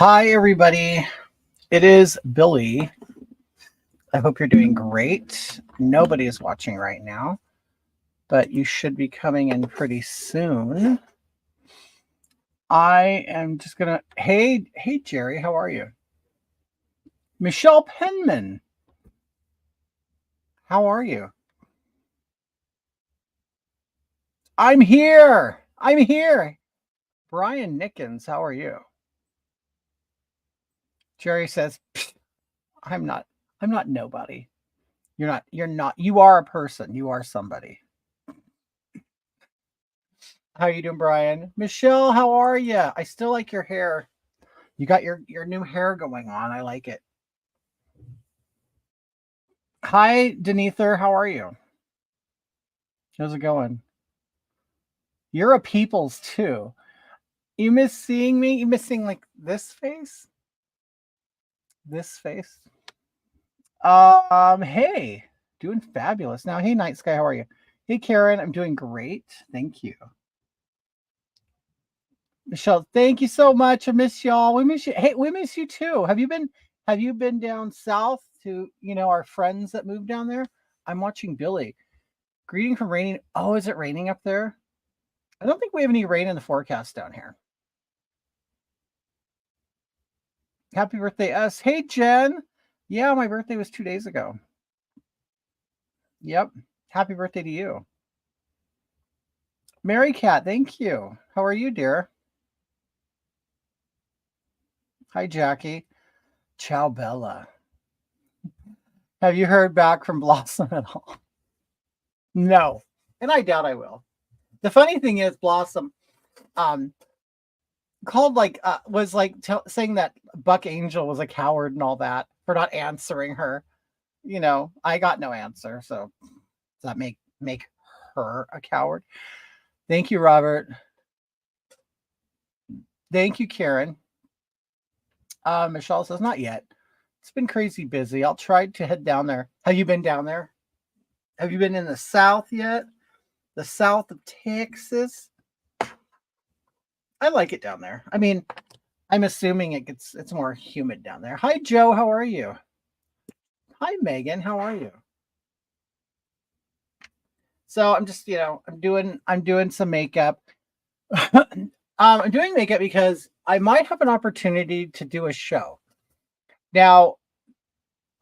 Hi, everybody. It is Billy. I hope you're doing great. Nobody is watching right now, but you should be coming in pretty soon. I am just gonna. Hey, Jerry, how are you? Michelle Penman, how are you? I'm here. I'm here. Brian Nickens, how are you? Jerry says, "I'm not. I'm not nobody. You're not. You're not. You are a person. You are somebody." How you doing, Brian? Michelle, how are you? I still like your hair. You got your new hair going on. I like it. Hi, Denether. How are you? How's it going? You're a people's too. You miss seeing me? You miss seeing like this face? This face? Hey, doing fabulous. Now, hey, Night Sky, how are you? Hey, Karen, I'm doing great. Thank you. Michelle, thank you so much. I miss y'all. We miss you. Hey, we miss you too. Have you been down south to, our friends that moved down there? I'm watching Billy. Greeting from raining. Oh, is it raining up there? I don't think we have any rain in the forecast down here. Happy birthday, us. Hey, Jen. Yeah, my birthday was 2 days ago. Yep. Happy birthday to you. Mary Cat, thank you. How are you, dear? Hi, Jackie. Ciao, Bella. Have you heard back from Blossom at all? No. And I doubt I will. The funny thing is, Blossom um called was saying that Buck Angel was a coward and all that for not answering her. I got no answer. So does that make her a coward? Thank you, Robert. Thank you, Karen. Michelle says not yet. It's been crazy busy. I'll try to head down there. Have you been down there? Have you been in the south yet? The south of Texas? I like it down there. I mean, I'm assuming it's more humid down there. Hi, Joe. How are you? Hi, Megan. How are you? So I'm just, I'm doing some makeup. I'm doing makeup because I might have an opportunity to do a show. Now,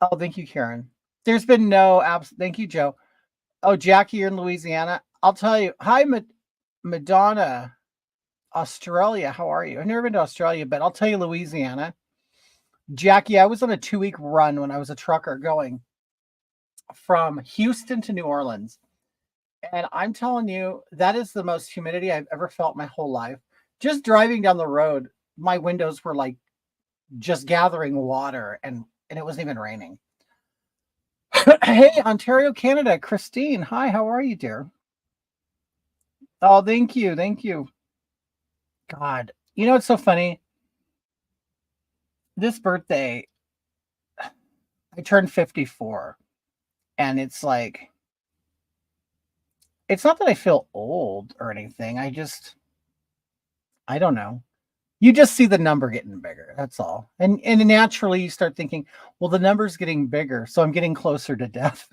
oh, thank you, Karen. There's been no abs. Thank you, Joe. Oh, Jackie, you're in Louisiana. I'll tell you. Hi, Madonna, Australia. How are you? I've never been to Australia, but I'll tell you, Louisiana. Jackie, I was on a 2-week run when I was a trucker going from Houston to New Orleans. And I'm telling you, that is the most humidity I've ever felt my whole life. Just driving down the road, my windows were like just gathering water and it wasn't even raining. Hey, Ontario, Canada, Christine. Hi, how are you, dear? Oh, thank you. Thank you. God. You know, it's so funny. This birthday, I turned 54. And it's like, it's not that I feel old or anything. I don't know. You just see the number getting bigger. That's all. And naturally you start thinking, well, the number's getting bigger, so I'm getting closer to death.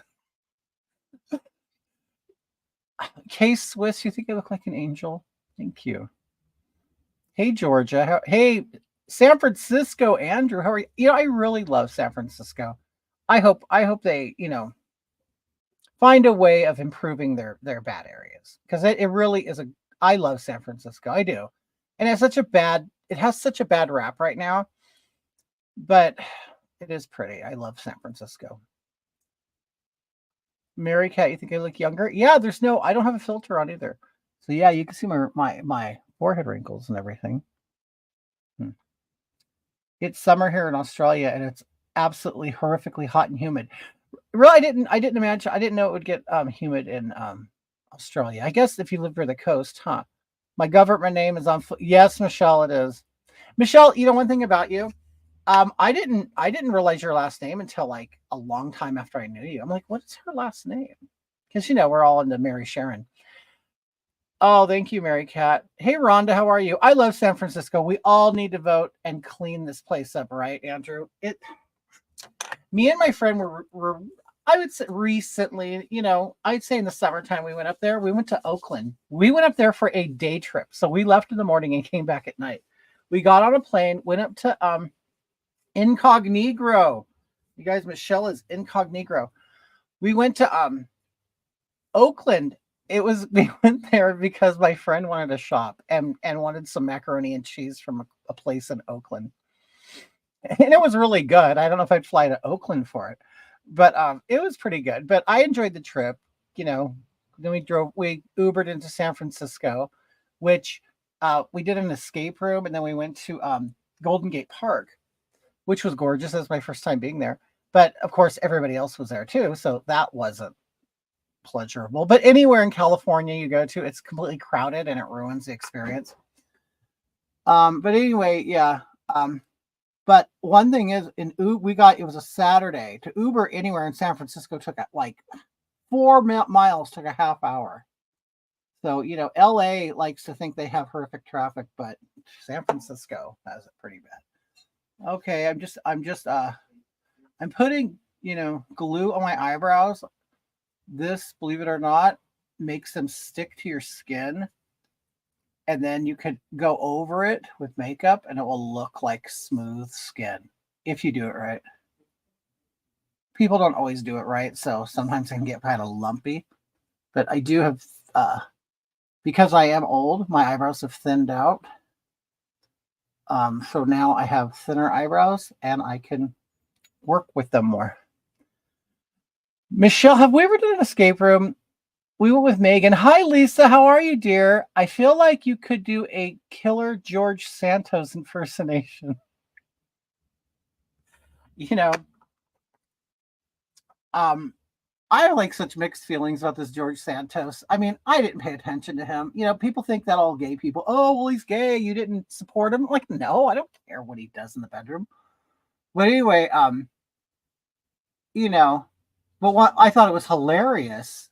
Case Swiss, you think I look like an angel? Thank you. Hey, Georgia. Hey, San Francisco, Andrew. How are you? I really love San Francisco. I hope they, find a way of improving their bad areas, because it really is a. I love San Francisco. I do, and it has such a bad rap right now, but it is pretty. I love San Francisco. Mary Cat, you think I look younger? Yeah, I don't have a filter on either. So yeah, you can see my forehead wrinkles and everything. It's summer here in Australia and it's absolutely horrifically hot and humid. Really, I didn't know it would get humid in Australia. I guess if you live near the coast, huh? My government name is on. Yes, Michelle, it is. Michelle, one thing about you, I didn't realize your last name until like a long time after I knew you. I'm like, what is her last name? Because we're all into Mary Sharon. Oh, thank you, Mary Cat. Hey, Rhonda, how are you? I love San Francisco. We all need to vote and clean this place up, right, Andrew? Me and my friend were I would say recently, I'd say in the summertime we went up there. We went to Oakland. We went up there for a day trip. So we left in the morning and came back at night. We got on a plane, went up to Incognito. You guys, Michelle is Incognito. We went to Oakland. We went there because my friend wanted to shop and wanted some macaroni and cheese from a place in Oakland. And it was really good. I don't know if I'd fly to Oakland for it, but it was pretty good. But I enjoyed the trip. You know, then we Ubered into San Francisco, which we did an escape room, and then we went to Golden Gate Park, which was gorgeous. That was my first time being there. But of course, everybody else was there too, so that wasn't pleasurable. But anywhere in California you go to, it's completely crowded and it ruins the experience. But anyway, yeah. But one thing is, it was a Saturday. To Uber anywhere in San Francisco took like 4 miles, took a half hour. So, LA likes to think they have horrific traffic, but San Francisco has it pretty bad. Okay, I'm putting, glue on my eyebrows. This, believe it or not, makes them stick to your skin. And then you could go over it with makeup and it will look like smooth skin if you do it right. People don't always do it right, so sometimes I can get kind of lumpy. But I do have, because I am old, my eyebrows have thinned out. So now I have thinner eyebrows and I can work with them more. Michelle, have we ever done an escape room? We went with Megan. Hi, Lisa. How are you, dear? I feel like you could do a killer George Santos impersonation. I have like such mixed feelings about this George Santos. I mean, I didn't pay attention to him. People think that all gay people, oh, well, he's gay. You didn't support him. Like, no, I don't care what he does in the bedroom. But anyway, but what I thought it was hilarious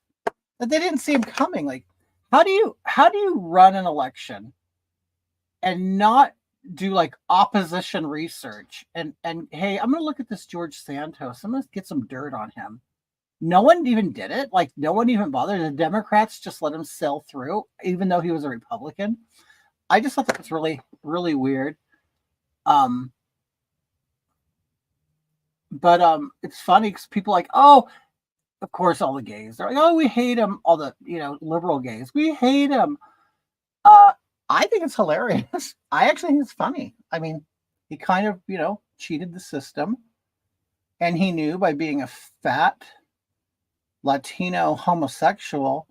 that they didn't see him coming. Like, how do you run an election and not do like opposition research and hey, I'm gonna look at this George Santos. I'm gonna get some dirt on him. No one even did it. Like, no one even bothered. The Democrats just let him sail through, even though he was a Republican. I just thought that was really, really weird. But it's funny because people are like, oh, of course, all the gays. They're like, oh, we hate him. All the, liberal gays. We hate him. I think it's hilarious. I actually think it's funny. I mean, he kind of, cheated the system. And he knew by being a fat Latino homosexual,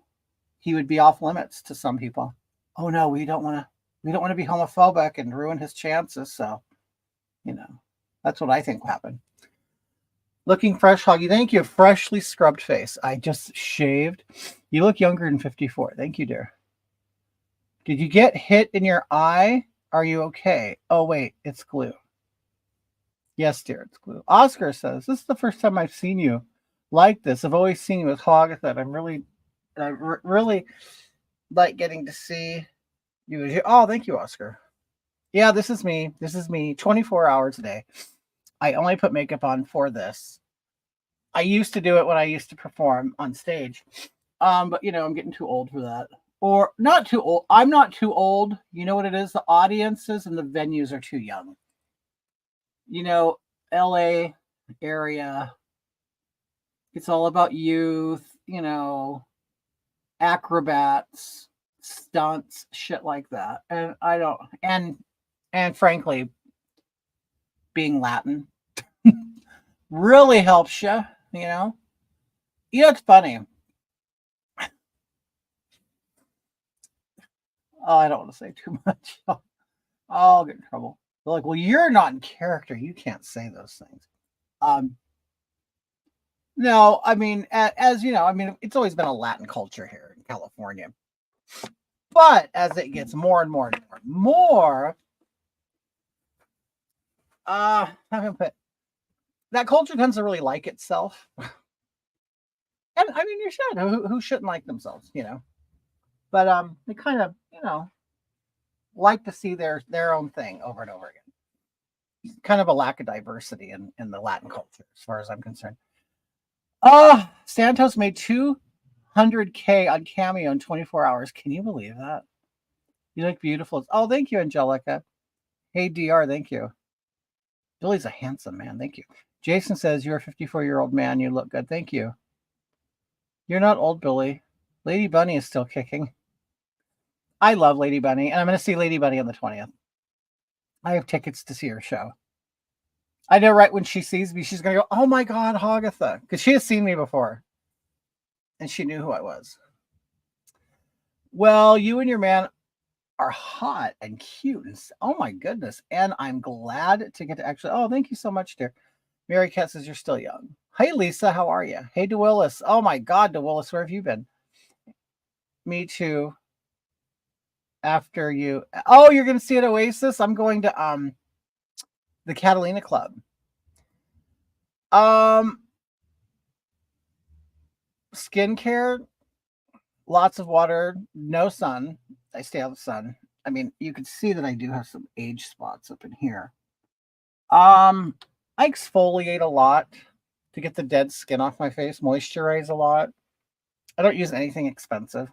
he would be off limits to some people. Oh no, we don't want to be homophobic and ruin his chances. So, that's what I think happened. Looking fresh, Hoggy. Thank you. Freshly scrubbed face. I just shaved. You look younger than 54. Thank you, dear. Did you get hit in your eye? Are you okay? Oh, wait. It's glue. Yes, dear. It's glue. Oscar says, this is the first time I've seen you like this. I've always seen you with Hogatha. I really like getting to see you. Oh, thank you, Oscar. Yeah, this is me. 24 hours a day. I only put makeup on for this. I used to do it when I used to perform on stage. But I'm getting too old for that. Or not too old. I'm not too old. You know what it is? The audiences and the venues are too young. LA area. It's all about youth, acrobats, stunts, shit like that. And I don't, and frankly, being Latin really helps you, it's funny. Oh, I don't want to say too much. I'll get in trouble. They're like, well, you're not in character. You can't say those things. No, I mean, as you know, it's always been a Latin culture here in California. But as it gets more and more and more, how can I put that culture tends to really like itself. And I mean, you should. Who shouldn't like themselves, But they kind of, like to see their own thing over and over again. Kind of a lack of diversity in the Latin culture, as far as I'm concerned. Oh, Santos made 200K on Cameo in 24 hours. Can you believe that? You look beautiful. Oh, thank you, Angelica. Hey, DR, thank you. Billy's a handsome man. Thank you. Jason says, you're a 54-year-old man. You look good. Thank you. You're not old, Billy. Lady Bunny is still kicking. I love Lady Bunny, and I'm going to see Lady Bunny on the 20th. I have tickets to see her show. I know right when she sees me, she's going to go, oh my God, Hogatha. Because she has seen me before. And she knew who I was. Well, you and your man are hot and cute. And oh my goodness. And I'm glad to get to actually. Oh, thank you so much, dear. Mary Cat says you're still young. Hey, Lisa, how are you? Hey, DeWillis. Oh my God, DeWillis, where have you been? Me too. After you. Oh, you're going to see at Oasis? I'm going to the Catalina Club. Skincare, lots of water, no sun. I stay out of the sun. I mean, you can see that I do have some age spots up in here. I exfoliate a lot to get the dead skin off my face, moisturize a lot. I don't use anything expensive.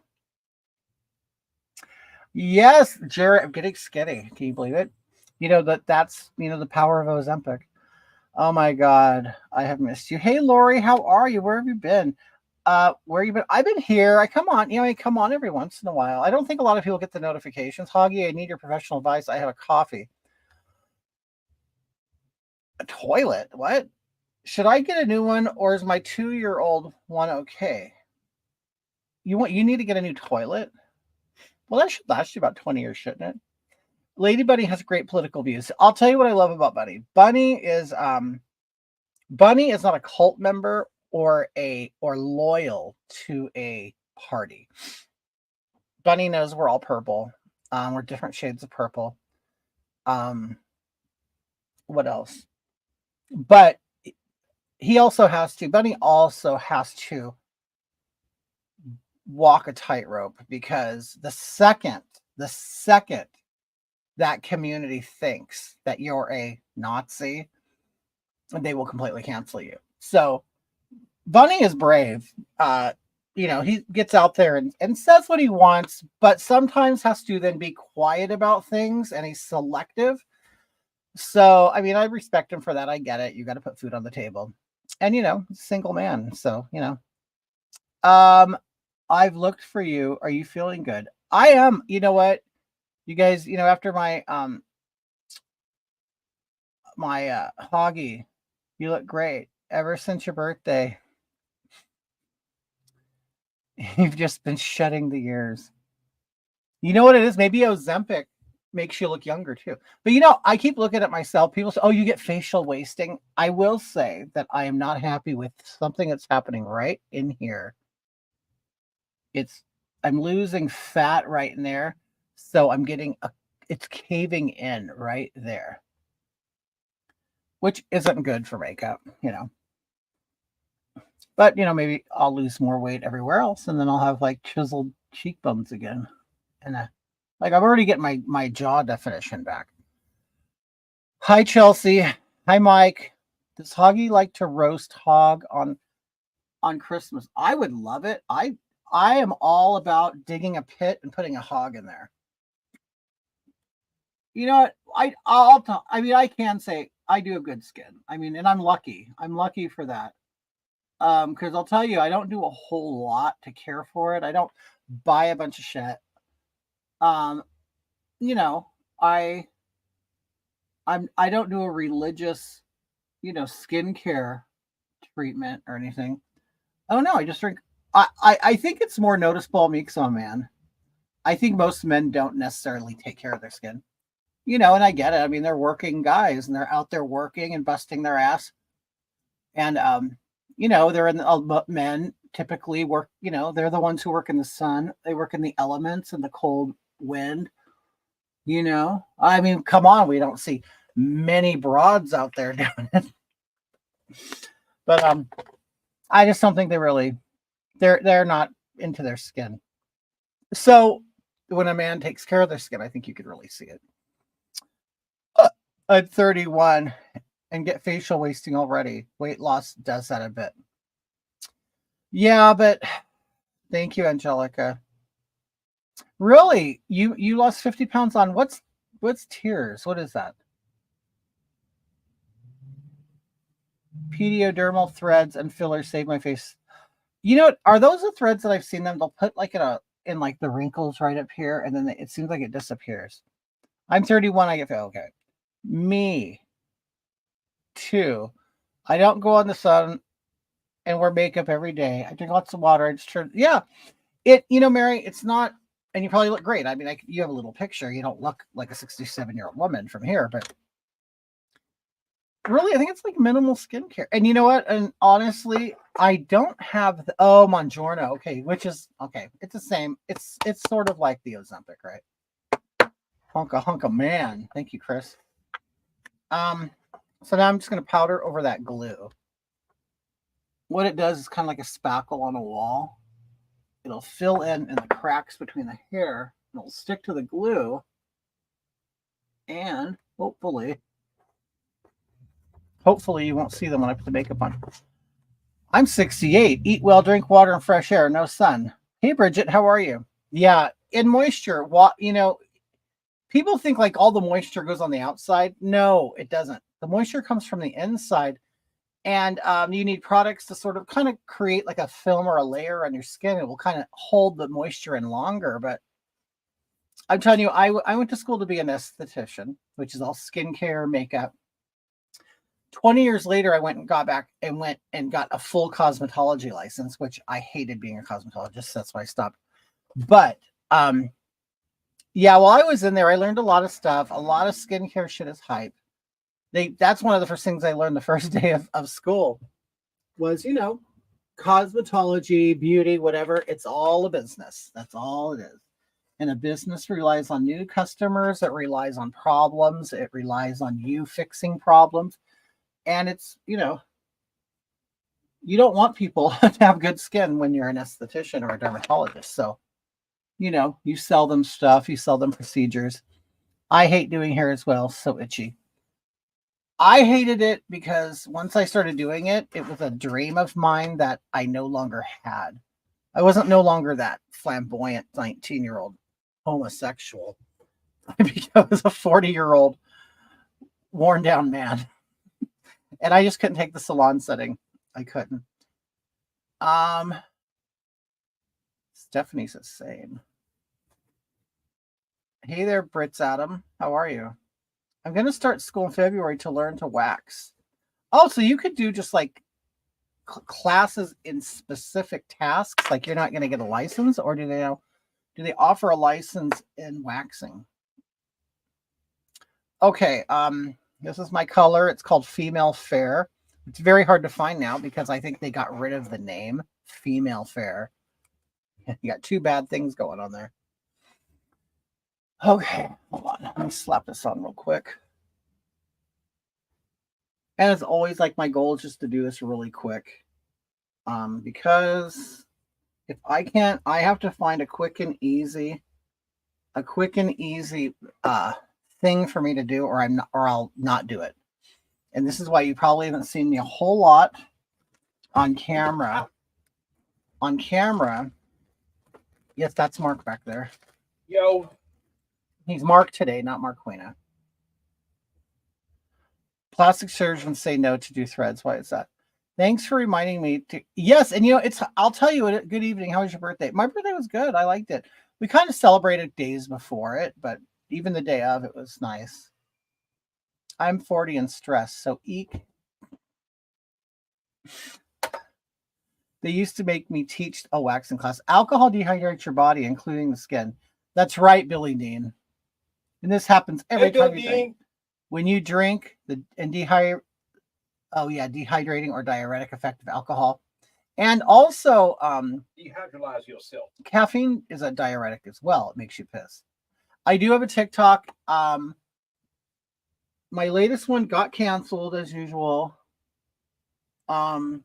Yes, Jared, I'm getting skinny. Can you believe it? That's the power of Ozempic. Oh my God, I have missed you. Hey Lori, how are you? Where have you been? Where you been? I've been here. I come on, I come on every once in a while. I don't think a lot of people get the notifications. Hoggy, I need your professional advice. I have a coffee. A toilet? What? Should I get a new one, or is my 2-year-old one okay? You need to get a new toilet? Well, that should last you about 20 years, shouldn't it? Lady Bunny has great political views. I'll tell you what I love about Bunny. Bunny is not a cult member or loyal to a party. Bunny knows we're all purple. We're different shades of purple. What else? But Bunny also has to walk a tightrope, because the second that community thinks that you're a Nazi, they will completely cancel you. So Bunny is brave. He gets out there and says what he wants, but sometimes has to then be quiet about things, and he's selective. So, I mean, I respect him for that. I get it. You got to put food on the table. And, single man. So, I've looked for you. Are you feeling good? I am. You know what? You guys, after my Hoggy, you look great. Ever since your birthday, you've just been shedding the years. You know what it is? Maybe Ozempic makes you look younger too. But I keep looking at myself. People say, oh, you get facial wasting. I will say that I am not happy with something that's happening right in here. I'm losing fat right in there. So I'm getting it's caving in right there, which isn't good for makeup, But, maybe I'll lose more weight everywhere else, and then I'll have like chiseled cheekbones again. And I'm already getting my jaw definition back. Hi, Chelsea. Hi, Mike. Does Hoggy like to roast hog on Christmas? I would love it. I am all about digging a pit and putting a hog in there. You know what? I can say I do have good skin. I mean, and I'm lucky. I'm lucky for that. Because I'll tell you, I don't do a whole lot to care for it. I don't buy a bunch of shit. I don't do a religious, skincare treatment or anything. Oh no, I just drink. I think it's more noticeable on me because I'm a man. I think most men don't necessarily take care of their skin. And I get it. I mean, they're working guys and they're out there working and busting their ass. And they're in men typically work, they're the ones who work in the sun. They work in the elements and the cold wind. I mean, come on, we don't see many broads out there doing it. But I just don't think they're not into their skin. So when a man takes care of their skin, I think you could really see it. At 31 and get facial wasting already. Weight loss does that a bit. Yeah, but thank you, Angelica. Really? You lost 50 pounds on what's tears? What is that? Pediodermal threads and fillers save my face. You know what? Are those the threads that I've seen them? They'll put like in like the wrinkles right up here, and then it seems like it disappears. I'm 31. I get okay. Me too. I don't go on the sun and wear makeup every day. I drink lots of water. I just turn. Yeah, Mary. It's not, and you probably look great. I mean, you have a little picture. You don't look like a 67-year-old woman from here, but really, I think it's like minimal skincare. And you know what? And honestly, I don't have Mongiorno. Okay, which is okay. It's the same. It's sort of like the Ozempic, right? Hunka man. Thank you, Chris. So now I'm just gonna powder over that glue. What it does is kind of like a spackle on a wall. It'll fill in the cracks between the hair. And it'll stick to the glue, and hopefully you won't see them when I put the makeup on. I'm 68. Eat well, drink water, and fresh air. No sun. Hey, Bridget, how are you? Yeah, in moisture, people think like all the moisture goes on the outside. No, it doesn't. The moisture comes from the inside, and you need products to sort of kind of create like a film or a layer on your skin. It will kind of hold the moisture in longer. But I'm telling you, I went to school to be an esthetician, which is all skincare, makeup. 20 years later, I went and got a full cosmetology license, which I hated being a cosmetologist. That's why I stopped. But yeah, while I was in there, I learned a lot of stuff. A lot of skincare shit is hype. That's one of the first things I learned the first day of school was, cosmetology, beauty, whatever. It's all a business. That's all it is. And a business relies on new customers. It relies on problems. It relies on you fixing problems. And it's, you don't want people to have good skin when you're an esthetician or a dermatologist. So, you sell them stuff, you sell them procedures. I hate doing hair as well. So itchy. I hated it because once I started doing it, it was a dream of mine that I no longer had. I wasn't no longer that flamboyant 19-year-old homosexual. I was a 40-year-old worn down man. And I just couldn't take the salon setting. I couldn't. Stephanie's the same. Hey there, Brits Adam. How are you? I'm going to start school in February to learn to wax. Oh, so you could do just like classes in specific tasks? Like you're not going to get a license, or do they offer a license in waxing? Okay. This is my color. It's called Female Fair. It's very hard to find now because I think they got rid of the name Female Fair. You got two bad things going on there. Okay, hold on. Let me slap this on real quick. And it's always like my goal is just to do this really quick. Because if I can't, I have to find a quick and easy thing for me to do, or I'll not do it. And this is why you probably haven't seen me a whole lot on camera. On camera, yes, that's Mark back there. Yo, he's Mark today, not Marquina. Plastic surgeons say no to do threads. Why is that? Thanks for reminding me to. Yes, and I'll tell you. Good evening. How was your birthday? My birthday was good. I liked it. We kind of celebrated days before it, but even the day of, it was nice. I'm 40 and stressed, so eek. They used to make me teach a waxing class. Alcohol dehydrates your body, including the skin. That's right, Billy Dean. And this happens every time you drink. When you drink, dehydrating or diuretic effect of alcohol. And also, dehydrolyze yourself. Caffeine is a diuretic as well. It makes you piss. I do have a TikTok. My latest one got canceled as usual. I'll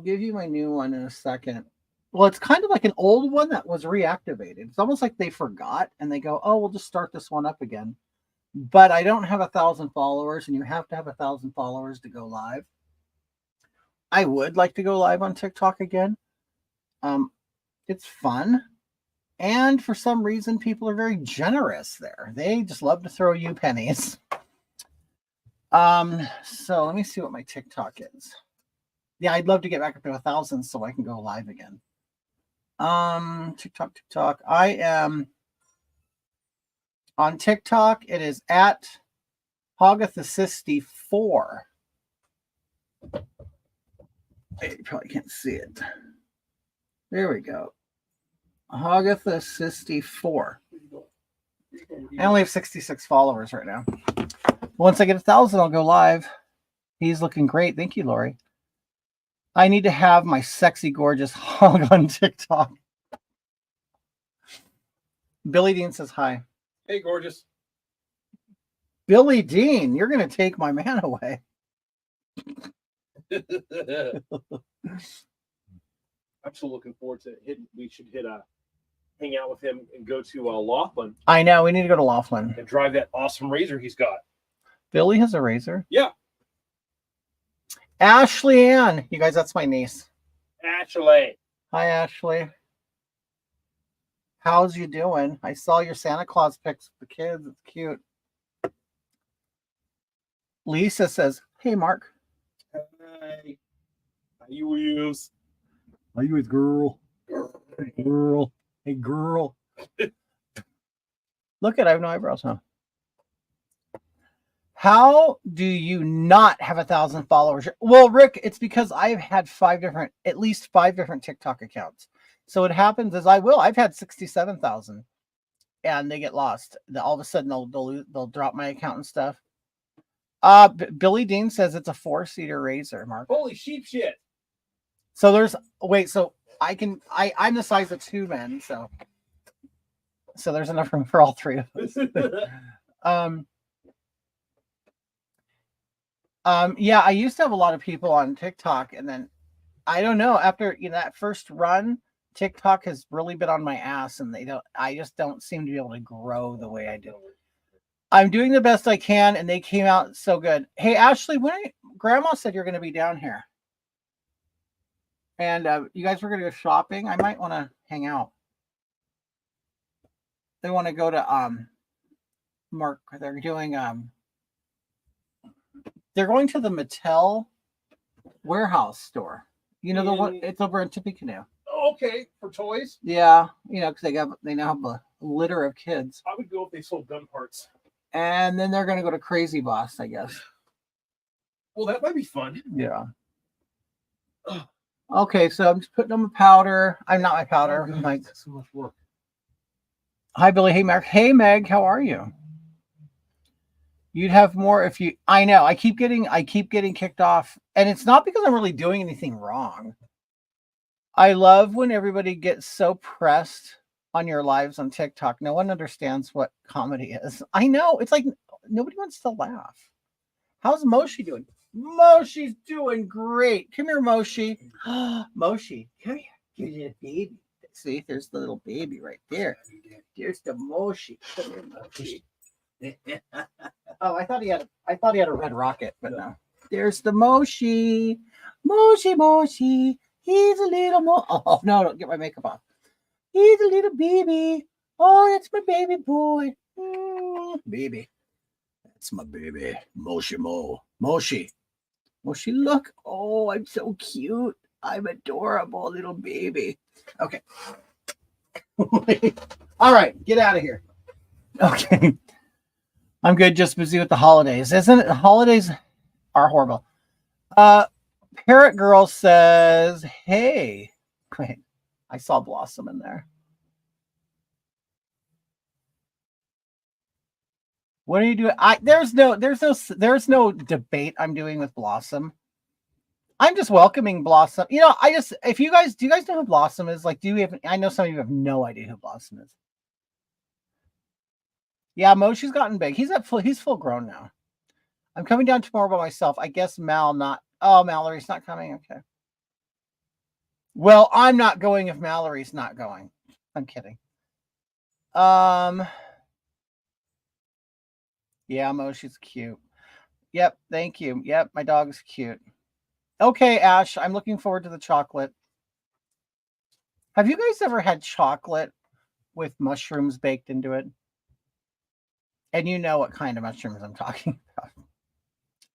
give you my new one in a second. Well, it's kind of like an old one that was reactivated. It's almost like they forgot and they go, "Oh, we'll just start this one up again." But I don't have 1,000 followers, and you have to have 1,000 followers to go live. I would like to go live on TikTok again. It's fun, and for some reason, people are very generous there. They just love to throw you pennies. So let me see what my TikTok is. Yeah, I'd love to get back up to 1,000 so I can go live again. TikTok. I am on TikTok. It is at Hogatha 64. You probably can't see it. There we go. Hogatha 64. I only have 66 followers right now. Once I get 1,000, I'll go live. He's looking great. Thank you, Lori. I need to have my sexy, gorgeous hog on TikTok. Billy Dean says hi. Hey, gorgeous. Billy Dean, you're going to take my man away. I'm still looking forward to hitting. We should hang out with him and go to Laughlin. I know. We need to go to Laughlin. And drive that awesome Razor he's got. Billy has a Razor? Yeah. Ashley Ann. You guys, that's my niece. Ashley. Hi, Ashley. How's you doing? I saw your Santa Claus pics with the kids. It's cute. Lisa says, hey, Mark. Hey. How you use? How you with girl? Hey, girl. Hey, girl. Look at, I have no eyebrows, huh? How do you not have 1,000 followers? Well, Rick, it's because I've had at least five different TikTok accounts. So what happens is I've had 67,000 and they get lost. All of a sudden they'll drop my account and stuff. Billy Dean says it's a 4-seater Razor, Mark. Holy sheep shit. So I'm the size of 2 men. So there's enough room for all 3 of us. Yeah, I used to have a lot of people on TikTok, and then I don't know, after that first run, TikTok has really been on my ass, and I just don't seem to be able to grow the way I do. I'm doing the best I can, and they came out so good. Hey, Ashley, Grandma said you're going to be down here, and you guys were going to go shopping. I might want to hang out. They want to go to Mark. They're doing they're going to the Mattel warehouse store. The one, it's over in Tippecanoe. Okay, for toys? Yeah, because they now have a litter of kids. I would go if they sold gun parts. And then they're going to go to Crazy Boss, I guess. Well, that might be fun. Yeah. Okay, so I'm just putting on my powder. I'm not my powder. Oh, Like, that's so much work. Hi, Billy. Hey, Mark. Hey, Meg. How are you? You'd have more if you. I know. I keep getting kicked off, and it's not because I'm really doing anything wrong. I love when everybody gets so pressed on your lives on TikTok. No one understands what comedy is. I know. It's like nobody wants to laugh. How's Moshi doing? Moshi's doing great. Come here, Moshi. Moshi, come here. Here's your baby. See, there's the little baby right there. There's the Moshi. Come here, Moshi. Oh, I thought he had a red rocket, but no. There's the Moshi. Moshi. He's a little Oh no, don't get my makeup off. He's a little baby. Oh, that's my baby boy. Baby. That's my baby. Moshi. Moshi, look. Oh, I'm so cute. I'm adorable little baby. Okay. All right, get out of here. Okay. I'm good, just busy with the holidays. Isn't it? The holidays are horrible. Parrot Girl says, hey. Wait, I saw Blossom in there. What are you doing? There's no debate I'm doing with Blossom. I'm just welcoming Blossom. Do you guys know who Blossom is? Like, I know some of you have no idea who Blossom is. Yeah, Moshi's gotten big. He's full grown now. I'm coming down tomorrow by myself. I guess Mallory's not coming. Okay. Well, I'm not going if Mallory's not going. I'm kidding. Yeah, Mo, she's cute. Yep, thank you. Yep, my dog's cute. Okay, Ash, I'm looking forward to the chocolate. Have you guys ever had chocolate with mushrooms baked into it? And you know what kind of mushrooms I'm talking about.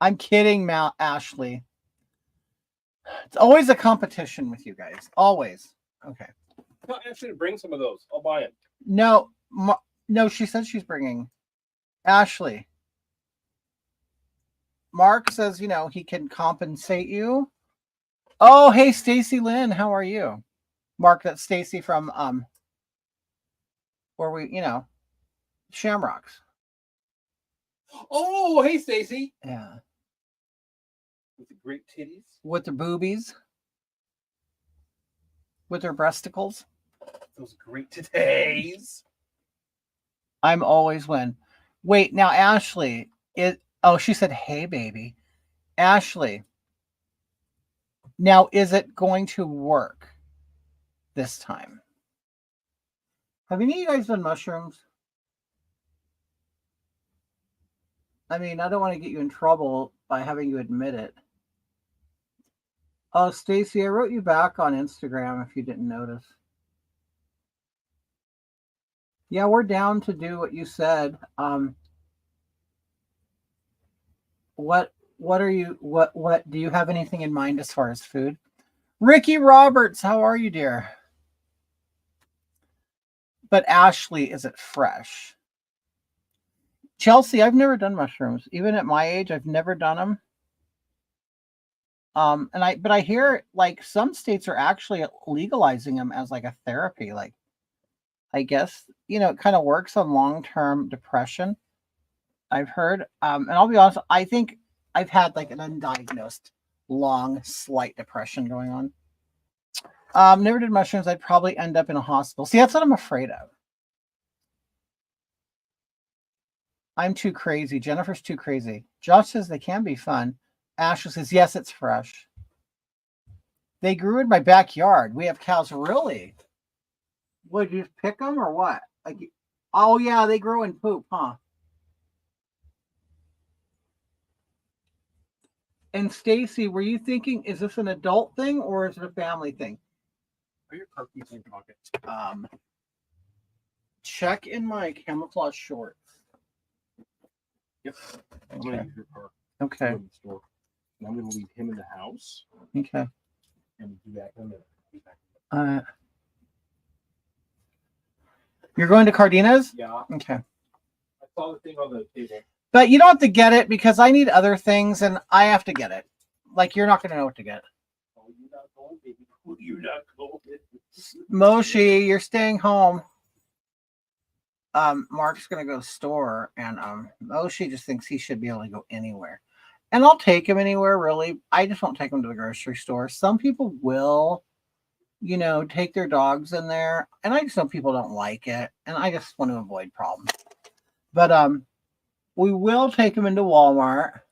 I'm kidding, Ashley. It's always a competition with you guys. Always. Okay. No, actually, bring some of those. I'll buy it. No, no, she said she's bringing. Ashley. Mark says, he can compensate you. Oh, hey, Stacy Lynn, how are you? Mark, that's Stacy from where we, Shamrocks. Oh, hey, Stacy. Yeah. With the great titties. With the boobies. With her breasticles. Those great titties. I'm always win. Wait, now Ashley, she said, hey, baby. Ashley, now is it going to work this time? Have any of you guys done mushrooms? I mean, I don't want to get you in trouble by having you admit it. Oh, Stacy, I wrote you back on Instagram if you didn't notice. Yeah, we're down to do what you said. What do you have anything in mind as far as food? Ricky Roberts, how are you, dear? But Ashley, is it fresh? Chelsea, I've never done mushrooms. Even at my age, I've never done them. But I hear like some states are actually legalizing them as like a therapy. Like, I guess, it kind of works on long-term depression. I've heard. And I'll be honest, I think I've had like an undiagnosed long, slight depression going on. Never did mushrooms. I'd probably end up in a hospital. See, that's what I'm afraid of. I'm too crazy. Jennifer's too crazy. Josh says they can be fun. Ashley says, yes, it's fresh. They grew in my backyard. We have cows. Really? Would you pick them or what? Like, oh yeah, they grow in poop, huh? And Stacy, were you thinking, is this an adult thing or is it a family thing? Are your car keys in your pocket? Check in my camouflage shorts. Yep. I'm gonna use your car. Okay. In the store. And I'm gonna leave him in the house. Okay. And be back in a minute. You're going to Cardina's? Yeah. Okay. I saw the thing on the table. But you don't have to get it because I need other things and I have to get it. Like, you're not going to know what to get. Oh, you're not going, baby. You're not going. Moshi, you're staying home. Mark's going to go store and Moshi just thinks he should be able to go anywhere. And I'll take him anywhere, really. I just won't take him to the grocery store. Some people will, take their dogs in there. And I just know people don't like it. And I just want to avoid problems. But we will take him into Walmart.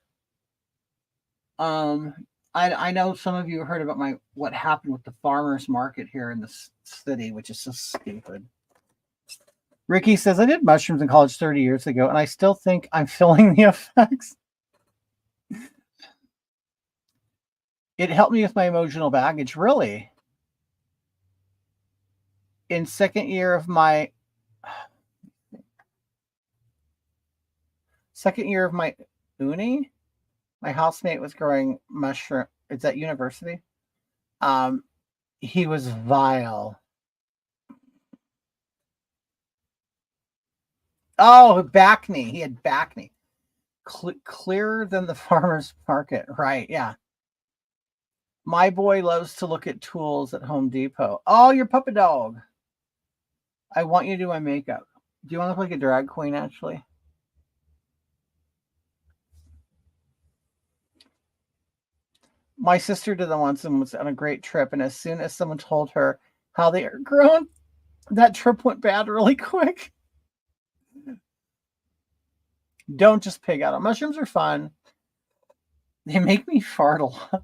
I know some of you heard about what happened with the farmers market here in the city, which is so stupid. Ricky says, I did mushrooms in college 30 years ago, and I still think I'm feeling the effects. It helped me with my emotional baggage, really. In second year of my uni, my housemate was growing mushroom. It's at university. He was vile. Oh, back knee. He had back knee. Clearer than the farmer's market. Right, yeah. My boy loves to look at tools at Home Depot. Oh, your puppy dog. I want you to do my makeup. Do you want to look like a drag queen, actually? My sister did that once and was on a great trip. And as soon as someone told her how they are grown, that trip went bad really quick. Don't just pig out. Mushrooms are fun. They make me fart a lot.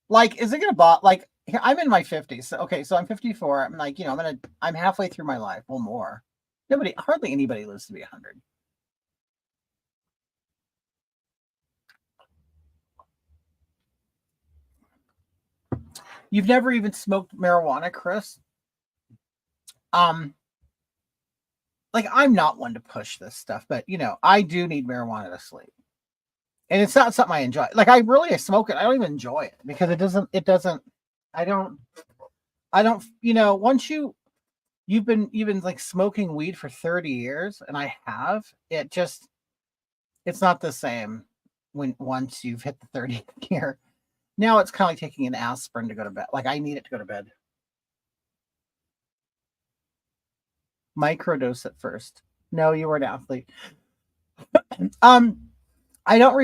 Like, is it gonna bother? Like, I'm in my 50s. So, okay, so I'm 54. I'm like, I'm halfway through my life. Well, more. Hardly anybody lives to be 100. You've never even smoked marijuana, Chris? Um, like, I'm not one to push this stuff, but I do need marijuana to sleep. And it's not something I enjoy. Like, I smoke it. I don't even enjoy it because I don't, once you've been like smoking weed for 30 years and I have, it's not the same once you've hit the 30th year. Now it's kind of like taking an aspirin to go to bed. Like, I need it to go to bed. Microdose at first. No, you were an athlete. Um, I don't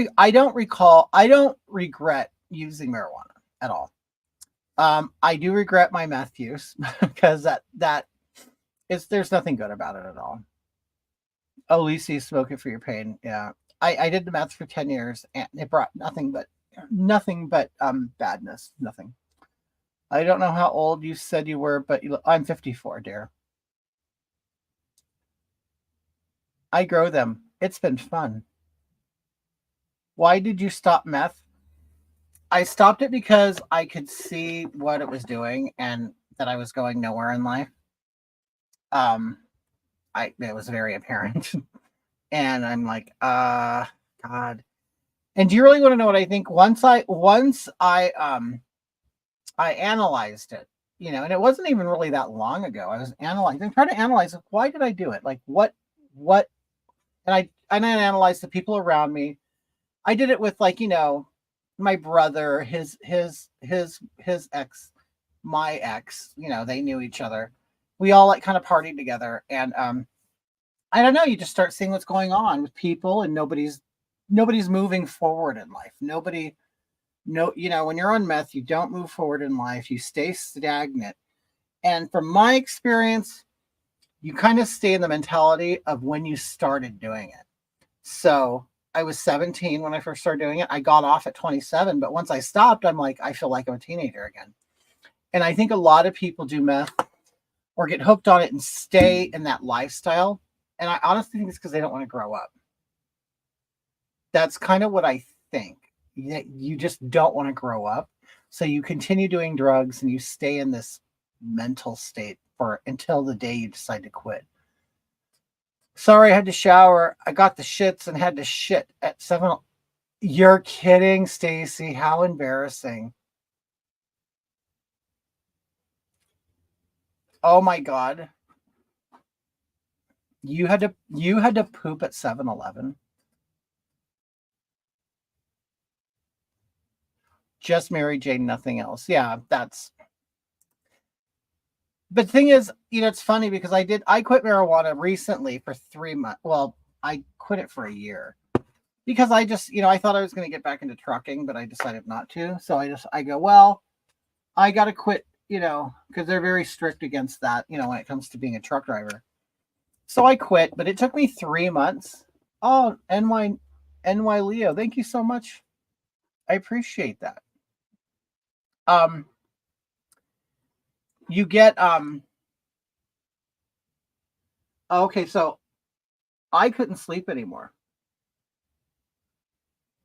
regret using marijuana at all. I do regret my meth use because there's nothing good about it at all. Oh, Lisa, you smoke it for your pain. Yeah. I did the meth for 10 years and it brought nothing but badness. Nothing. I don't know how old you said you were, but I'm 54, dear. I grow them. It's been fun. Why did you stop meth? I stopped it because I could see what it was doing and that I was going nowhere in life. It was very apparent. And I'm like, God. And do you really want to know what I think? I analyzed it, and it wasn't even really that long ago. I was trying to analyze, why did I do it? Like, what, and I analyzed the people around me. I did it with, like, my brother, his ex, my ex, they knew each other. We all like kind of partied together. And I don't know, you just start seeing what's going on with people and nobody's moving forward in life. Nobody, no, when you're on meth, you don't move forward in life. You stay stagnant. And from my experience, you kind of stay in the mentality of when you started doing it. So I was 17 when I first started doing it. I got off at 27, but once I stopped, I'm like, I feel like I'm a teenager again. And I think a lot of people do meth or get hooked on it and stay in that lifestyle. And I honestly think it's because they don't want to grow up. That's kind of what I think. You just don't want to grow up. So you continue doing drugs and you stay in this mental state until the day you decide to quit. Sorry, I had to shower. I got the shits and had to shit at 7. You're kidding, Stacy. How embarrassing. Oh my God. You had to poop at 7-Eleven. Just Mary Jane, nothing else. Yeah, but the thing is, it's funny because I quit marijuana recently for 3 months. Well, I quit it for a year because I just, I thought I was going to get back into trucking, but I decided not to. So I go, well, I got to quit, because they're very strict against that, when it comes to being a truck driver. So I quit, but it took me 3 months. Oh, NY Leo, thank you so much. I appreciate that. You get okay, so I couldn't sleep anymore.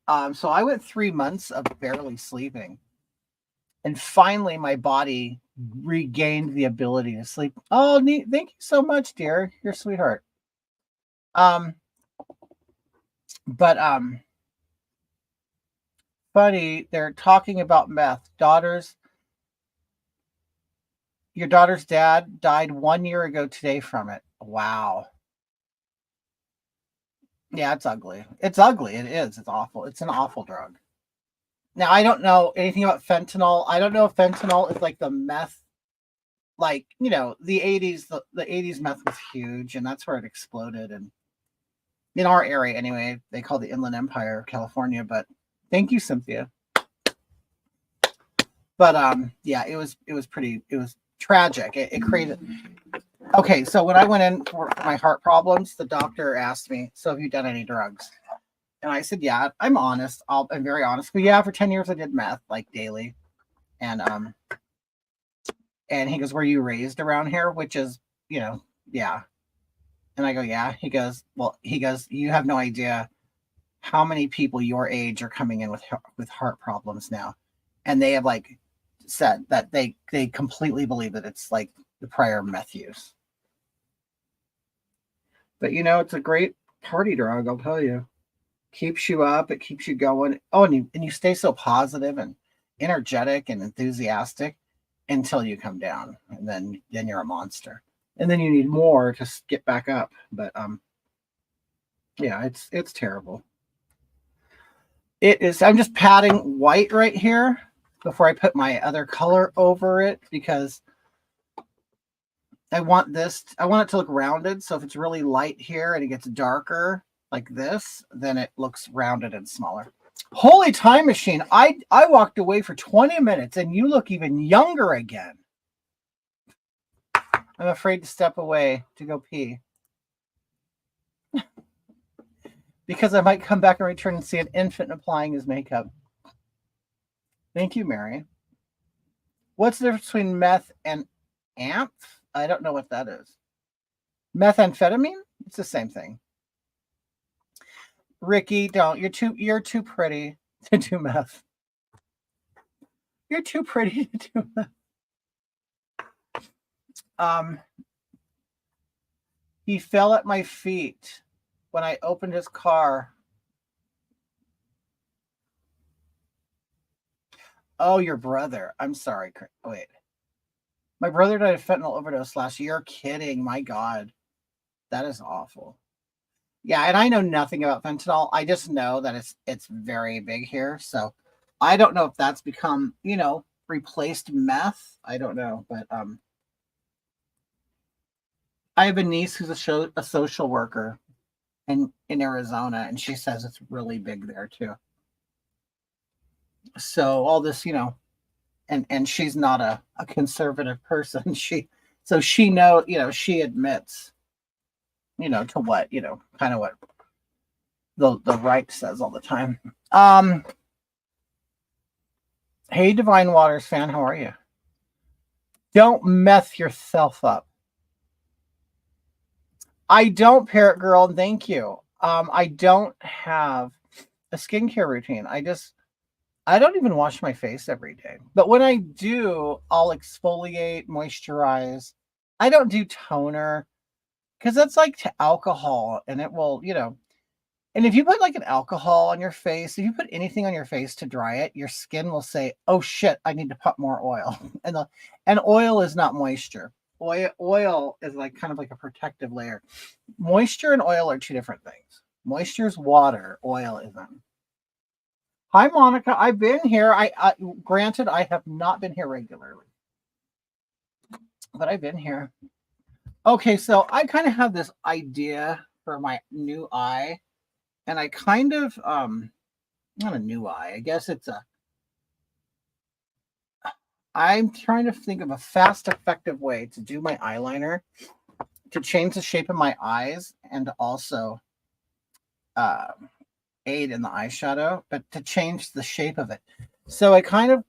So I went 3 months of barely sleeping. And finally my body regained the ability to sleep. Oh, neat. Thank you so much, dear. You're a sweetheart. But funny, they're talking about meth. Your daughter's dad died 1 year ago today from it. Wow. Yeah, it's ugly. It's ugly. It is. It's awful. It's an awful drug. Now, I don't know anything about fentanyl. I don't know if fentanyl is like the meth, like, the 80s, the 80s meth was huge and that's where it exploded. And in our area anyway, they call the Inland Empire of California, but thank you, Cynthia. But yeah, it was tragic. It created. Okay, so when I went in for my heart problems, the doctor asked me, so have you done any drugs? And I said, yeah, I'm honest. I'm very honest. But yeah, for 10 years I did meth, like, daily. and he goes, "Were you raised around here?" Which is, yeah. And I go, "Yeah." He goes, "You have no idea how many people your age are coming in with heart problems now," and they have like said that they completely believe that it's like the prior meth use. But it's a great party drug, I'll tell you. Keeps you up, it keeps you going. Oh, and you stay so positive and energetic and enthusiastic until you come down, and then you're a monster, and then you need more to get back up. But yeah, it's terrible. It is. I'm just patting white right here before I put my other color over it, because I want it to look rounded. So if it's really light here and it gets darker like this, then it looks rounded and smaller. Holy time machine. I walked away for 20 minutes and you look even younger again. I'm afraid to step away to go pee. Because I might come back and return and see an infant applying his makeup. Thank you, Mary. What's the difference between meth and amph? I don't know what that is. Methamphetamine? It's the same thing. Ricky, don't. You're too pretty to do meth. You're too pretty to do meth. He fell at my feet when I opened his car. Oh, your brother. I'm sorry. Wait. My brother died of fentanyl overdose last year. You're kidding. My God. That is awful. Yeah, and I know nothing about fentanyl. I just know that it's very big here. So I don't know if that's become, replaced meth. I don't know. But I have a niece who's a social worker in Arizona, and she says it's really big there too. So all this, and she's not a conservative person. She admits, to what, kind of what the right says all the time. Hey, Divine Waters fan, how are you? Don't meth yourself up. I don't, Parrot Girl. Thank you. I don't have a skincare routine. I don't even wash my face every day. But when I do, I'll exfoliate, moisturize. I don't do toner because that's like to alcohol, and it will, and if you put like an alcohol on your face, if you put anything on your face to dry it, your skin will say, "Oh shit, I need to put more oil." And oil is not moisture. Oil is like kind of like a protective layer. Moisture and oil are two different things. Moisture is water, oil isn't. Hi, Monica. I've been here. Granted, I have not been here regularly, but I've been here. Okay, so I kind of have this idea for my new eye, and I kind of not a new eye. I guess I'm trying to think of a fast, effective way to do my eyeliner, to change the shape of my eyes, and to also aid in the eyeshadow, but to change the shape of it. So I've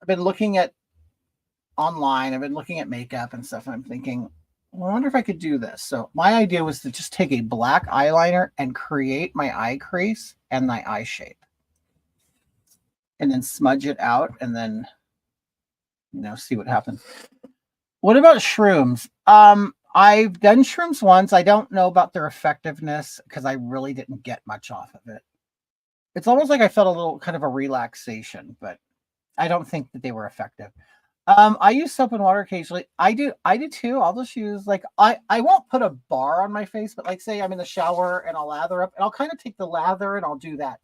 been looking at online, I've been looking at makeup and stuff, and I'm thinking, well, I wonder if I could do this. So my idea was to just take a black eyeliner and create my eye crease and my eye shape, and then smudge it out, and then see what happens. What about shrooms? I've done shrooms once. I don't know about their effectiveness because I really didn't get much off of it. It's almost like I felt a little kind of a relaxation, but I don't think that they were effective. I use soap and water occasionally. I do too. I'll just use I won't put a bar on my face, but like say I'm in the shower and I'll lather up, and I'll kind of take the lather and I'll do that.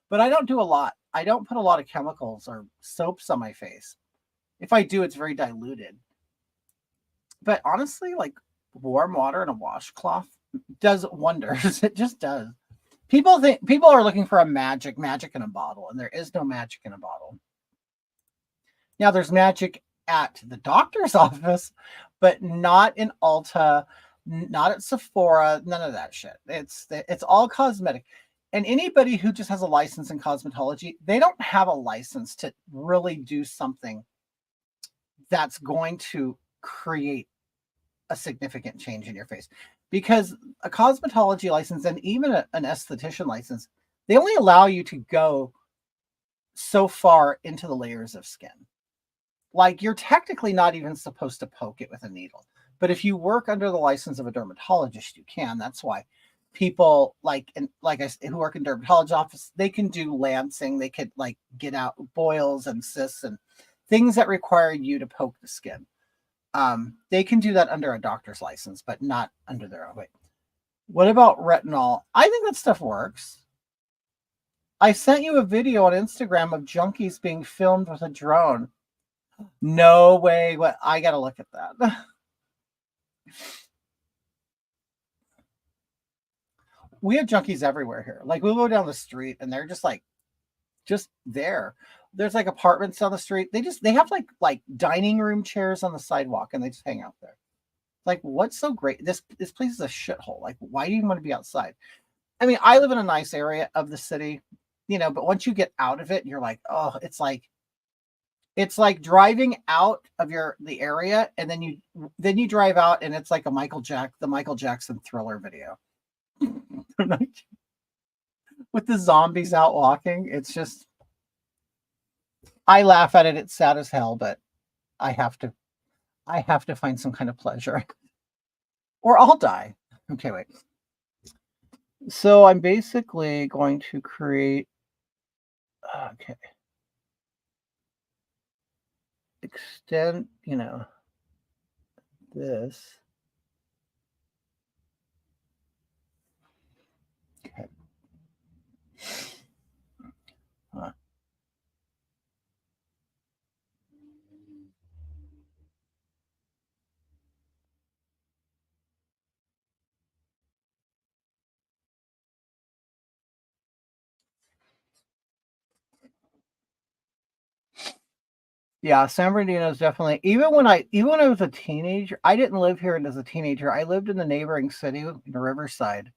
But I don't do a lot. I don't put a lot of chemicals or soaps on my face. If I do, it's very diluted. But honestly, like warm water and a washcloth does wonders. It just does. People are looking for a magic in a bottle, and there is no magic in a bottle. Now there's magic at the doctor's office, but not in Ulta, not at Sephora, none of that shit. It's all cosmetic. And anybody who just has a license in cosmetology, they don't have a license to really do something that's going to create a significant change in your face. Because a cosmetology license and even an esthetician license, they only allow you to go so far into the layers of skin. Like, you're technically not even supposed to poke it with a needle. But if you work under the license of a dermatologist, you can. That's why people who work in dermatology office, they can do lancing. They could like get out boils and cysts and things that require you to poke the skin. They can do that under a doctor's license, but not under their own. Wait, what about retinol? I think that stuff works. I sent you a video on Instagram of junkies being filmed with a drone. No way. What? I gotta look at that. We have junkies everywhere here. Like, we'll go down the street and they're just there. There's like apartments down the street. They have like dining room chairs on the sidewalk and they just hang out there. Like, what's so great? This place is a shithole. Like, why do you want to be outside? I mean, I live in a nice area of the city, but once you get out of it, you're like, oh, it's like driving out of the area, and then you drive out and it's like the Michael Jackson Thriller video. With the zombies out walking. It's just, I laugh at it. It's sad as hell, but I have to find some kind of pleasure or I'll die. Okay, wait. So I'm basically going to create, okay. Extend, this. Okay. Yeah, San Bernardino is definitely, even when I was a teenager, I didn't live here as a teenager. I lived in the neighboring city in Riverside,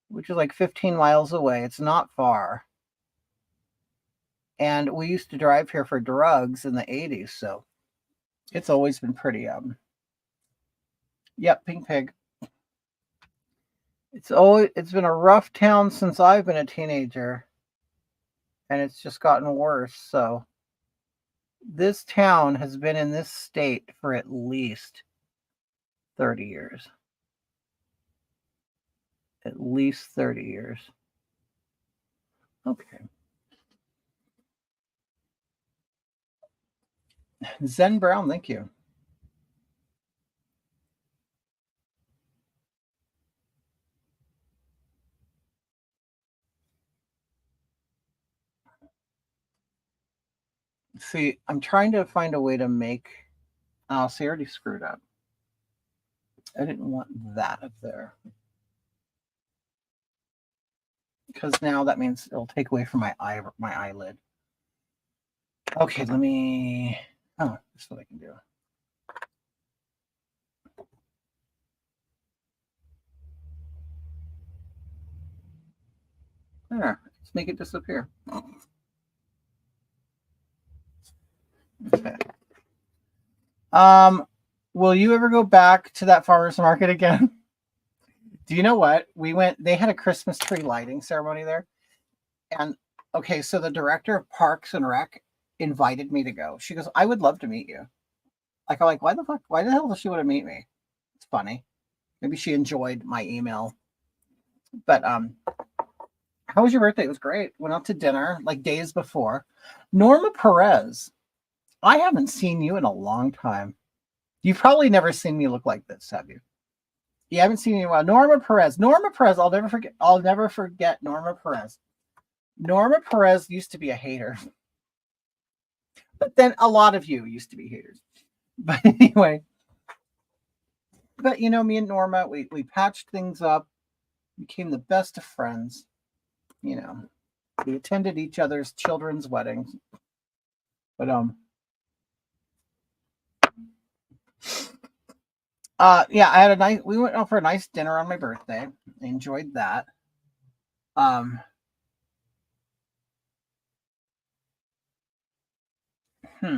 which is like 15 miles away. It's not far. And we used to drive here for drugs in the 80s, so it's always been pretty yep, Pink Pig. It's been a rough town since I've been a teenager, and it's just gotten worse. So this town has been in this state for at least 30 years. At least 30 years. Okay. Zen Brown, thank you. See, I'm trying to find a way to make, see, I already screwed up. I didn't want that up there. Because now that means it'll take away from my eyelid. Okay, let me, that's what I can do. There, let's make it disappear. Okay. Will you ever go back to that farmer's market again? Do you know what? They had a Christmas tree lighting ceremony there. And okay, so the director of Parks and Rec invited me to go. She goes, I would love to meet you. Like, I'm like, why the hell does she want to meet me? It's funny. Maybe she enjoyed my email. But how was your birthday? It was great. Went out to dinner like days before. Norma Perez. I haven't seen you in a long time. You've probably never seen me look like this, have you? You haven't seen me in a while. Norma Perez. I'll never forget Norma Perez. Norma Perez used to be a hater. But then a lot of you used to be haters. But anyway. But me and Norma, we patched things up, became the best of friends. We attended each other's children's weddings. But yeah, we went out for a nice dinner on my birthday. I enjoyed that. Um, what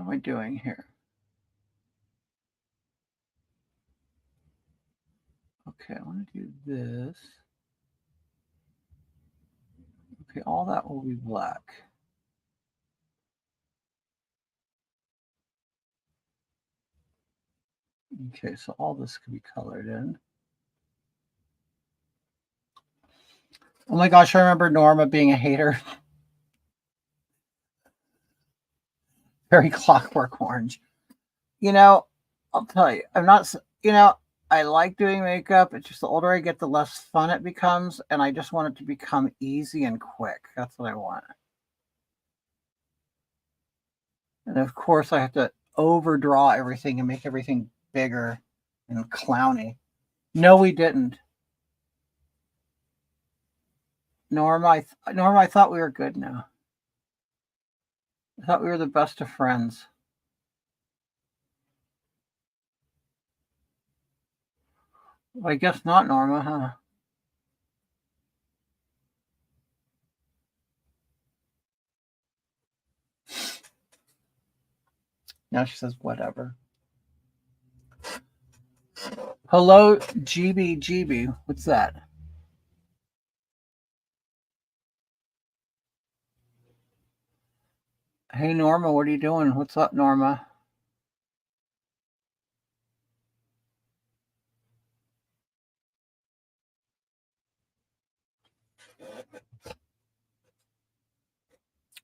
am I doing here? Okay, I want to do this. Okay, all that will be black. Okay, so all this could be colored in. Oh my gosh, I remember Norma being a hater. Very Clockwork Orange. You know, I'll tell you, I'm not, I like doing makeup. It's just the older I get, the less fun it becomes. And I just want it to become easy and quick. That's what I want. And of course, I have to overdraw everything and make everything bigger and clowny. No, we didn't. Norma, I thought we were good now. I thought we were the best of friends. Well, I guess not, Norma, huh? Now she says, whatever. Hello, GB. What's that? Hey, Norma, what are you doing? What's up, Norma?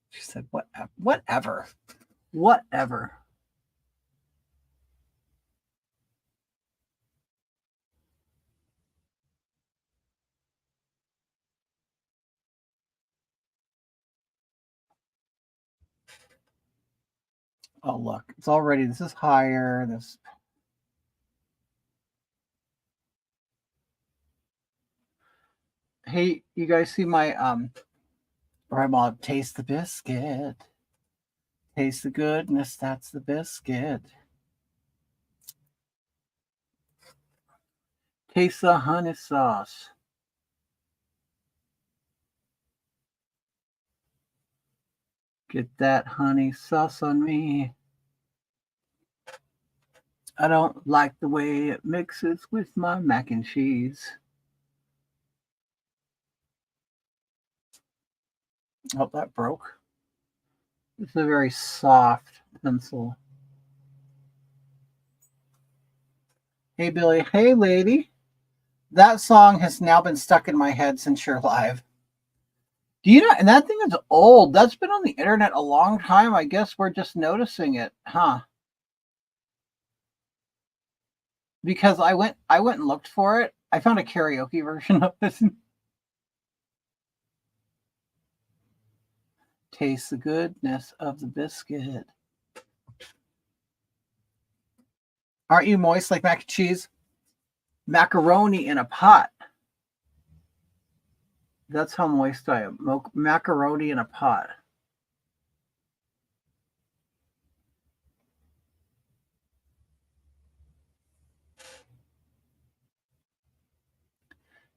She said, whatever. Whatever. Oh, look, it's already, this is higher. This. Hey, you guys see my, where I'm on taste the biscuit. Taste the goodness, that's the biscuit. Taste the honey sauce. Get that honey sauce on me. I don't like the way it mixes with my mac and cheese. Oh, that broke. It's a very soft pencil. Hey, Billy. Hey, lady. That song has now been stuck in my head since you're live. Do you know? And that thing is old. That's been on the internet a long time. I guess we're just noticing it, huh? Because I went and looked for it. I found a karaoke version of this. Taste the goodness of the biscuit. Aren't you moist like mac and cheese? Macaroni in a pot. That's how moist I am. Macaroni in a pot.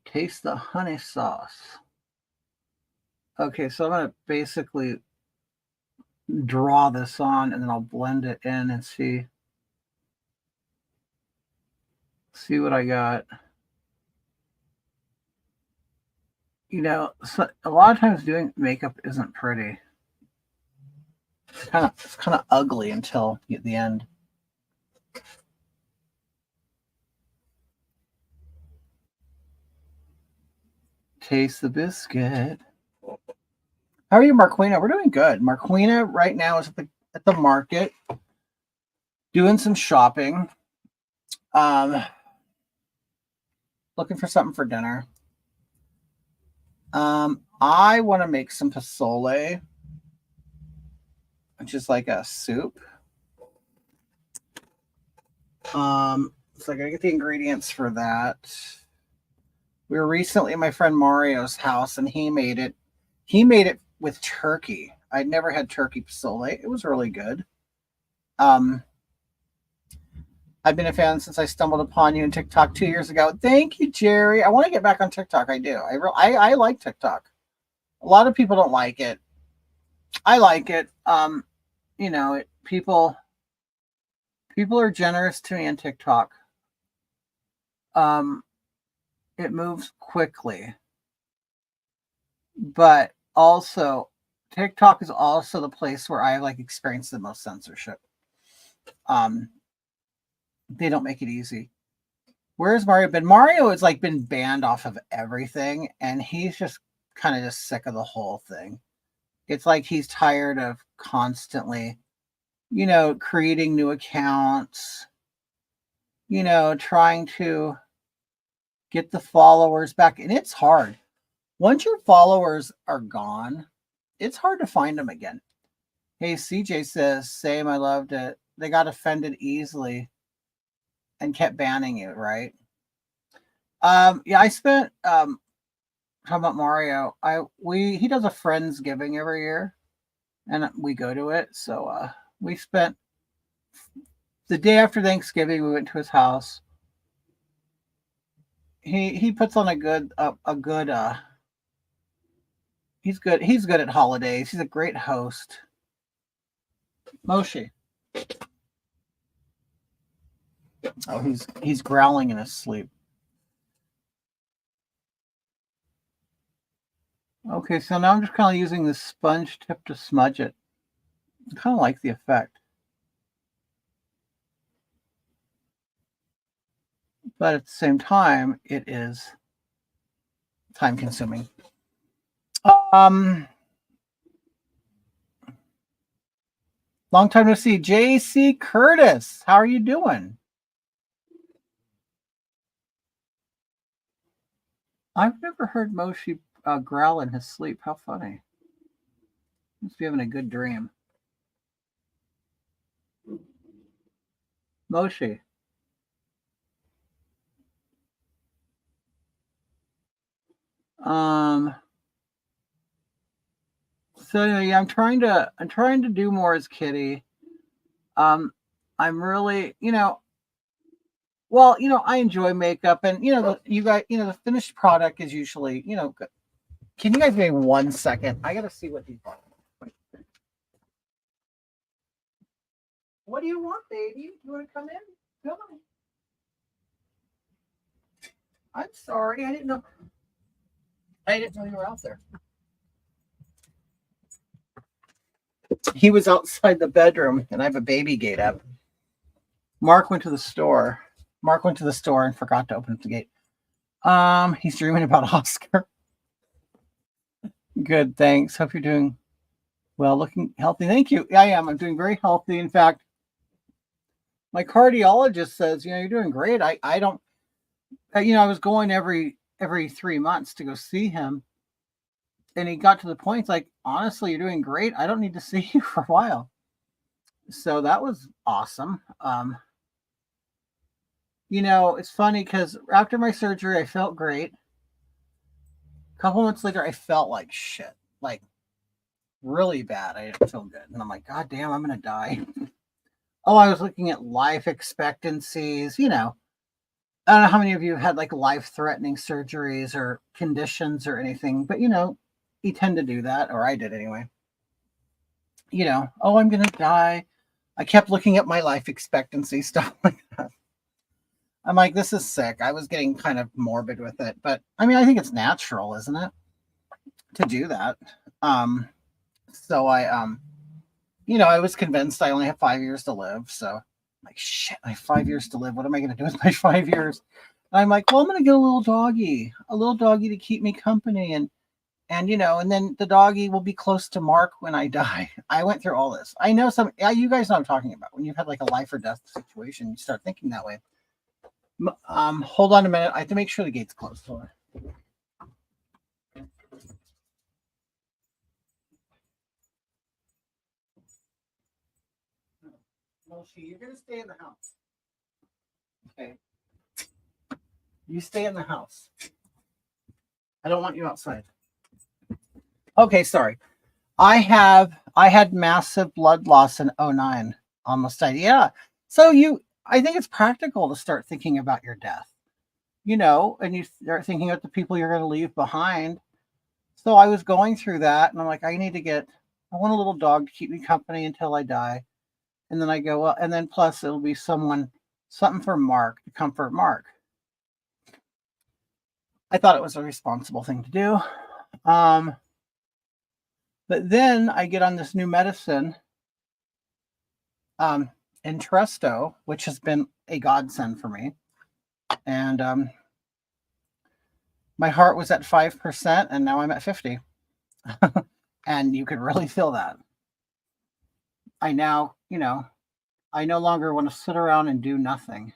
Taste the honey sauce. Okay, so I'm going to basically draw this on and then I'll blend it in and see what I got. You know, so a lot of times doing makeup isn't pretty. It's kind of ugly until you get the end. Taste the biscuit. How are you, Marquina? We're doing good. Marquina right now is at the market doing some shopping. Looking for something for dinner. I want to make some pozole, which is like a soup. So I gotta get the ingredients for that. We were recently at my friend Mario's house and he made it. He made it with turkey. I'd never had turkey pozole. It was really good. I've been a fan since I stumbled upon you in TikTok 2 years ago. Thank you, Jerry. I want to get back on TikTok. I do. I like TikTok. A lot of people don't like it. I like it. People are generous to me on TikTok. Um, it moves quickly, but also TikTok is also the place where I like experience the most censorship. Um, they don't make it easy. Where's Mario been? Mario has like been banned off of everything, and he's just kind of just sick of the whole thing. It's like he's tired of constantly, creating new accounts, trying to get the followers back. And it's hard. Once your followers are gone, it's hard to find them again. Hey, CJ says, same, I loved it. They got offended easily and kept banning you, right? Yeah, I spent talking about Mario. He does a Friendsgiving every year, and we go to it. So we spent the day after Thanksgiving. We went to his house. He puts on a good. He's good. He's good at holidays. He's a great host. Moshi. Oh, he's growling in his sleep. Okay, so now I'm just kind of using this sponge tip to smudge it. I kind of like the effect. But at the same time, it is time consuming. Long time no see. JC Curtis, how are you doing? I've never heard Moshi growl in his sleep. How funny. Must be having a good dream. Moshi. So anyway, yeah, I'm trying to do more as Kitty. I'm really, I enjoy makeup, and the finished product is usually, good. Can you guys give me 1 second? I gotta see what these are. What do you want, baby? You want to come in? Come on. I'm sorry, I didn't know you were out there. He was outside the bedroom, and I have a baby gate up. Mark went to the store. And forgot to open the gate. He's dreaming about Oscar. Good, thanks. Hope you're doing well, looking healthy. Thank you. I am. I'm doing very healthy. In fact, my cardiologist says, you're doing great. I don't, I was going every 3 months to go see him. And he got to the point, it's like, honestly, you're doing great. I don't need to see you for a while. So that was awesome. It's funny because after my surgery, I felt great. A couple months later, I felt like shit, like really bad. I didn't feel good. And I'm like, God damn, I'm going to die. Oh, I was looking at life expectancies, I don't know how many of you have had like life-threatening surgeries or conditions or anything, but you tend to do that, or I did anyway. Oh, I'm going to die. I kept looking at my life expectancy, stuff like that. I'm like, this is sick. I was getting kind of morbid with it, but I mean, I think it's natural, isn't it, to do that? So I was convinced I only have 5 years to live. So I'm like, shit, I have 5 years to live. What am I going to do with my 5 years? And I'm like, well, I'm going to get a little doggy to keep me company. And then the doggy will be close to Mark when I die. I went through all this. I know you guys know what I'm talking about. When you've had like a life or death situation, you start thinking that way. Hold on a minute. I have to make sure the gate's closed. Hold on. Moshi, you're going to stay in the house. Okay. You stay in the house. I don't want you outside. Okay, sorry. I had massive blood loss in 2009. Almost died. Yeah. So I think it's practical to start thinking about your death, you know, and you start thinking about the people you're going to leave behind. So I was going through that and I'm like, I want a little dog to keep me company until I die. And then I go, well, and then plus it'll be something for Mark to comfort Mark. I thought it was a responsible thing to do. But then I get on this new medicine, Entresto, which has been a godsend for me. And my heart was at 5%, and now I'm at 50. And you could really feel that. I now, I no longer want to sit around and do nothing.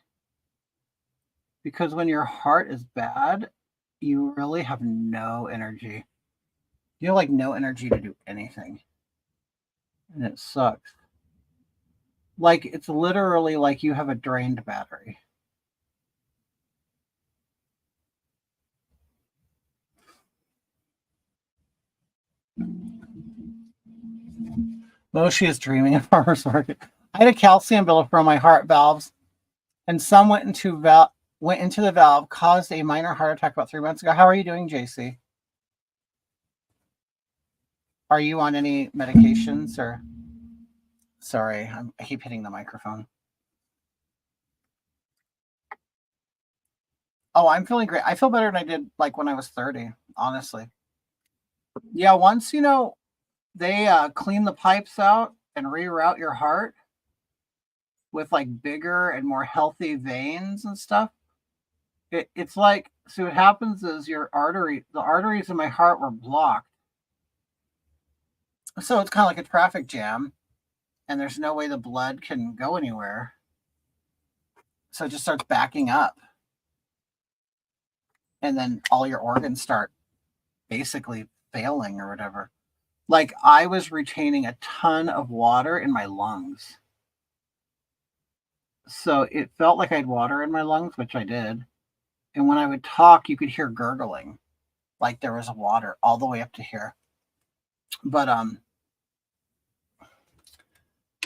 Because when your heart is bad, you really have no energy. You have like no energy to do anything. And it sucks. Like it's literally like you have a drained battery. Moshi is dreaming of farmer's market. I had a calcium buildup on my heart valves, and some went into the valve, caused a minor heart attack about 3 months ago. How are you doing, JC? Are you on any medications or? Sorry, I keep hitting the microphone. Oh, I'm feeling great. I feel better than I did like when I was 30, honestly. Yeah, once they clean the pipes out and reroute your heart with like bigger and more healthy veins and stuff. It's like, so what happens is the arteries in my heart were blocked. So it's kind of like a traffic jam, and there's no way the blood can go anywhere. So it just starts backing up. And then all your organs start basically failing or whatever. Like I was retaining a ton of water in my lungs. So it felt like I had water in my lungs, which I did. And when I would talk, you could hear gurgling, like there was water all the way up to here. But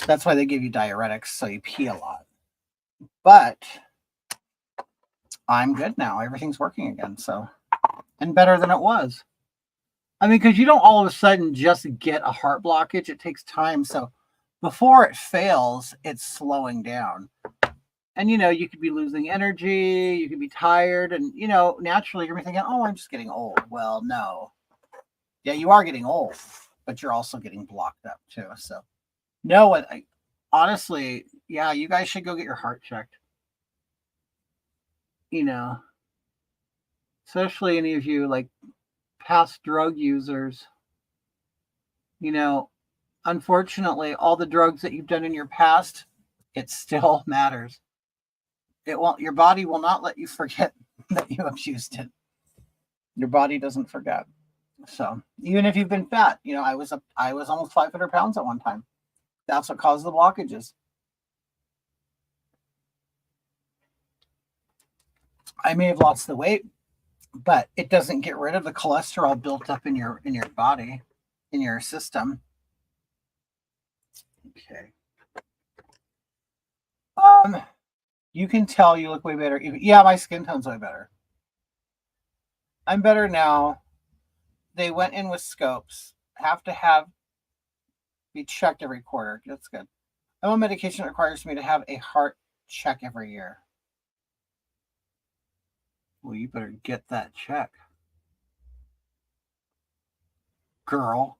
that's why they give you diuretics, so you pee a lot. But I'm good now. Everything's working again, so, and better than it was. I mean, because you don't all of a sudden just get a heart blockage. It takes time. So before it fails, it's slowing down. And, you could be losing energy. You could be tired. And, naturally you're thinking, oh, I'm just getting old. Well, no. Yeah, you are getting old, but you're also getting blocked up too. So, no, honestly, yeah, you guys should go get your heart checked. Especially any of you like past drug users. Unfortunately, all the drugs that you've done in your past, it still matters. Your body will not let you forget that you abused it. Your body doesn't forget. So even if you've been fat, I was almost 500 pounds at one time. That's what caused the blockages. I may have lost the weight, but it doesn't get rid of the cholesterol built up in your body, in your system. Okay. You can tell you look way better. Yeah, my skin tone's way better. I'm better now. They went in with scopes. Have to be checked every quarter. That's good. I'm on medication that requires me to have a heart check every year. Well, you better get that check, girl.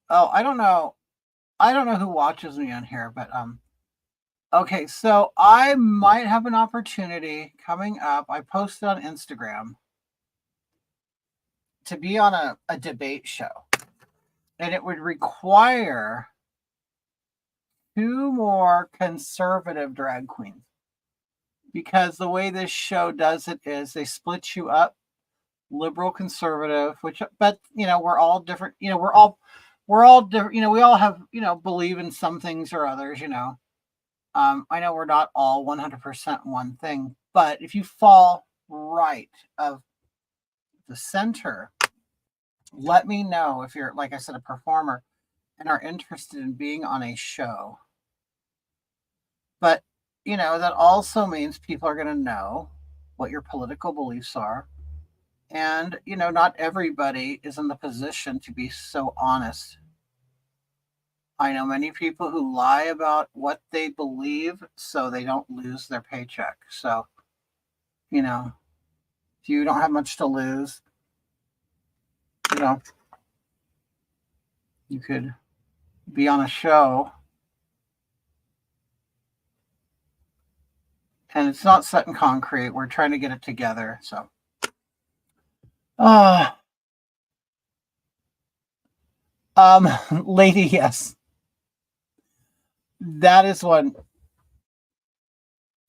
Oh, I don't know. I don't know who watches me on here, but okay, so I might have an opportunity coming up. I posted on Instagram to be on a debate show, and it would require 2 more conservative drag queens, because the way this show does it is they split you up, liberal, conservative, but we're all different. We're all different. We all have, believe in some things or others. I know we're not all 100% one thing, but if you fall right of the center, let me know if you're, like I said, a performer and are interested in being on a show. But, that also means people are going to know what your political beliefs are. And, not everybody is in the position to be so honest. I know many people who lie about what they believe so they don't lose their paycheck. So, if you don't have much to lose, you know, you could be on a show and it's not set in concrete. We're trying to get it together. So, uh, lady, yes, that is one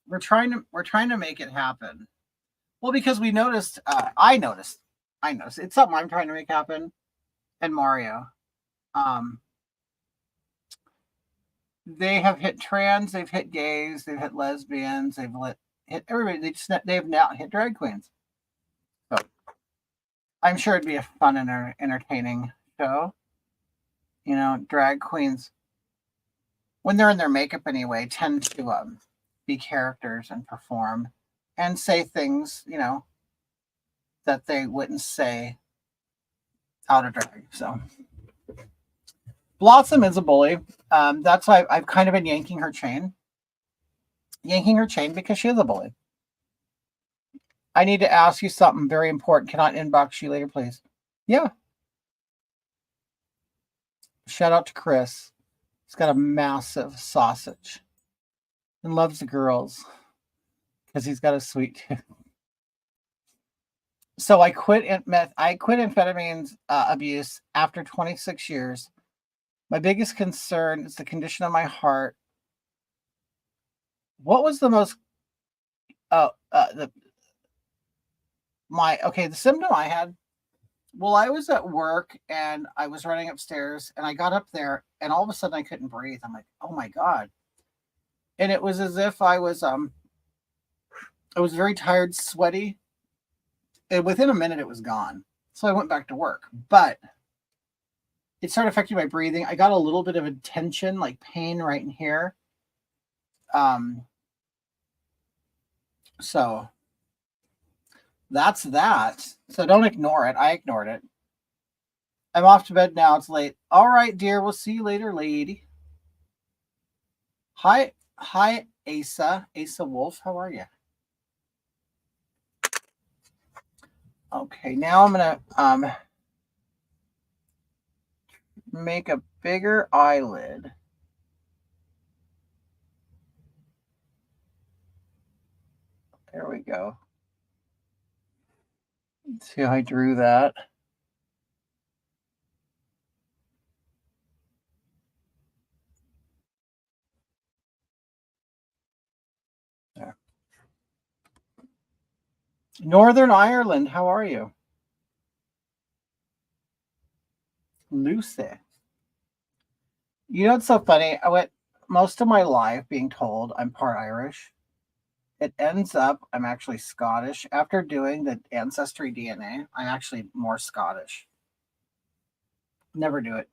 we're trying to make it happen. Well, because we noticed, I noticed it's something I'm trying to make happen. And Mario, um, they have hit trans, they've hit gays, they've hit lesbians, hit everybody. They've now hit drag queens. So I'm sure it'd be a fun and entertaining show. Drag queens, when they're in their makeup anyway, tend to be characters and perform and say things, that they wouldn't say out of drag. So Blossom is a bully. That's why I've kind of been yanking her chain because she is a bully. I need to ask you something very important. Can I inbox you later, please? Yeah. Shout out to Chris. He's got a massive sausage and loves the girls because he's got a sweet tooth. So I quit amphetamines abuse after 26 years. My biggest concern is the condition of my heart. What was the most the symptom I had? Well, I was at work and I was running upstairs and I got up there and all of a sudden I couldn't breathe. I'm like, oh my God. And it was as if I was very tired, sweaty. And within a minute it was gone. So I went back to work. But it started affecting my breathing. I got a little bit of a tension, like pain right in here. So that's that. So don't ignore it. I ignored it. I'm off to bed now. It's late. All right, dear. We'll see you later, lady. Hi, Asa Wolf. How are you? Okay, now I'm gonna make a bigger eyelid. There we go. Let's see how I drew that. There. Northern Ireland, how are you? Lucy. It's so funny. I went most of my life being told I'm part Irish. It ends up I'm actually Scottish. After doing the ancestry DNA, I'm actually more Scottish. Never do it.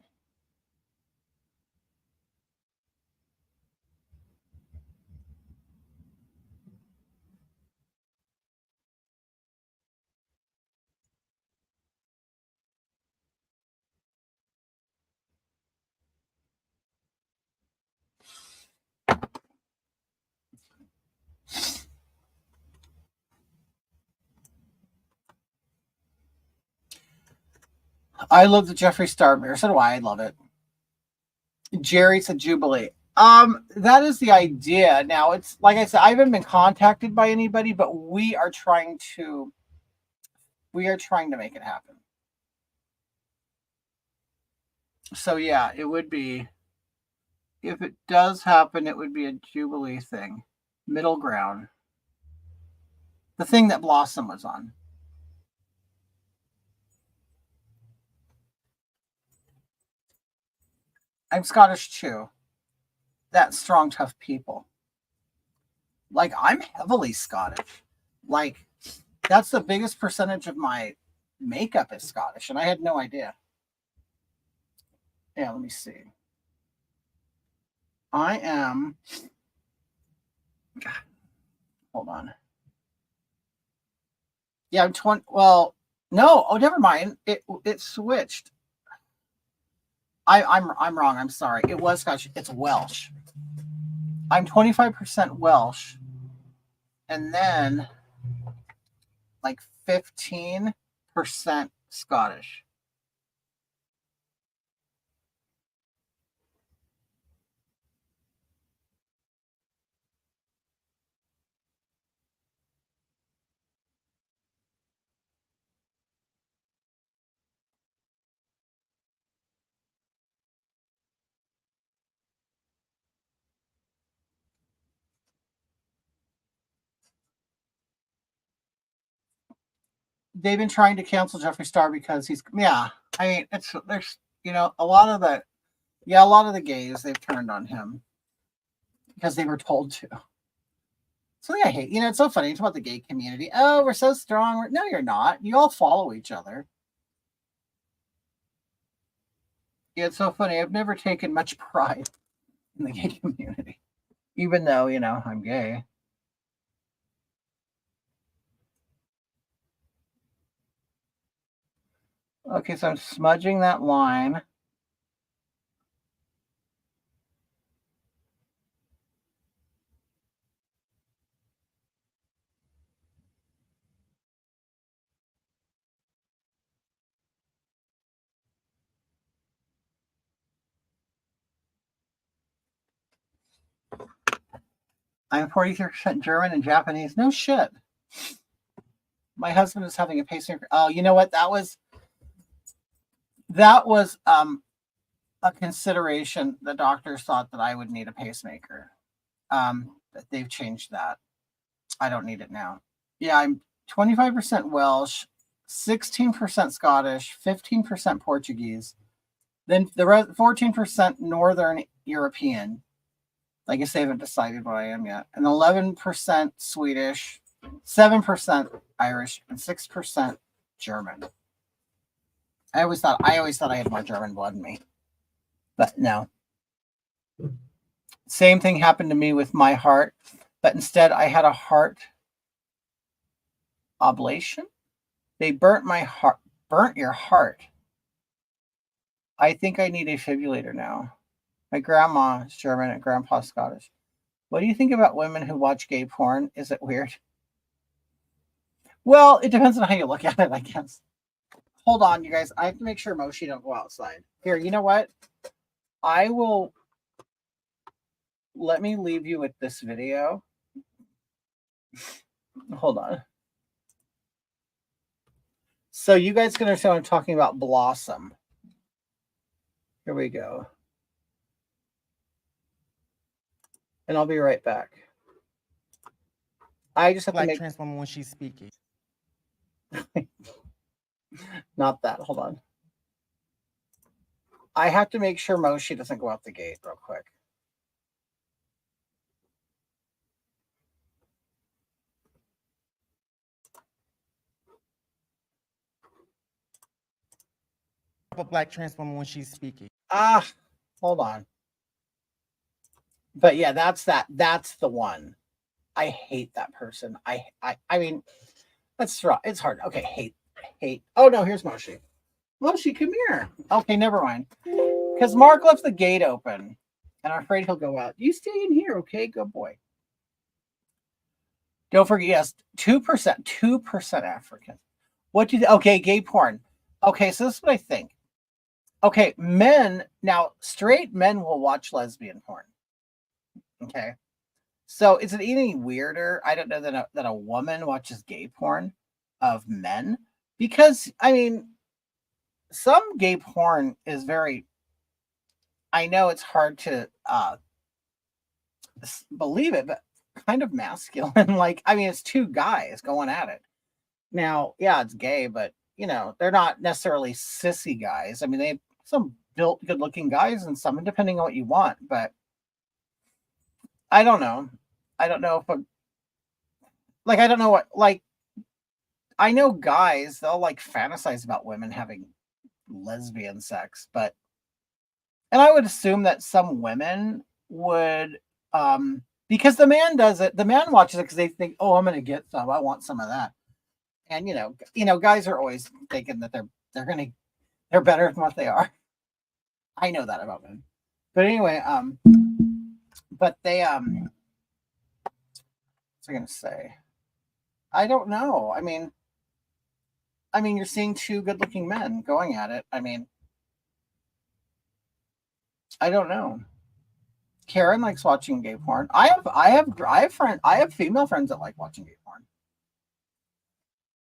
I love the Jeffree Star beer. So do I. I love it. Jerry said Jubilee. That is the idea. Now it's like I said, I haven't been contacted by anybody, but we are trying to make it happen. So yeah, it would be, if it does happen, it would be a Jubilee thing. Middle ground. The thing that Blossom was on. I'm Scottish too. That strong, tough people. Like, I'm heavily Scottish. Like, that's the biggest percentage of my makeup is Scottish, and I had no idea. Yeah, let me see. I am. Hold on. Yeah, I'm 20. Well, no. Oh, never mind. It switched. I'm wrong. I'm sorry. It was Scottish. It's Welsh. I'm 25% Welsh, and then like 15% Scottish. They've been trying to cancel Jeffree Star because he's I mean there's a lot of the gays they've turned on him because they were told to. Something I hate. It's so funny. It's about the gay community. Oh, we're so strong. No, you're not. You all follow each other. Yeah, it's so funny. I've never taken much pride in the gay community, even though I'm gay. Okay, so I'm smudging that line. I'm 43% German and Japanese. No shit. My husband is having a pacemaker. Oh, you know what? That was a consideration. The doctors thought that I would need a pacemaker. But they've changed that. I don't need it now. Yeah, I'm 25% Welsh, 16% Scottish, 15% Portuguese, then the rest 14% Northern European. I guess they haven't decided what I am yet. And 11% Swedish, 7% Irish, and 6% German. I always thought I had more German blood in me. But no. Same thing happened to me with my heart, but instead I had a heart oblation. They burnt your heart. I think I need a defibrillator now. My grandma is German and grandpa's Scottish. What do you think about women who watch gay porn? Is it weird? Well, it depends on how you look at it, I guess. Hold on, you guys. I have to make sure Moshi don't go outside. Here, you know what? I will. Let me leave you with this video. Hold on. So you guys can understand what I'm talking about. Blossom. Here we go. And I'll be right back. I just have to make transformer when she's speaking. Not that. Hold on. I have to make sure Moshi doesn't go out the gate real quick. A black transformer when she's speaking. Hold on. But yeah, that's the one. I hate that person. I mean, that's right. It's hard. Okay, hate. Oh no, here's Moshi. Moshi, come here. Okay, never mind. Because Mark left the gate open, and I'm afraid he'll go out. You stay in here, okay? Good boy. Don't forget, yes, 2% African. What do you okay, gay porn. Okay, so this is what I think. Okay, straight men will watch lesbian porn. Okay. So is it any weirder? I don't know that a woman watches gay porn of men, because I mean, some gay porn is very. I know it's hard to believe it, but kind of masculine. Like, I mean, it's two guys going at it. Now, yeah, it's gay, but they're not necessarily sissy guys. I mean, they have some built, good-looking guys, and some, depending on what you want. But I don't know. I don't know if I don't know what I know guys, they'll like fantasize about women having lesbian sex, and I would assume that some women would, because the man does it, the man watches it because they think, oh, I'm going to get some, I want some of that. And guys are always thinking that they're better than what they are. I know that about men. But anyway, but they, what's I going to say? I don't know. I mean, you're seeing two good-looking men going at it. I mean, I don't know. Karen likes watching gay porn. I have female friends that like watching gay porn.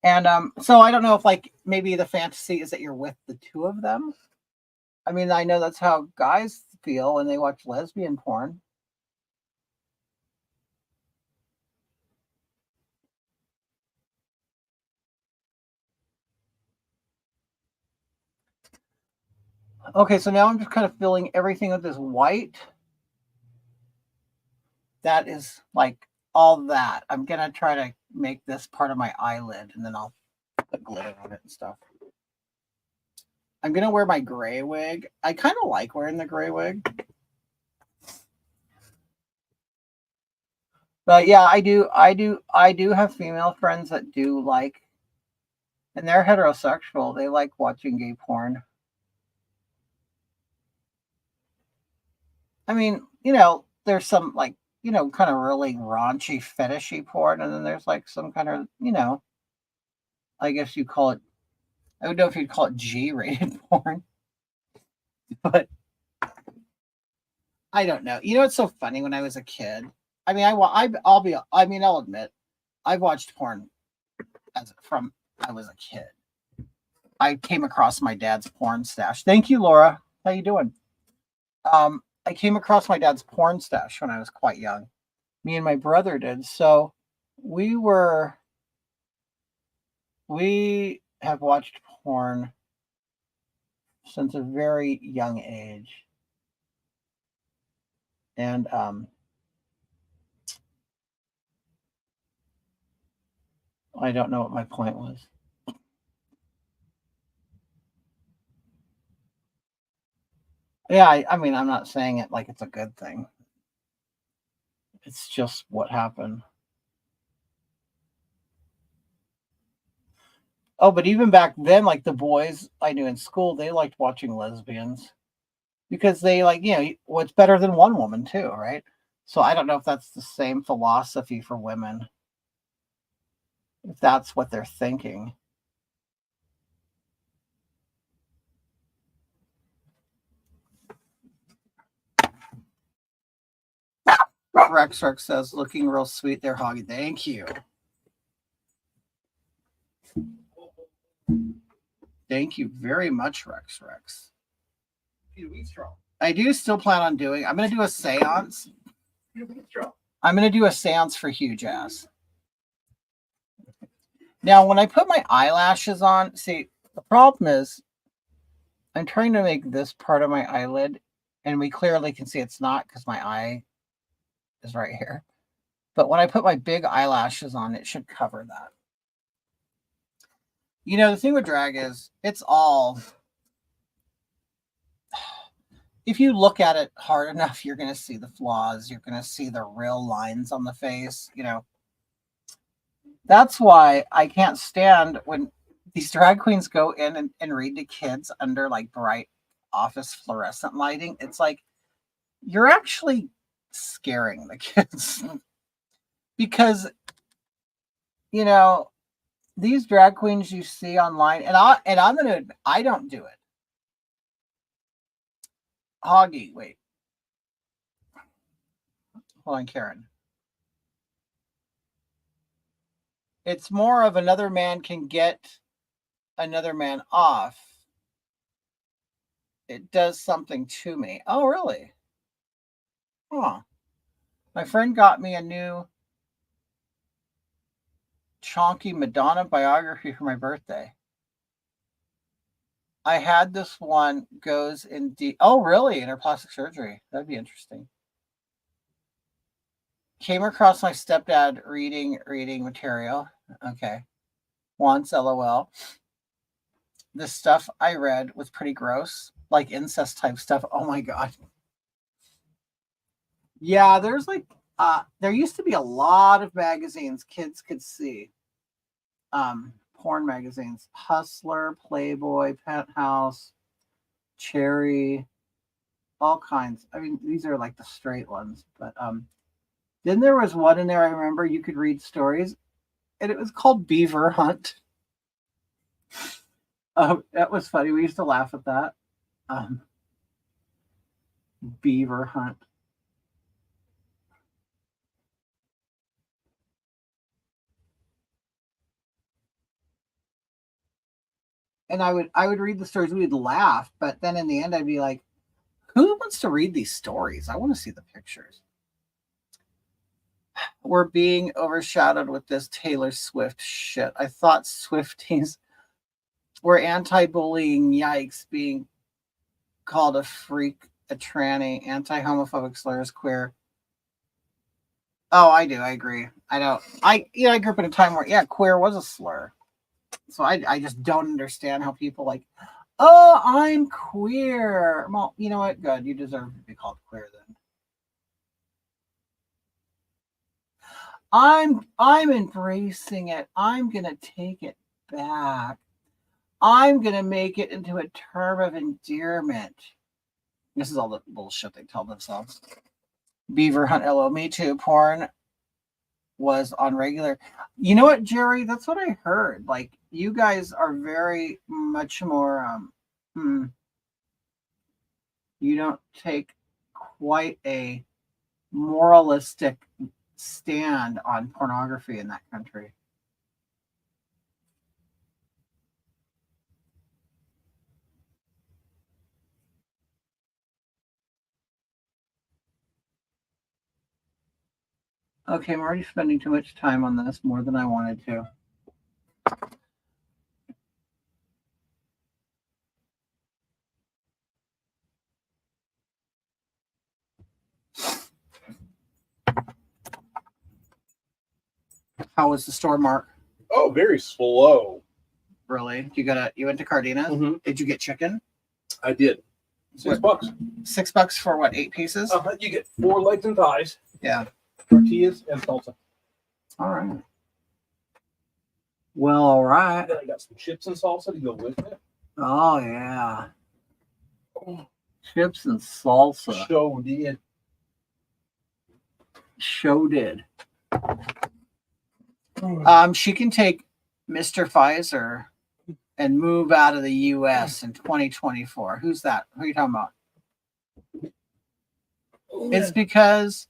And so I don't know if like maybe the fantasy is that you're with the two of them. I mean, I know that's how guys feel when they watch lesbian porn. Okay, so now I'm just kind of filling everything with this white. That is like all that. I'm gonna try to make this part of my eyelid, and then I'll put glitter on it and stuff. I'm gonna wear my gray wig. I kind of like wearing the gray wig. But yeah, I do have female friends that do like, and they're heterosexual. They like watching gay porn. I mean, there's some like, kind of really raunchy, fetishy porn, and then there's like some kind of, I guess you call it. I don't know if you'd call it G-rated porn, but I don't know. It's so funny when I was a kid. I mean, I'll admit, I've watched porn from I was a kid. I came across my dad's porn stash. Thank you, Laura. How you doing? I came across my dad's porn stash when I was quite young. Me and my brother did. So we have watched porn since a very young age. And I don't know what my point was. Yeah, I mean, I'm not saying it like it's a good thing. It's just what happened. Oh, but even back then, like the boys I knew in school, they liked watching lesbians because they like, what's better than one woman too, right? So I don't know if that's the same philosophy for women, if that's what they're thinking. Rex says, looking real sweet there, Hoggy. Thank you. Thank you very much, Rex. I do still plan on doing, I'm going to do a seance. I'm going to do a seance for Huge Ass. Now, when I put my eyelashes on, see, the problem is I'm trying to make this part of my eyelid, and we clearly can see it's not because my eye is right here. But when I put my big eyelashes on, it should cover that. The thing with drag is it's all, if you look at it hard enough, you're going to see the flaws. You're going to see the real lines on the face. That's why I can't stand when these drag queens go in and read to kids under like bright office fluorescent lighting. It's like, you're actually scaring the kids because, these drag queens you see online, and I'm going to admit, I don't do it. Hoggy, wait. Hold on, Karen. It's more of another man can get another man off. It does something to me. Oh, really? Huh. My friend got me a new chonky Madonna biography for my birthday. I had this one goes in deep. Oh, really? In her plastic surgery. That'd be interesting. Came across my stepdad reading material. Okay. once, lol. The stuff I read was pretty gross, like incest type stuff. Oh my god. Yeah, there's like there used to be a lot of magazines kids could see. Porn magazines. Hustler, Playboy, Penthouse, Cherry, all kinds. I mean, these are like the straight ones, but then there was one in there I remember you could read stories, and it was called Beaver Hunt. That was funny. We used to laugh at that. Um, Beaver Hunt. And I would read the stories, we'd laugh, but then in the end I'd be like, who wants to read these stories? I want to see the pictures. We're being overshadowed with this Taylor Swift shit. I thought Swifties were anti-bullying. Yikes, being called a freak, a tranny, anti-homophobic slurs, queer. Oh, I do. I agree. I grew up in a time where, queer was a slur. So I just don't understand how people like, oh, I'm queer. Well, you know what? Good. You deserve to be called queer then. I'm embracing it. I'm gonna take it back. I'm gonna make it into a term of endearment. This is all the bullshit they tell themselves. Beaver Hunt LO. Me too. Porn was on regular. You know what, Jerry? That's what I heard. Like, you guys are very much more you don't take quite a moralistic stand on pornography in that country. Okay, I'm already spending too much time on this, more than I wanted to. How was the store, Mark? Oh, very slow. Really? You went to Cardina's? Mhm. Did you get chicken? I did. $6. $6 for what, 8 pieces? You get 4 legs and thighs, Yeah. tortillas, and salsa. All right. Well, all right. Then I got some chips and salsa to go with it. Oh yeah. Chips and salsa. So did. Show did. She can take Mr. Pfizer and move out of the US in 2024. Who's that? Who are you talking about? It's because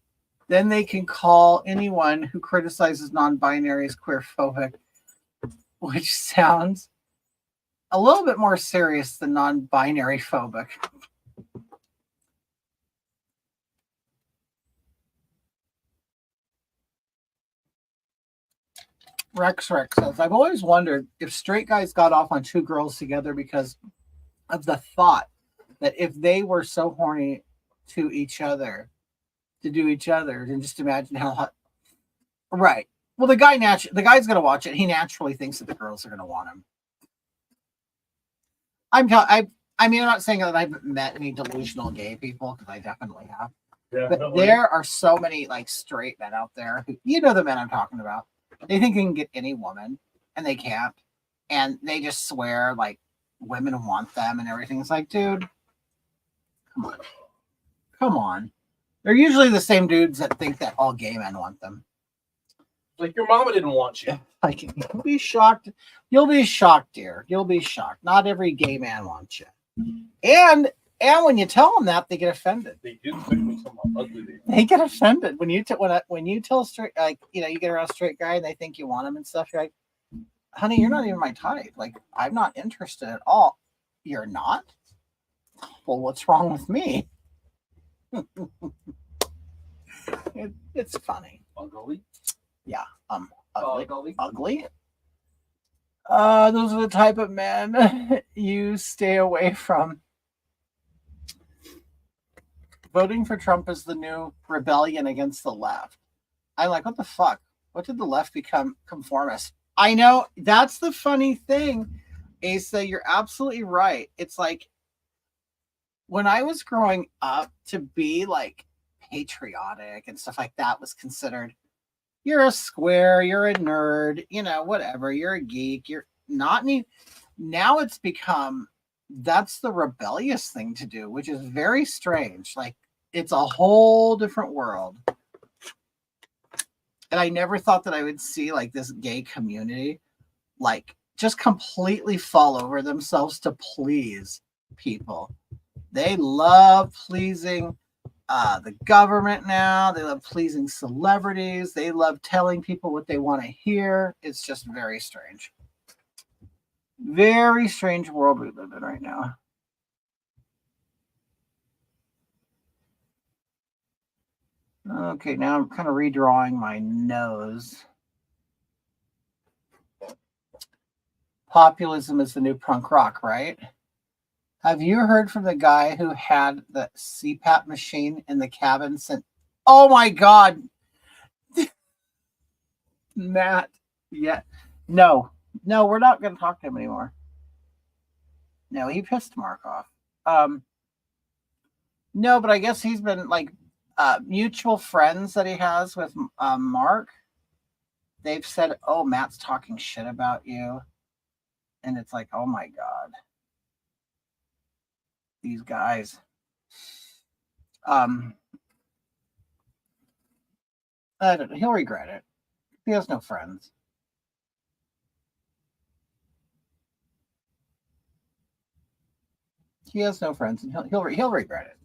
then they can call anyone who criticizes non-binary as queerphobic, which sounds a little bit more serious than non-binary phobic. Rex says, I've always wondered if straight guys got off on 2 girls together because of the thought that if they were so horny to each other, to do each other, then just imagine how hot. Right. Well, the guy's going to watch it. He naturally thinks that the girls are going to want him. I'm not saying that I've met any delusional gay people, because I definitely have. But there are so many like straight men out there who, you know, the men I'm talking about. They think they can get any woman, and they can't, and they just swear like women want them and everything. It's like, dude, come on. They're usually the same dudes that think that all gay men want them. Like, your mama didn't want you. Like, you'll be shocked. You'll be shocked, dear. You'll be shocked. Not every gay man wants you. And when you tell them that, they get offended. They do, especially some ugly. They get offended when you tell a straight, like, you know, you get around a straight guy and they think you want him and stuff. You're like, honey, you're not even my type. Like, I'm not interested at all. You're not? Well, what's wrong with me? It's funny. Ugly. Yeah. Ugly. Those are the type of men you stay away from. Voting for Trump is the new rebellion against the left. I'm like, what the fuck? What did the left become conformist? I know that's the funny thing, Asa. You're absolutely right. It's like when I was growing up, to be like patriotic and stuff like that was considered you're a square, you're a nerd, whatever, you're a geek, you're not any. Now it's become that's the rebellious thing to do, which is very strange. Like it's a whole different world. And I never thought that I would see like this gay community like just completely fall over themselves to please people. They love pleasing the government now. They love pleasing celebrities. They love telling people what they want to hear. It's just very strange. Very strange world we live in right now. Okay, now I'm kind of redrawing my nose. Populism is the new punk rock, right? Have you heard from the guy who had the CPAP machine in the cabin since? Oh my God. Matt. Yeah. No, we're not going to talk to him anymore. No, he pissed Mark off. No, but I guess he's been like mutual friends that he has with Mark. They've said, oh, Matt's talking shit about you. And it's like, oh my God. These guys. I don't know. He'll regret it. He has no friends. He has no friends, and he'll regret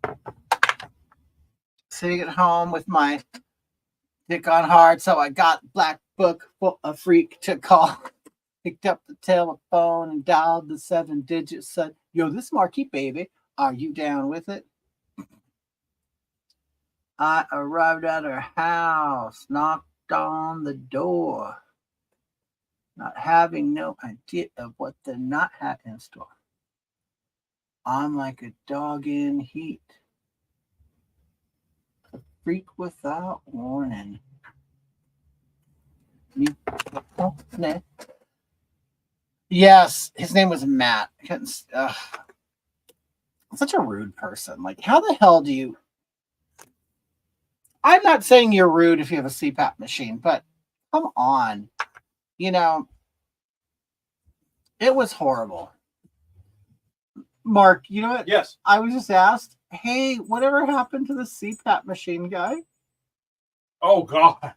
it. Sitting at home with my dick on hard, so I got Black Book for a freak to call. Picked up the telephone and dialed the 7 digits. Said, "Yo, this is Marquis, baby. Are you down with it?" I arrived at her house, knocked on the door, not having no idea of what the night had in store. I'm like a dog in heat, a freak without warning. Yes, his name was Matt. Such a rude person. Like, how the hell do you? I'm not saying you're rude if you have a CPAP machine, but come on. It was horrible. Mark, you know what? Yes. I was just asked, hey, whatever happened to the CPAP machine guy? Oh, God.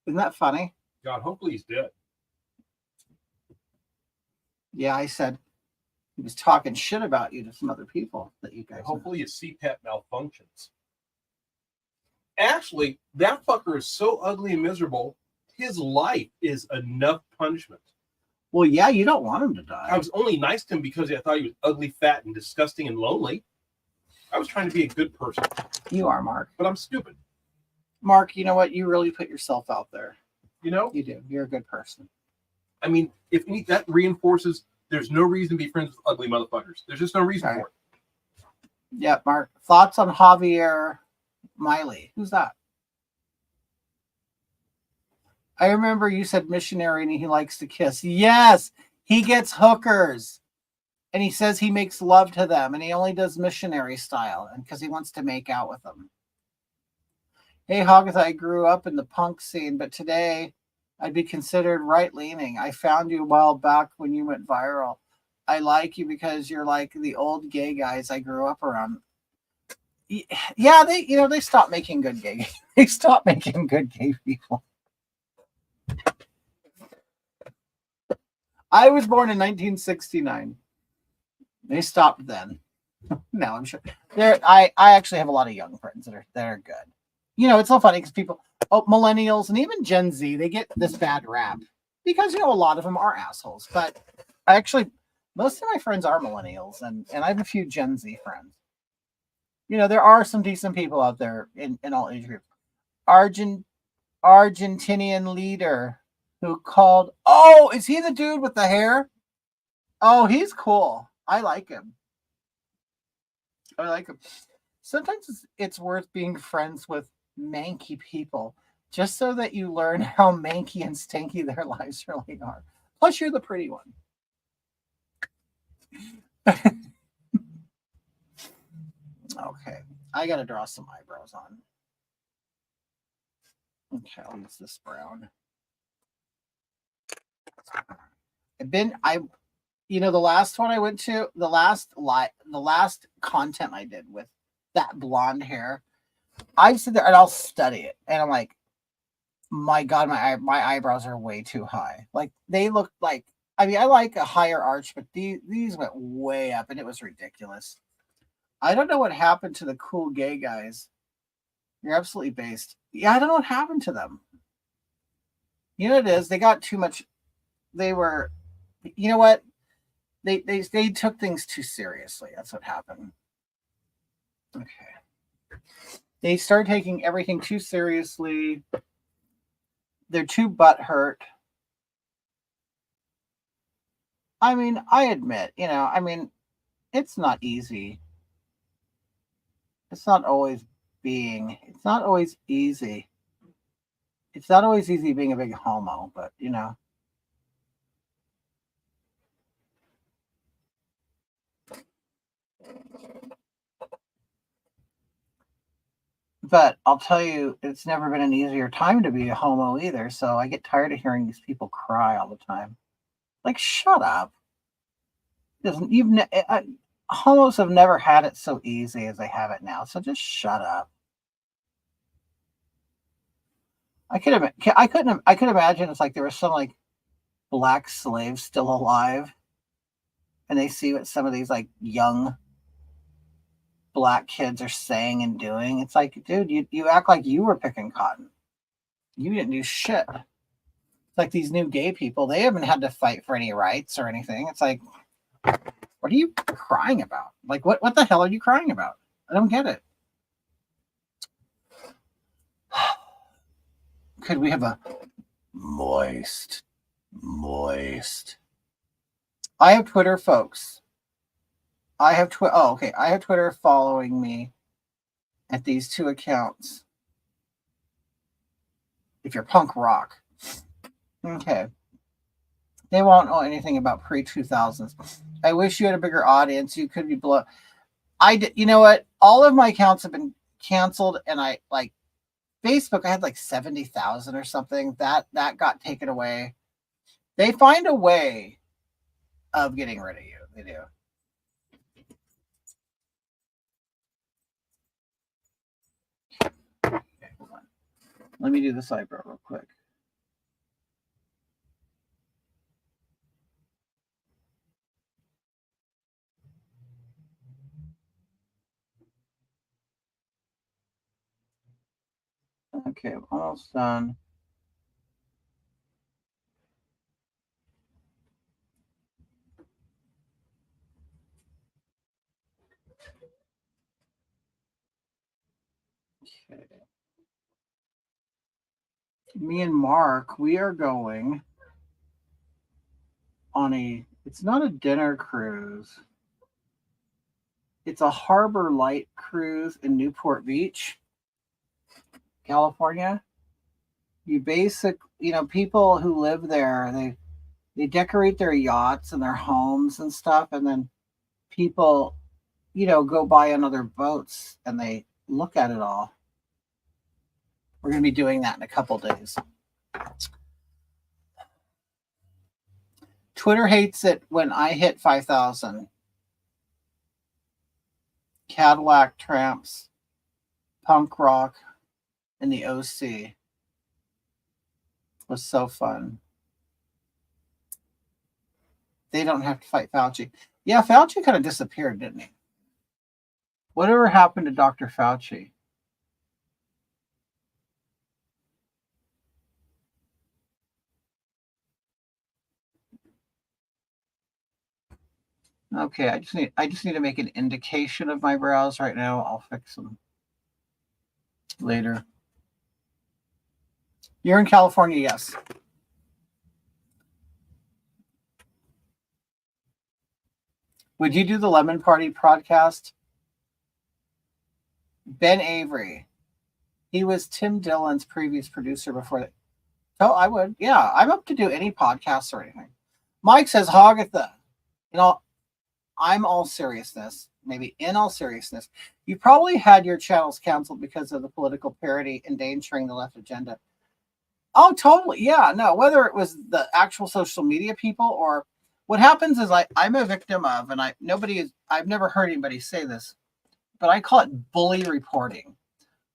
Isn't that funny? God, hopefully he's dead. Yeah, I said he was talking shit about you to some other people that you guys. Hopefully his CPAP malfunctions. Actually, that fucker is so ugly and miserable, his life is enough punishment. Well, yeah, you don't want him to die. I was only nice to him because I thought he was ugly, fat, and disgusting and lonely. I was trying to be a good person. You are, Mark. But I'm stupid. Mark, you know what? You really put yourself out there. You know? You do. You're a good person. I mean, that reinforces there's no reason to be friends with ugly motherfuckers. There's just no reason for it. Yeah, Mark. Thoughts on Javier Miley? Who's that? I remember you said missionary and he likes to kiss. Yes, he gets hookers. And he says he makes love to them and he only does missionary style and because he wants to make out with them. Hey, Hogatha, I grew up in the punk scene, but today I'd be considered right-leaning. I found you a while back when you went viral. I like you because you're like the old gay guys I grew up around. Yeah, they stopped making good gay. They stopped making good gay people. I was born in 1969. They stopped then. No, I'm sure. I actually have a lot of young friends that are good. It's so funny because millennials and even Gen Z, they get this bad rap because a lot of them are assholes. But most of my friends are millennials, and I have a few Gen Z friends. There are some decent people out there in all age groups. Argentinian leader who called. Oh, is he the dude with the hair? Oh, he's cool. I like him. Sometimes it's worth being friends with manky people just so that you learn how manky and stanky their lives really are. Plus, you're the pretty one. Okay, I gotta draw some eyebrows on. Okay, I'll use this brown. The last one I went to, the last content I did with that blonde hair, I sit there and I'll study it, and I'm like, my God, my eyebrows are way too high. Like they look like, I mean, I like a higher arch, but these went way up, and it was ridiculous. I don't know what happened to the cool gay guys. You're absolutely based. Yeah, I don't know what happened to them. You know what it is? They got too much. They were, you know what? They took things too seriously. That's what happened. Okay. They started taking everything too seriously. They're too butthurt. I mean, I admit, it's not easy. It's not always it's not always easy. It's not always easy being a big homo, but But I'll tell you, it's never been an easier time to be a homo either. So I get tired of hearing these people cry all the time. Like, shut up. Doesn't homos have never had it so easy as they have it now. So just shut up. I could imagine it's like there was some like black slaves still alive, and they see what some of these like young black kids are saying and doing. It's like, dude, you act like you were picking cotton. You didn't do shit. It's like these new gay people, they haven't had to fight for any rights or anything. It's like, what are you crying about? Like, what the hell are you crying about? I don't get it. Could we have a moist? I have Twitter, folks. I have Twitter. Oh, okay. I have Twitter following me at these two accounts. If you're punk rock, okay. They won't know anything about pre-2000s. I wish you had a bigger audience. You could be below. I did. You know what? All of my accounts have been canceled, and I like Facebook. I had like 70,000 or something. That got taken away. They find a way of getting rid of you. They do. Okay, hold on. Let me do this eyebrow real quick. Okay, I'm almost done. Okay. Me and Mark, we are going on it's not a dinner cruise. It's a harbor light cruise in Newport Beach, California. People who live there, they decorate their yachts and their homes and stuff, and then people, go by on other boats and they look at it all. We're going to be doing that in a couple days. Twitter hates it when I hit 5,000. Cadillac Tramps, punk rock, and the OC was so fun. They don't have to fight Fauci. Yeah, Fauci kind of disappeared, didn't he? Whatever happened to Dr. Fauci? Okay, I just need to make an indication of my brows right now. I'll fix them later. You're in California, yes. Would you do the Lemon Party podcast? Ben Avery. He was Tim Dillon's previous producer before that. Oh, I would. Yeah, I'm up to do any podcasts or anything. Mike says, Hogatha, you know, I'm all seriousness, maybe in all seriousness. You probably had your channels canceled because of the political parody endangering the left agenda. Oh, totally. Yeah, no, whether it was the actual social media people or what happens is I'm a victim of, and I've never heard anybody say this, but I call it bully reporting.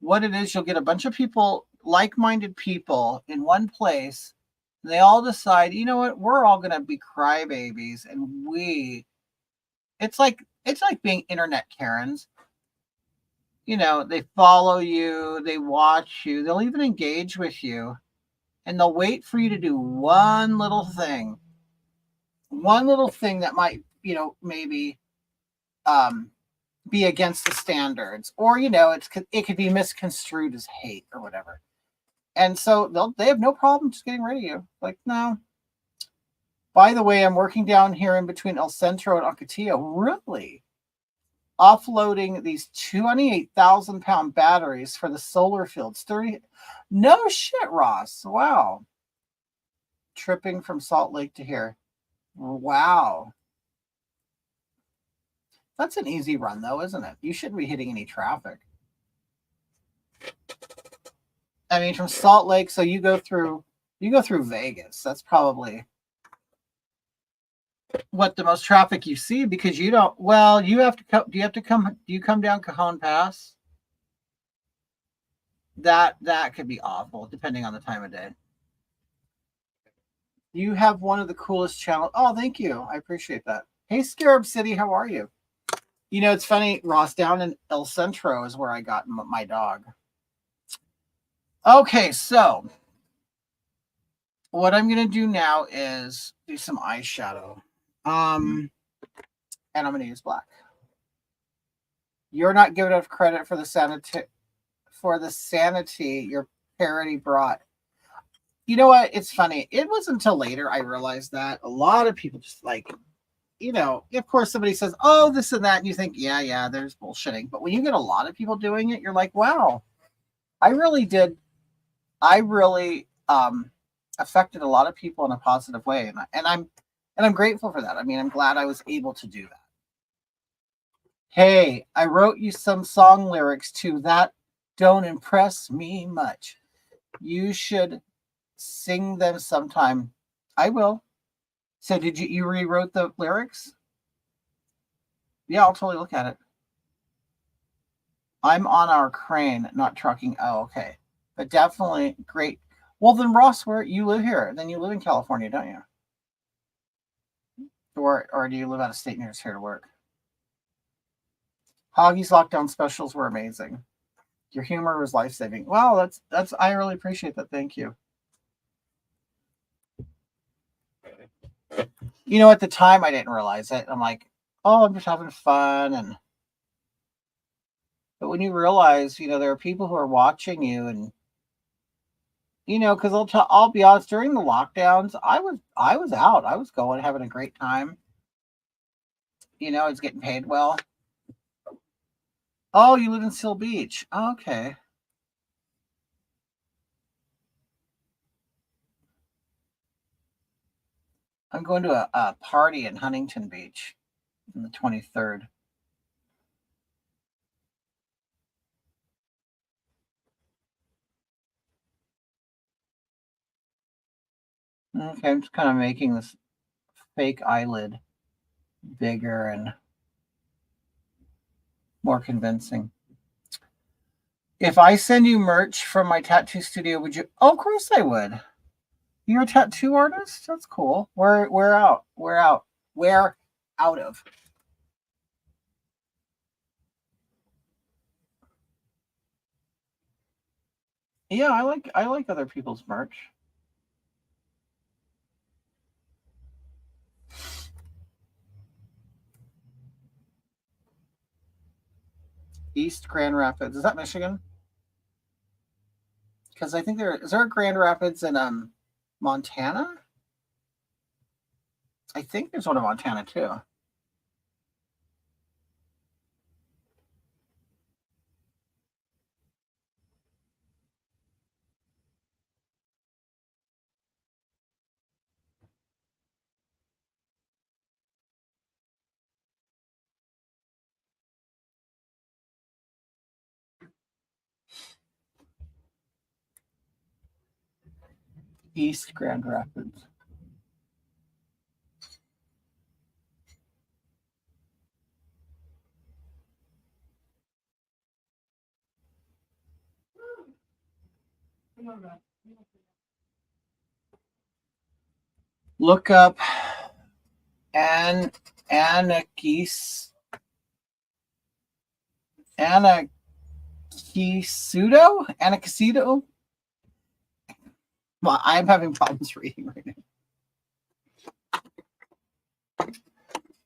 What it is, you'll get a bunch of people, like-minded people in one place, and they all decide, you know what, we're all going to be crybabies, and it's like being internet Karens. You know, they follow you, they watch you, they'll even engage with you, and they'll wait for you to do one little thing that might, maybe be against the standards, or it could be misconstrued as hate or whatever. And so they have no problem just getting rid of you. Like, no. By the way, I'm working down here in between El Centro and Hogatha. Really? Offloading these 28,000-pound batteries for the solar fields. 30. No shit, Ross. Wow. Tripping from Salt Lake to here. Wow. That's an easy run, though, isn't it? You shouldn't be hitting any traffic. I mean, from Salt Lake, so you go through Vegas. That's probably what the most traffic you see, because you don't. Well, you have to come. Do you come down Cajon Pass? That could be awful, depending on the time of day. You have one of the coolest channels. Oh, thank you. I appreciate that. Hey, Scarab City, how are you? You know, it's funny, Ross, down in El Centro is where I got my dog. Okay, so what I'm going to do now is do some eyeshadow. And I'm going to use black. You're not giving enough credit for the sanity your parody brought. You know what? It's funny. It wasn't until later I realized that a lot of people just of course somebody says, oh, this and that, and you think, yeah, there's bullshitting. But when you get a lot of people doing it, you're like, wow, I really affected a lot of people in a positive way. And I'm grateful for that. I mean, I'm glad I was able to do that. Hey, I wrote you some song lyrics to that. Don't impress me much. You should sing them sometime. I will. So did you rewrote the lyrics? Yeah, I'll totally look at it. I'm on our crane, not trucking. Oh, okay. But definitely great. Well, then Ross, where you live here? Then you live in California, don't you? Or do you live out of state and you're just here to work? Hoggy's lockdown specials were amazing. Your humor was life-saving. Wow, that's I really appreciate that. Thank you. You know, at the time I didn't realize it. I'm like, oh, I'm just having fun, but when you realize, there are people who are watching you, and because I'll be honest, during the lockdowns, I was out. I was going, having a great time. I was getting paid well. Oh, you live in Seal Beach. Oh, okay. I'm going to a party in Huntington Beach on the 23rd. Okay, I'm just kind of making this fake eyelid bigger and more convincing. If I send you merch from my tattoo studio, would you? Oh, of course I would. You're a tattoo artist? That's cool. Where out of? Yeah, I like other people's merch. East Grand Rapids. Is that Michigan? Because I think is there a Grand Rapids in Montana? I think there's one in Montana too. East Grand Rapids. Look up Anakisudo. Anakisudo. Well, I'm having problems reading right now.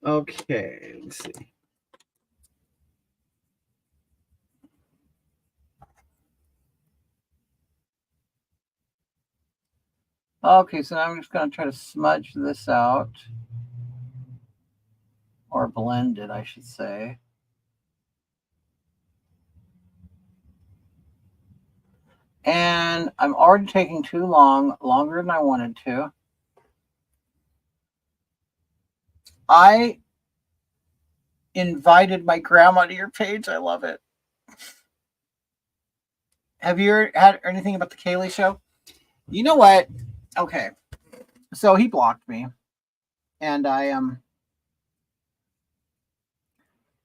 Okay, let's see. Okay, so now I'm just going to try to smudge this out. Or blend it, I should say. And I'm already taking too long, longer than I wanted to. I invited my grandma to your page. I love it. Have you had anything about the Kaylee show? You know what? Okay. So he blocked me. And I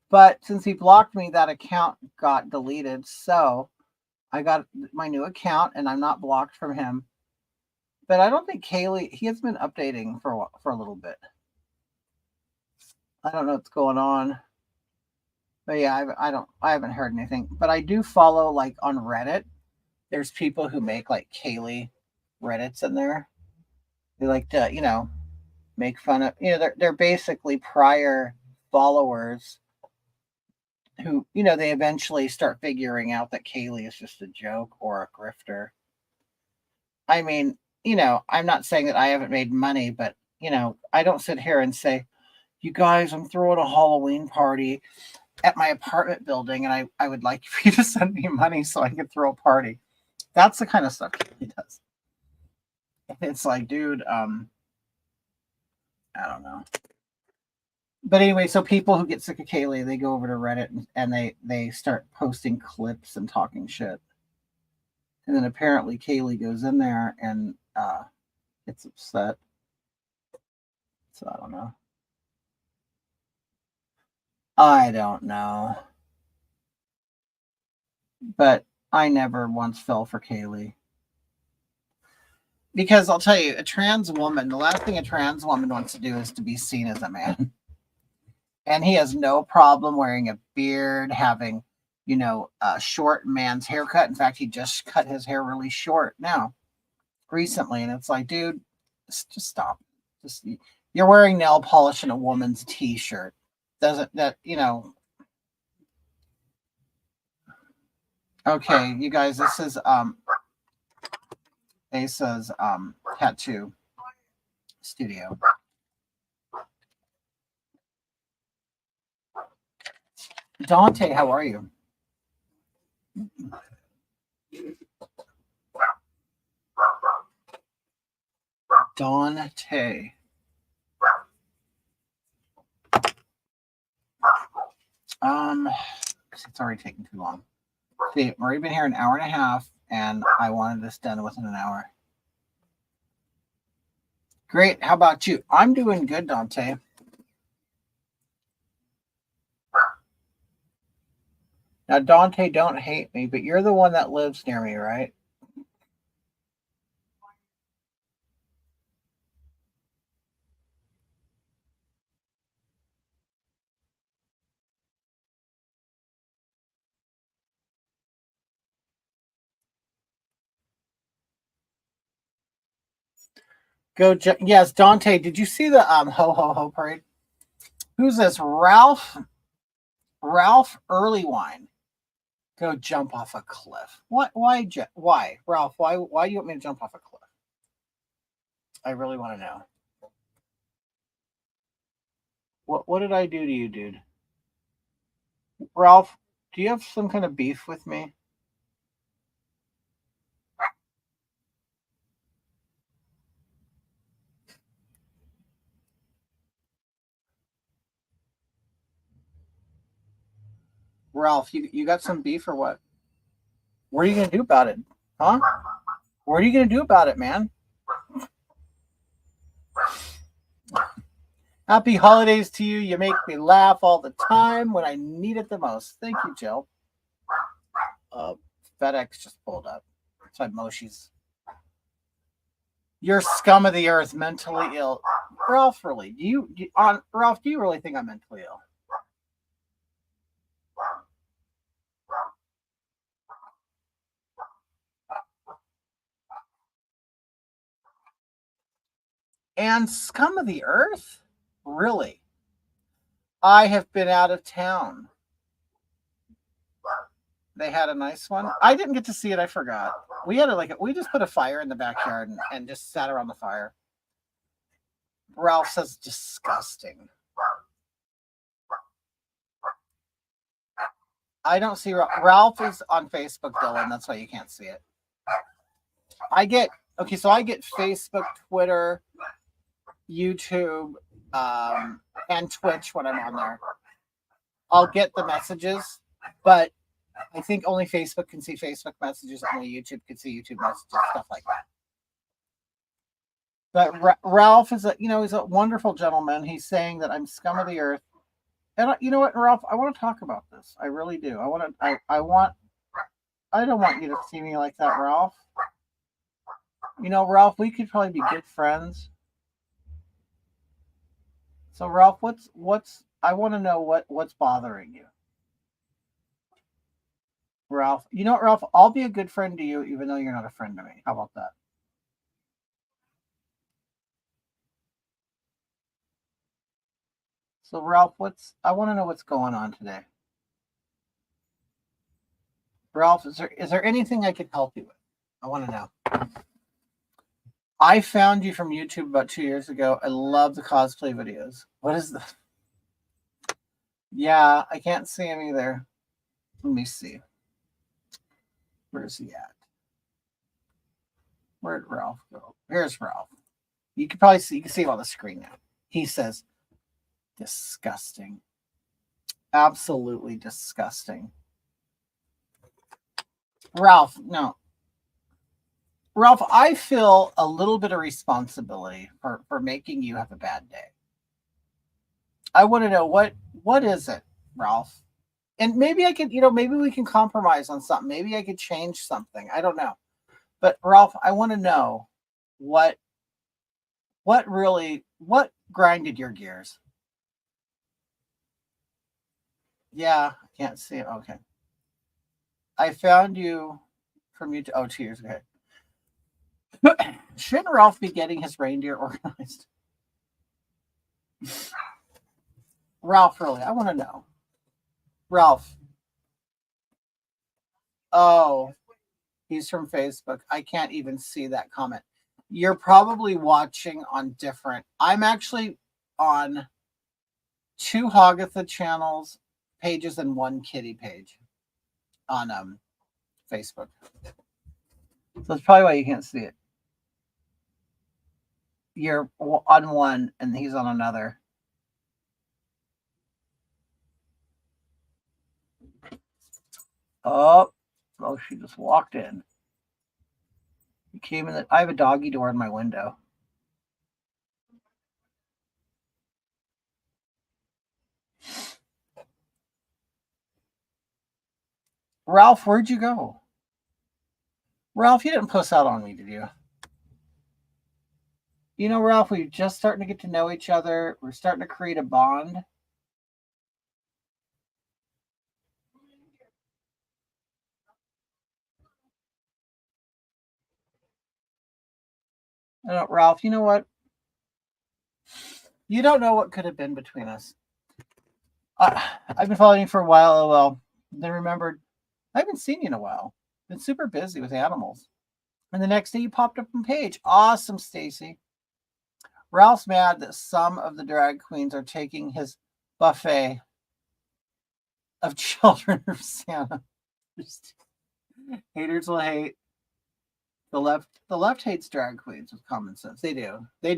but since he blocked me, that account got deleted. So I got my new account and I'm not blocked from him. But I don't think Kaylee, he has been updating for a little bit. I don't know what's going on. But yeah, I haven't heard anything. But I do follow, like, on Reddit. There's people who make like Kaylee Reddits in there. They like to, make fun of, they're basically prior followers who, they eventually start figuring out that Kaylee is just a joke or a grifter. I mean, I'm not saying that I haven't made money, but, I don't sit here and say, you guys, I'm throwing a Halloween party at my apartment building and I would like for you to send me money so I could throw a party. That's the kind of stuff he does. It's like, dude, I don't know. But anyway, so people who get sick of Kaylee, they go over to Reddit and they start posting clips and talking shit. And then apparently Kaylee goes in there and gets upset. So I don't know. I don't know. But I never once fell for Kaylee. Because I'll tell you, a trans woman, the last thing a trans woman wants to do is to be seen as a man. And he has no problem wearing a beard, having, a short man's haircut. In fact, he just cut his hair really short now, recently. And it's like, dude, just stop. You're wearing nail polish and a woman's t-shirt. Doesn't that, Okay, you guys, this is Asa's tattoo studio. Dante, how are you? Dante. It's already taking too long. See, I've already been here an hour and a half, and I wanted this done within an hour. Great. How about you? I'm doing good, Dante. Now, Dante, don't hate me, but you're the one that lives near me, right? Yes, Dante, did you see the ho ho ho parade? Who's this? Ralph Earlywine. Go jump off a cliff. What? Why? Ralph, why do you want me to jump off a cliff? I really want to know. What did I do to you, dude? Ralph, do you have some kind of beef with me? Ralph, you got some beef or what? What are you gonna do about it? Huh? What are you gonna do about it, man? Happy holidays to you. You make me laugh all the time when I need it the most. Thank you, Jill. FedEx just pulled up. It's like Moshi's. You're scum of the earth, mentally ill. Ralph, really? Ralph, do you really think I'm mentally ill? And scum of the earth? Really? I have been out of town. They had a nice one. I didn't get to see it. I forgot. We had we just put a fire in the backyard and just sat around the fire. Ralph says disgusting. I don't see Ralph is on Facebook, Dylan. That's why you can't see it. I get Facebook, Twitter, YouTube, and Twitch when I'm on there. I'll get the messages, but I think only Facebook can see Facebook messages. Only YouTube can see YouTube messages, stuff like that. But Ralph is he's a wonderful gentleman. He's saying that I'm scum of the earth. And you know what, Ralph? I want to talk about this. I really do. I don't want you to see me like that, Ralph. You know, Ralph, we could probably be good friends. So, Ralph, I want to know what's bothering you. Ralph, you know what, Ralph? I'll be a good friend to you, even though you're not a friend to me. How about that? So, Ralph, I want to know what's going on today. Ralph, is there anything I could help you with? I want to know. I found you from YouTube about 2 years ago. I love the cosplay videos. What is the? Yeah, I can't see him either. Let me see. Where is he at? Where'd Ralph go? Here's Ralph. You can see him on the screen now. He says, disgusting. Absolutely disgusting. Ralph, no. Ralph, I feel a little bit of responsibility for making you have a bad day. I want to know what is it, Ralph? And maybe I could, maybe we can compromise on something. Maybe I could change something. I don't know. But Ralph, I want to know what grinded your gears? Yeah, I can't see it. Okay. I found you from YouTube. Oh, 2 years ago. Shouldn't Ralph be getting his reindeer organized? Ralph, really, I want to know. Ralph. Oh, he's from Facebook. I can't even see that comment. You're probably watching on different. I'm actually on 2 Hogatha channels, pages, and 1 kitty page on Facebook. So that's probably why you can't see it. You're on one and he's on another. Oh, she just walked in. He came in. I have a doggy door in my window. Ralph, where'd you go? Ralph, you didn't puss out on me, did you? You know, Ralph, we're just starting to get to know each other. We're starting to create a bond. Ralph, you know what? You don't know what could have been between us. I've been following you for a while, LOL. Then remembered, I haven't seen you in a while. Been super busy with animals. And the next day you popped up on page. Awesome, Stacy. Ralph's mad that some of the drag queens are taking his buffet of children of Santa. Haters will hate. The left hates drag queens with common sense. They do. They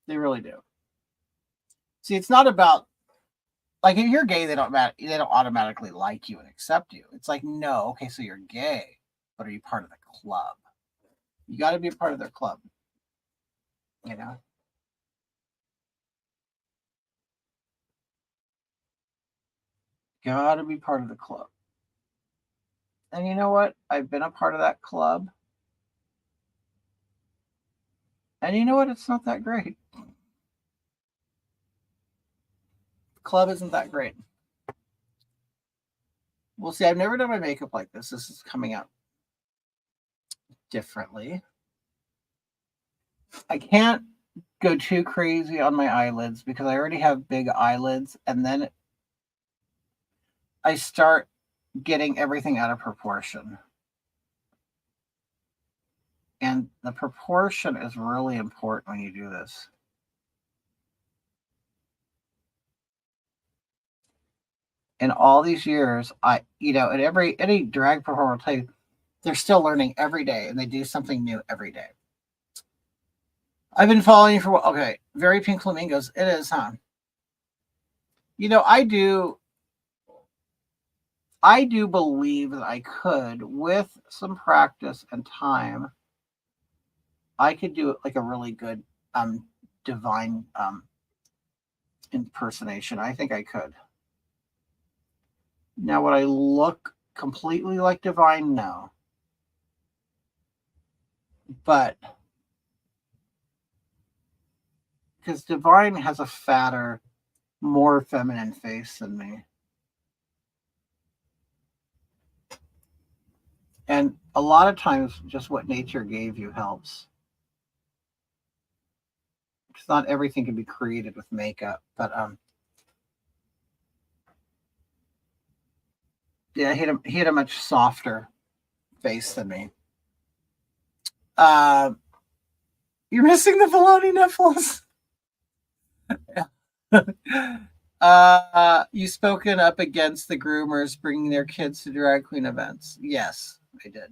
really do. See, it's not about, like, if you're gay, they don't automatically like you and accept you. It's like, no, okay, so you're gay, but are you part of the club? You got to be a part of their club. You know? gotta be part of the club. And you know what? I've been a part of that club. And you know what? It's not that great. The club isn't that great. We'll see. I've never done my makeup like this. This is coming out differently. I can't go too crazy on my eyelids because I already have big eyelids, and then I start getting everything out of proportion. And the proportion is really important when you do this. In all these years, and any drag performer will tell you, they're still learning every day, and they do something new every day. I've been following you for okay. Very Pink Flamingos. It is, huh? I do believe that I could, with some practice and time, I could do like a really good divine impersonation. I think I could. Now, would I look completely like Divine? No. But because Divine has a fatter, more feminine face than me. And a lot of times, just what nature gave you helps. Because not everything can be created with makeup, but yeah, he had a much softer face than me. You're missing the Filoni nipples. You spoken up against the groomers bringing their kids to drag queen events. Yes, I did.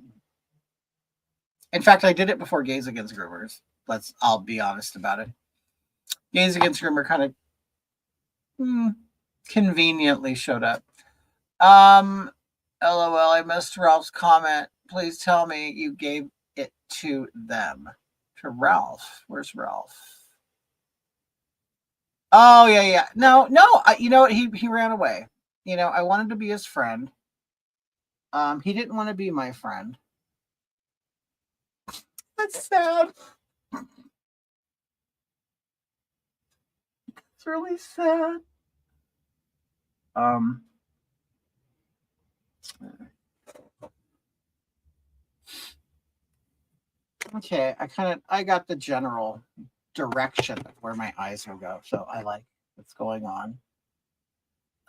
In fact, I did it before Gays Against Groomers. I'll be honest about it. Gays Against Groomer kind of conveniently showed up. LOL, I missed Ralph's comment. Please tell me you gave it to them. To Ralph. Where's Ralph? Oh, yeah. No. You know what? He ran away. I wanted to be his friend. He didn't want to be my friend. That's sad. It's really sad. Okay, I got the general direction of where my eyes will go, so I like what's going on.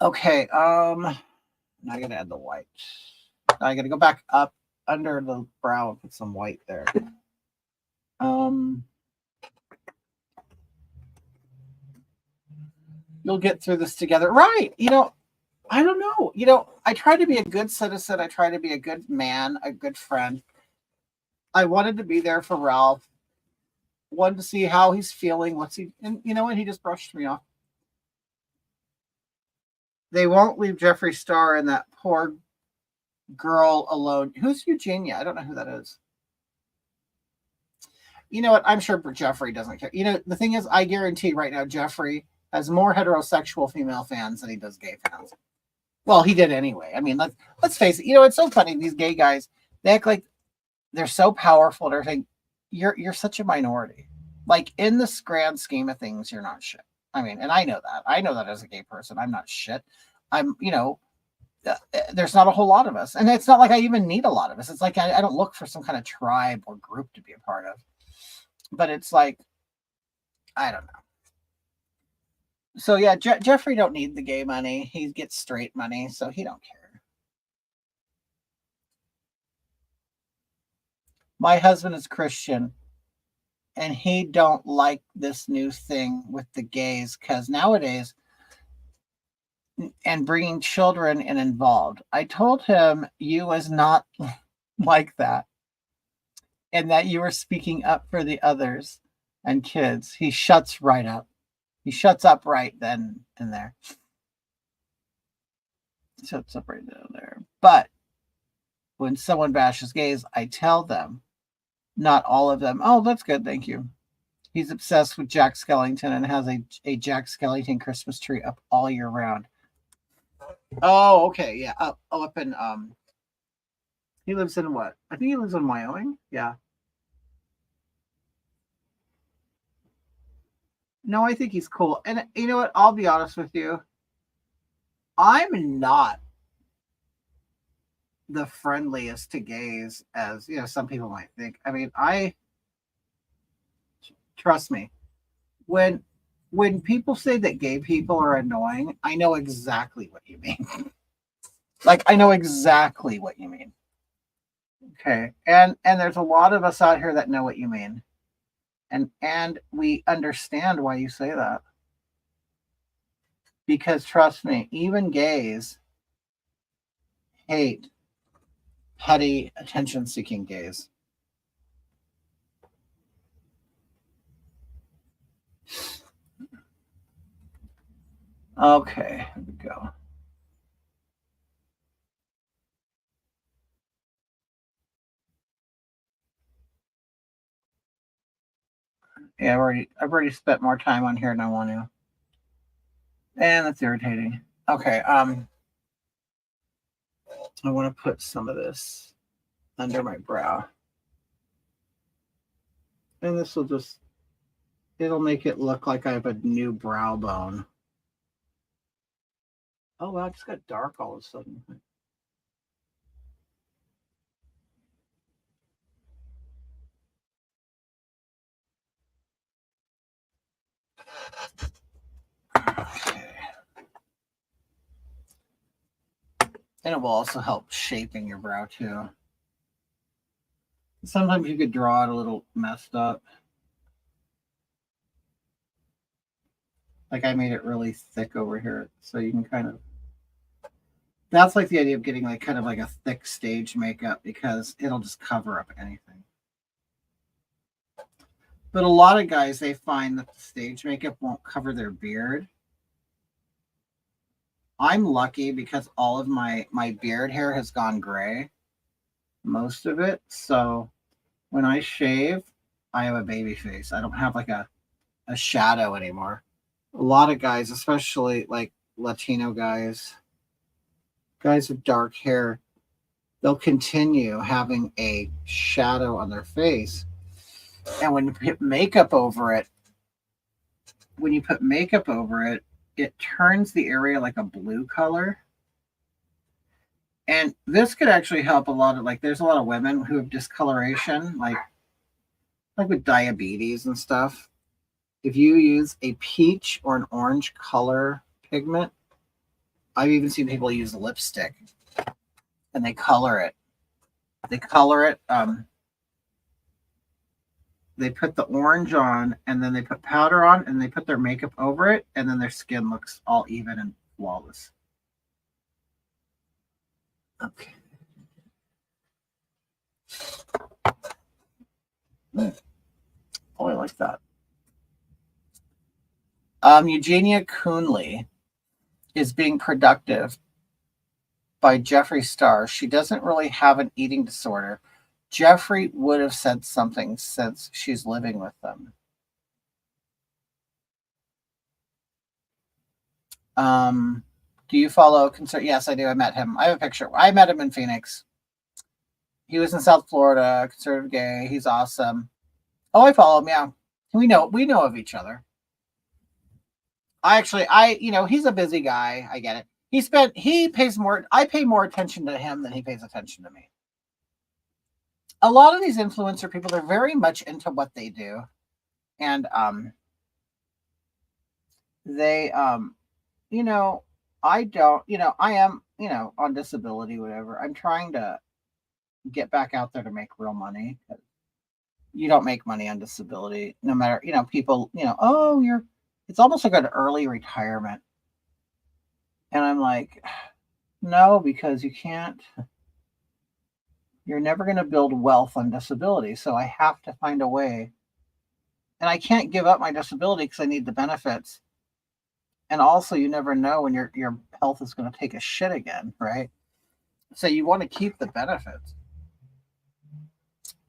Okay, now I gotta add the white. Now I gotta go back up under the brow and put some white there. You'll get through this together, right? I don't know. I try to be a good citizen. I try to be a good man, a good friend. I wanted to be there for Ralph. Wanted to see how he's feeling. And you know what? He just brushed me off. They won't leave Jeffree Star and that poor girl alone. Who's Eugenia? I don't know who that is. You know what? I'm sure Jeffree doesn't care. The thing is, I guarantee right now Jeffree has more heterosexual female fans than he does gay fans. Well, he did anyway. I mean, let's face it. It's so funny. These gay guys, they act like they're so powerful and everything. You're such a minority. Like, in this grand scheme of things, you're not shit. I mean, and I know that. I know that as a gay person. I'm not shit. There's not a whole lot of us. And it's not like I even need a lot of us. It's like I don't look for some kind of tribe or group to be a part of. But it's like, I don't know. So, yeah, Jeffree don't need the gay money. He gets straight money, so he don't care. My husband is Christian, and he don't like this new thing with the gays because nowadays, and bringing children in involved. I told him you was not like that, and that you were speaking up for the others and kids. He shuts right up. He shuts up right then and there. Shuts up right down there. But when someone bashes gays, I tell them, not all of them, oh, that's good, thank you. He's obsessed with Jack Skellington and has a Jack Skellington Christmas tree up all year round. Oh, okay, yeah. Up in he lives in what? I think he lives in Wyoming. Yeah. No, I think he's cool. And you know what? I'll be honest with you. I'm not the friendliest to gays as some people might think. I mean, I trust me. When when people say that gay people are annoying, I know exactly what you mean. Like I know exactly what you mean. Okay. And there's a lot of us out here that know what you mean. And we understand why you say that. Because trust me, even gays hate petty attention seeking gays. Okay, here we go. Yeah, I've already spent more time on here than I want to. And that's irritating. Okay, I want to put some of this under my brow. And this will just it'll make it look like I have a new brow bone. Oh wow, it just got dark all of a sudden. Okay. And it will also help shaping your brow too. Sometimes you could draw it a little messed up. Like I made it really thick over here, so you can kind of. That's like the idea of getting like kind of like a thick stage makeup because it'll just cover up anything. But a lot of guys they find that the stage makeup won't cover their beard. I'm lucky because all of my beard hair has gone gray, most of it. So when I shave, I have a baby face. I don't have like a shadow anymore. A lot of guys, especially like Latino guys with dark hair, they'll continue having a shadow on their face. And when you put makeup over it, it turns the area like a blue color. And this could actually help a lot of like there's a lot of women who have discoloration, like with diabetes and stuff. If you use a peach or an orange color pigment, I've even seen people use lipstick and they color it. They color it. They put the orange on and then they put powder on and they put their makeup over it and then their skin looks all even and flawless. Okay. Oh, I like that. Eugenia Coonley is being productive by Jeffree Star. She doesn't really have an eating disorder. Jeffree would have said something since she's living with them. Do you follow concert? Yes, I do. I met him. I have a picture. I met him in Phoenix. He was in South Florida, conservative gay. He's awesome. Oh, I follow him. Yeah, we know of each other. He's a busy guy. I get it. He pays more. I pay more attention to him than he pays attention to me. A lot of these influencer people, they're very much into what they do. And they I don't, I am, on disability, whatever. I'm trying to get back out there to make real money. You don't make money on disability, no matter, people, oh, it's almost like an early retirement. And I'm like, no, because you're never going to build wealth on disability. So I have to find a way. And I can't give up my disability because I need the benefits. And also, you never know when your health is going to take a shit again, right? So you want to keep the benefits.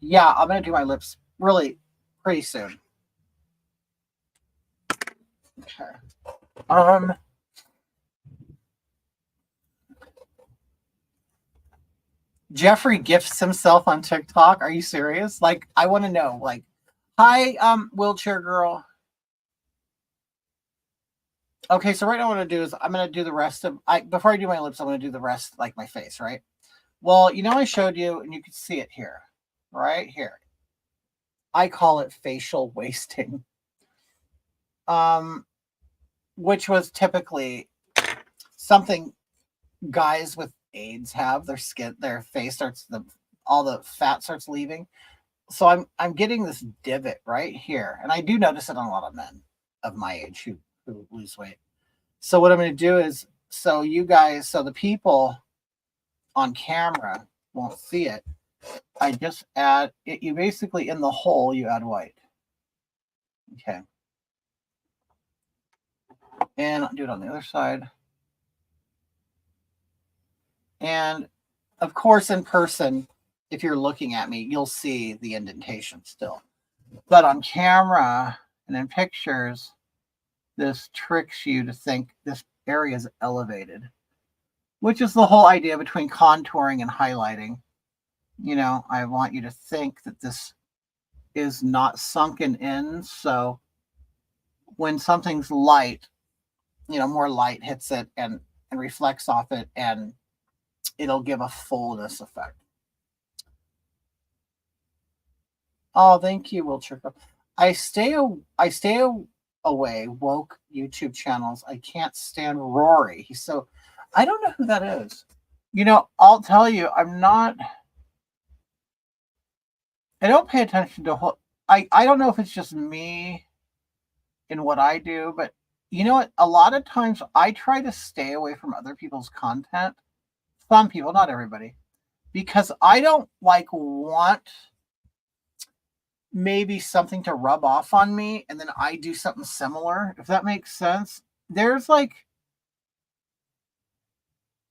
Yeah, I'm going to do my lips really pretty soon. Okay. Jeffrey gifts himself on TikTok. Are you serious? Like, I want to know. Like, hi, wheelchair girl. Okay, so right now what I'm gonna do is I'm gonna do the rest of I before I do my lips, I'm gonna do the rest like my face, right? Well, I showed you and you can see it here, right here. I call it facial wasting. Um, which was typically something guys with AIDS have. Their face starts all the fat starts leaving. So I'm getting this divot right here. And I do notice it on a lot of men of my age who lose weight. So what I'm going to do is so the people on camera won't see it. I just add it. You basically in the hole you add white. Okay. And I'll do it on the other side. And of course, in person, if you're looking at me, you'll see the indentation still. But on camera and in pictures, this tricks you to think this area is elevated, which is the whole idea between contouring and highlighting. I want you to think that this is not sunken in. So when something's light, more light hits it and reflects off it, and it'll give a fullness effect. Oh, thank you, Will Chirko. I stay away woke YouTube channels. I can't stand Rory. I don't know who that is. I'll tell you, I don't pay attention to I don't know if it's just me in what I do, but you know what? A lot of times I try to stay away from other people's content. Some people, not everybody, because I don't want maybe something to rub off on me and then I do something similar, if that makes sense.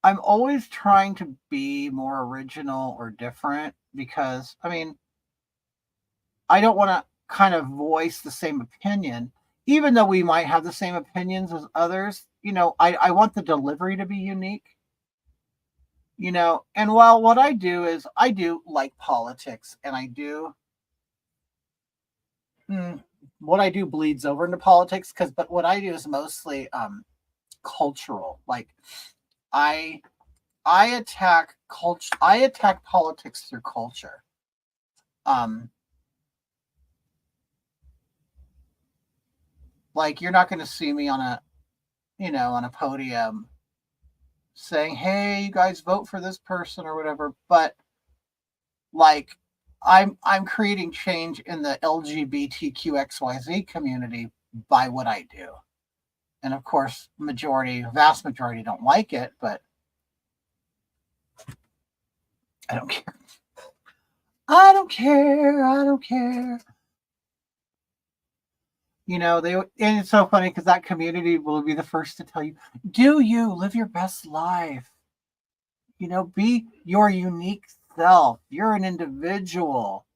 I'm always trying to be more original or different because, I don't want to kind of voice the same opinion, even though we might have the same opinions as others. I want the delivery to be unique, and while what I do is I do like politics and what I do bleeds over into politics but what I do is mostly cultural. Like I attack culture. I attack politics through culture. Like you're not going to see me on a podium saying, "Hey, you guys vote for this person" or whatever. But like, I'm creating change in the LGBTQXYZ community by what I do, and of course, vast majority don't like it, but I don't care. I don't care. I don't care. And it's so funny because that community will be the first to tell you, do you live your best life? Be your unique self. You're an individual.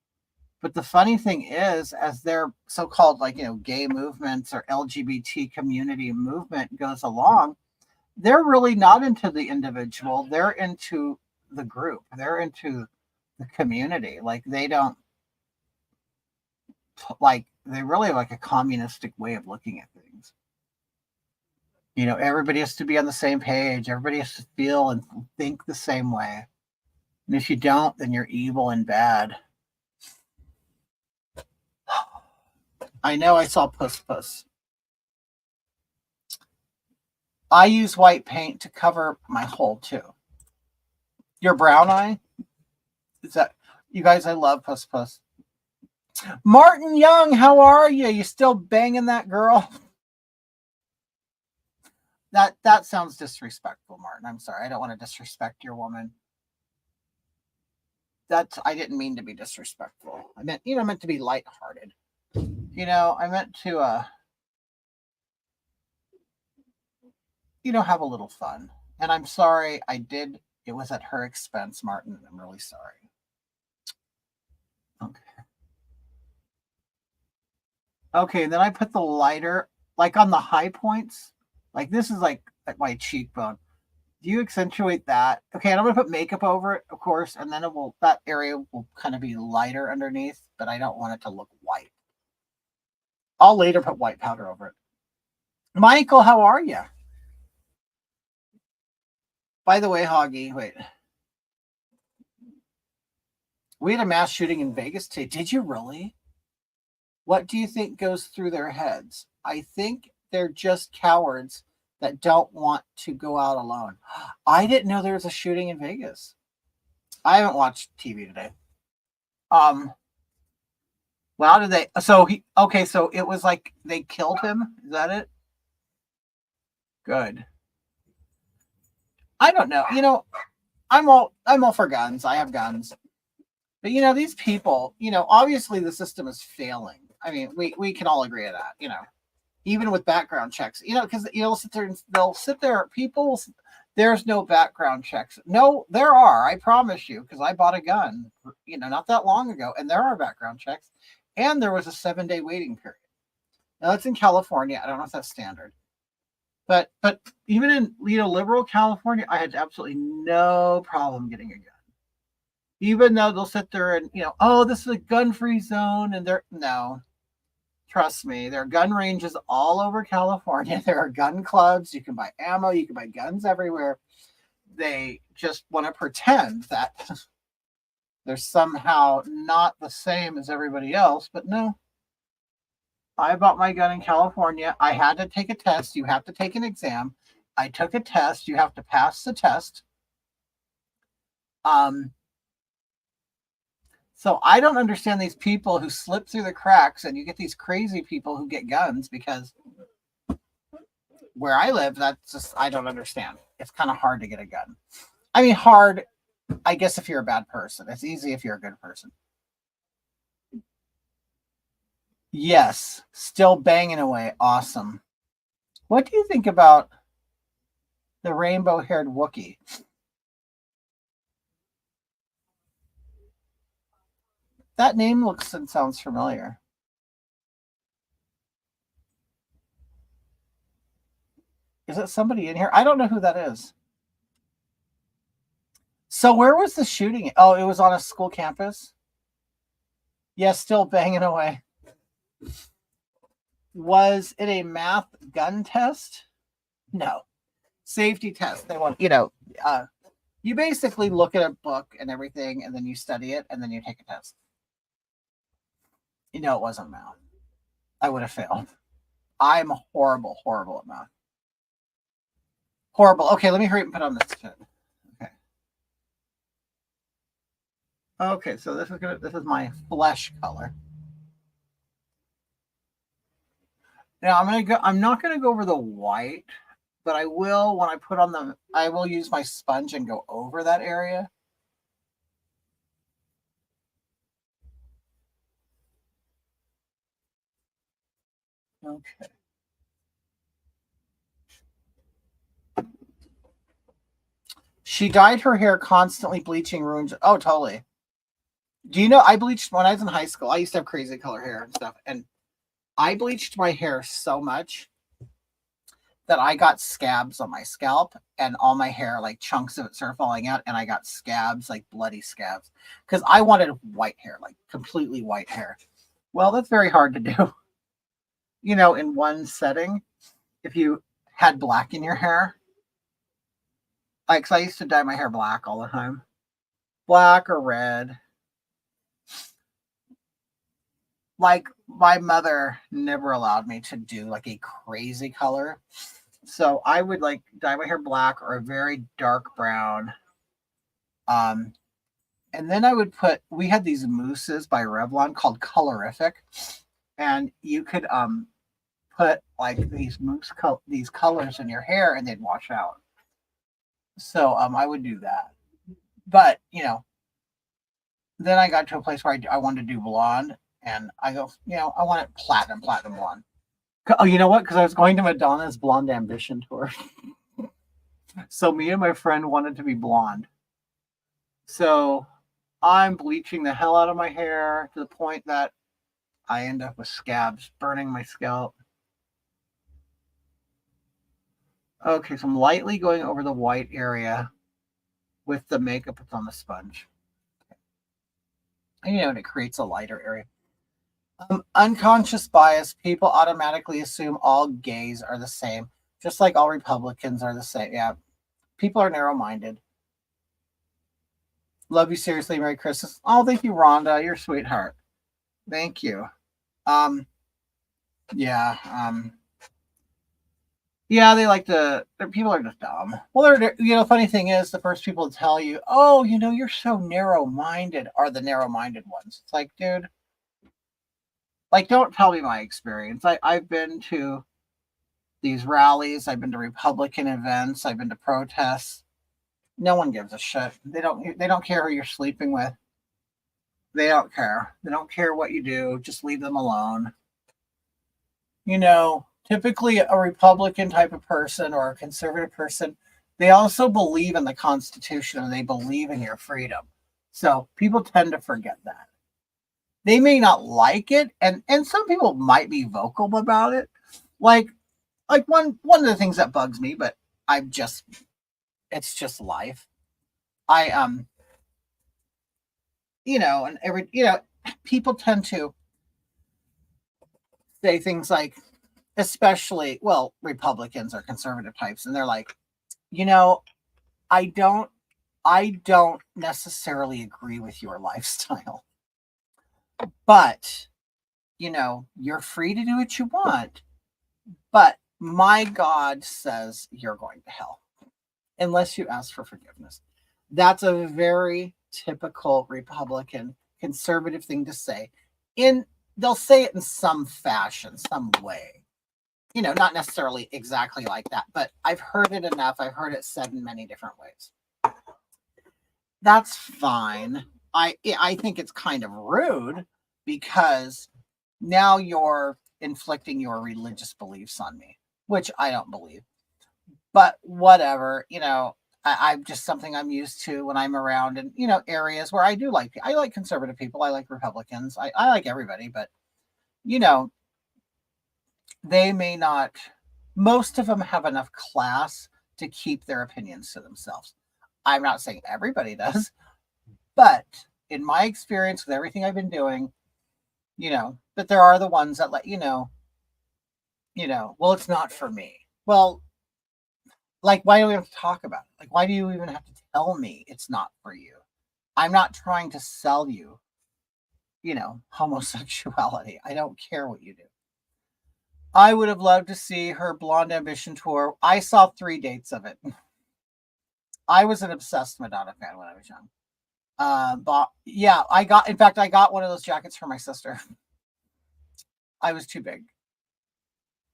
But the funny thing is, as their so-called gay movements or LGBT community movement goes along, they're really not into the individual. They're into the group. They're into the community. Like they don't they really have like a communistic way of looking at things. Everybody has to be on the same page. Everybody has to feel and think the same way. And if you don't, then you're evil and bad. I know I saw Puss. I use white paint to cover my hole too. Your brown eye? Is that you guys? I love Puss. Martin Young, how are you? You still banging that girl? That sounds disrespectful, Martin. I'm sorry. I don't want to disrespect your woman. I didn't mean to be disrespectful. I meant to be lighthearted. I meant to have a little fun. And I'm sorry I did. It was at her expense, Martin. I'm really sorry. Okay, and then I put the lighter like on the high points. Like this is like at my cheekbone. Do you accentuate that? Okay, and I'm gonna put makeup over it, of course, and then that area will kind of be lighter underneath, but I don't want it to look white. I'll later put white powder over it. Michael, how are you? By the way, Hoggy, wait. We had a mass shooting in Vegas today. Did you really? What do you think goes through their heads? I think they're just cowards that don't want to go out alone. I didn't know there was a shooting in Vegas. I haven't watched TV today. Well, did they? So so it was like they killed him. Is that it? Good. I don't know. I'm all for guns. I have guns. But these people, obviously the system is failing. I mean, we can all agree to that, even with background checks, because they'll sit there, people, there's no background checks. No, there are, I promise you, because I bought a gun, not that long ago, and there are background checks, and there was a 7-day waiting period. Now that's in California. I don't know if that's standard. But even in liberal California, I had absolutely no problem getting a gun. Even though they'll sit there and oh, this is a gun-free zone, and no, trust me, there are gun ranges all over California. There are gun clubs. You can buy ammo. You can buy guns everywhere. They just want to pretend that they're somehow not the same as everybody else, but no. I bought my gun in California. I had to take a test. You have to take an exam. I took a test. You have to pass the test. So I don't understand these people who slip through the cracks, and you get these crazy people who get guns, because where I live, that's just, I don't understand. It's kind of hard to get a gun. I mean, hard, I guess, if you're a bad person. It's easy if you're a good person. Yes, still banging away. Awesome. What do you think about the rainbow-haired Wookiee? That name looks and sounds familiar. Is it somebody in here? I don't know who that is. So where was the shooting? Oh, it was on a school campus? Yes, still banging away. Was it a math gun test? No. Safety test. They want, you basically look at a book and everything, and then you study it, and then you take a test. It wasn't math. I would have failed. I'm horrible at math. Horrible. Okay, let me hurry up and put on this shit. Okay, so this is my flesh color. Now I'm not gonna go over the white, but I will when I will use my sponge and go over that area. Okay. She dyed her hair constantly, bleaching ruins. Oh, totally. Do you know I bleached when I was in high school? I used to have crazy color hair and stuff, and I bleached my hair so much that I got scabs on my scalp, and all my hair, like chunks of it, started falling out, and I got scabs, like bloody scabs, because I wanted white hair, like completely white hair. Well, that's very hard to do. In one setting, if you had black in your hair, like, 'cause I used to dye my hair black all the time, black or red. Like, my mother never allowed me to do like a crazy color. So I would like dye my hair black or a very dark brown. And then we had these mousses by Revlon called Colorific. And you could put like these these colors in your hair, and they'd wash out. So I would do that. But, then I got to a place where I wanted to do blonde. And I go, I want it platinum blonde. Oh, you know what? Because I was going to Madonna's Blonde Ambition tour. So me and my friend wanted to be blonde. So I'm bleaching the hell out of my hair to the point that I end up with scabs burning my scalp. Okay, so I'm lightly going over the white area with the makeup that's on the sponge. And, and it creates a lighter area. Unconscious bias, people automatically assume all gays are the same, just like all Republicans are the same. Yeah, people are narrow-minded. Love you seriously. Merry Christmas. Oh, thank you, Rhonda. You're a sweetheart. Thank you. Um, yeah. Yeah, they like to. People are just dumb. Well, funny thing is, the first people to tell you, "Oh, you're so narrow-minded," are the narrow-minded ones. It's like, dude, like, don't tell me my experience. I've been to these rallies. I've been to Republican events. I've been to protests. No one gives a shit. They don't care who you're sleeping with. They don't care. They don't care what you do. Just leave them alone. Typically a Republican type of person or a conservative person, they also believe in the Constitution and they believe in your freedom. So people tend to forget that. They may not like it, and some people might be vocal about it. Like one of the things that bugs me, but it's just life. I people tend to say things like, especially, well, Republicans or conservative types, and they're like, I don't necessarily agree with your lifestyle, but you're free to do what you want, but my God says you're going to hell unless you ask for forgiveness. That's a very typical Republican conservative thing to say. They'll say it in some fashion, some way. Not necessarily exactly like that, but I've heard it enough. I've heard it said in many different ways. That's fine. I think it's kind of rude because now you're inflicting your religious beliefs on me, which I don't believe. But whatever, I'm just something I'm used to when I'm around in, areas where I like conservative people. I like Republicans. I like everybody, but, they may not, most of them have enough class to keep their opinions to themselves. I'm not saying everybody does, but in my experience with everything I've been doing, that there are the ones that let well, it's not for me. Well, like, why do we have to talk about it? Like, why do you even have to tell me it's not for you? I'm not trying to sell you, homosexuality. I don't care what you do. I would have loved to see her Blonde Ambition tour. I saw 3 dates of it. I was an obsessed Madonna fan when I was young. But yeah, I got one of those jackets for my sister. I was too big.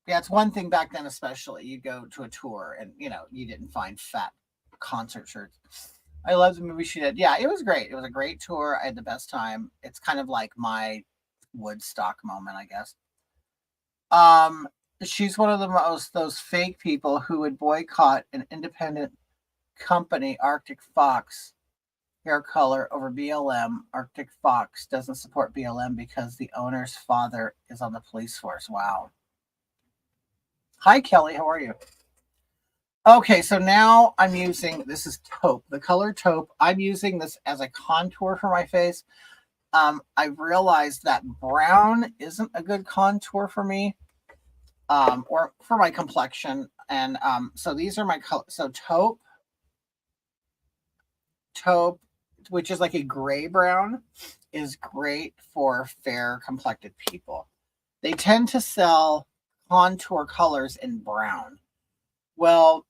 Yeah, it's one thing back then, especially. You go to a tour and, you didn't find fat concert shirts. I love the movie she did. Yeah, it was great. It was a great tour. I had the best time. It's kind of like my Woodstock moment, I guess. She's one of those fake people who would boycott an independent company, Arctic Fox hair color, over BLM. Arctic Fox doesn't support BLM because the owner's father is on the police force. Wow. Hi, Kelly. How are you? Okay, so now I'm using, this is taupe, the color taupe. I'm using this as a contour for my face. I've realized that brown isn't a good contour for me, or for my complexion. And so these are my color. So taupe, which is like a gray brown, is great for fair complected people. They tend to sell contour colors in brown. Well,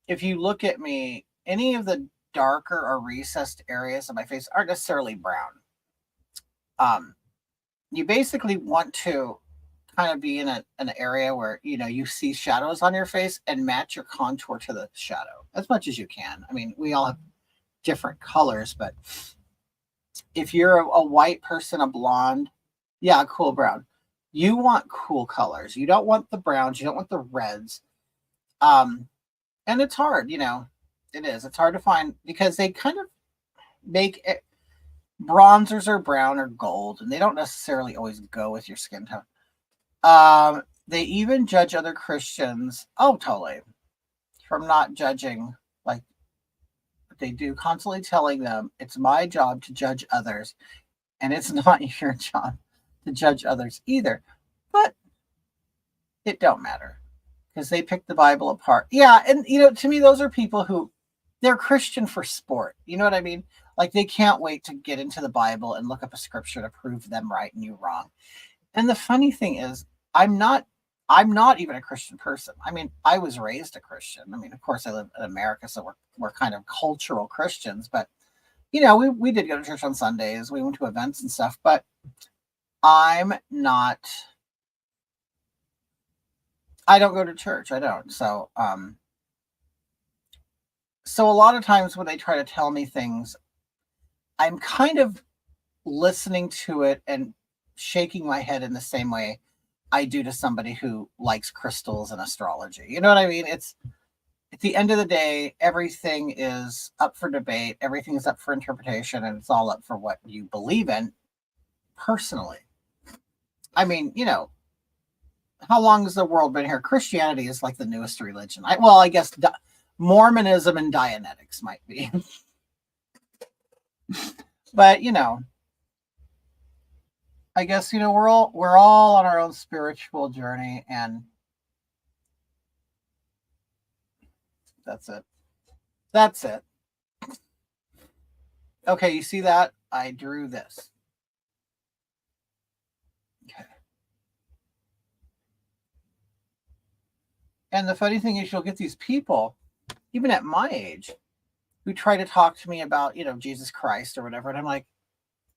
if you look at me, any of the darker or recessed areas of my face aren't necessarily brown. You basically want to kind of be in an area where, you see shadows on your face and match your contour to the shadow as much as you can. I mean, we all have different colors, but if you're a white person, a blonde, yeah, cool brown. You want cool colors. You don't want the browns. You don't want the reds. And it's hard, it is. It's hard to find because they kind of make it, bronzers are brown or gold, and they don't necessarily always go with your skin tone. They even judge other Christians. Oh, totally. from not judging like what they do, constantly telling them it's my job to judge others, and it's not your job to judge others either. But it don't matter because they pick the Bible apart. Yeah, and to me, those are people who they're Christian for sport. You know what I mean? Like they can't wait to get into the Bible and look up a scripture to prove them right and you wrong. And the funny thing is, I'm not even a Christian person. I mean, I was raised a Christian. I mean, of course, I live in America, so we're kind of cultural Christians. But we did go to church on Sundays. We went to events and stuff. But I'm not. I don't go to church. I don't. So a lot of times when they try to tell me things, I'm kind of listening to it and shaking my head in the same way I do to somebody who likes crystals and astrology. You know what I mean? It's at the end of the day, everything is up for debate, everything is up for interpretation, and it's all up for what you believe in personally. I mean, how long has the world been here? Christianity is like the newest religion. I guess Mormonism and Dianetics might be. But, I guess, we're all on our own spiritual journey, and that's it. That's it. Okay, you see that? I drew this. Okay. And the funny thing is you'll get these people, even at my age, who try to talk to me about, Jesus Christ or whatever. And I'm like,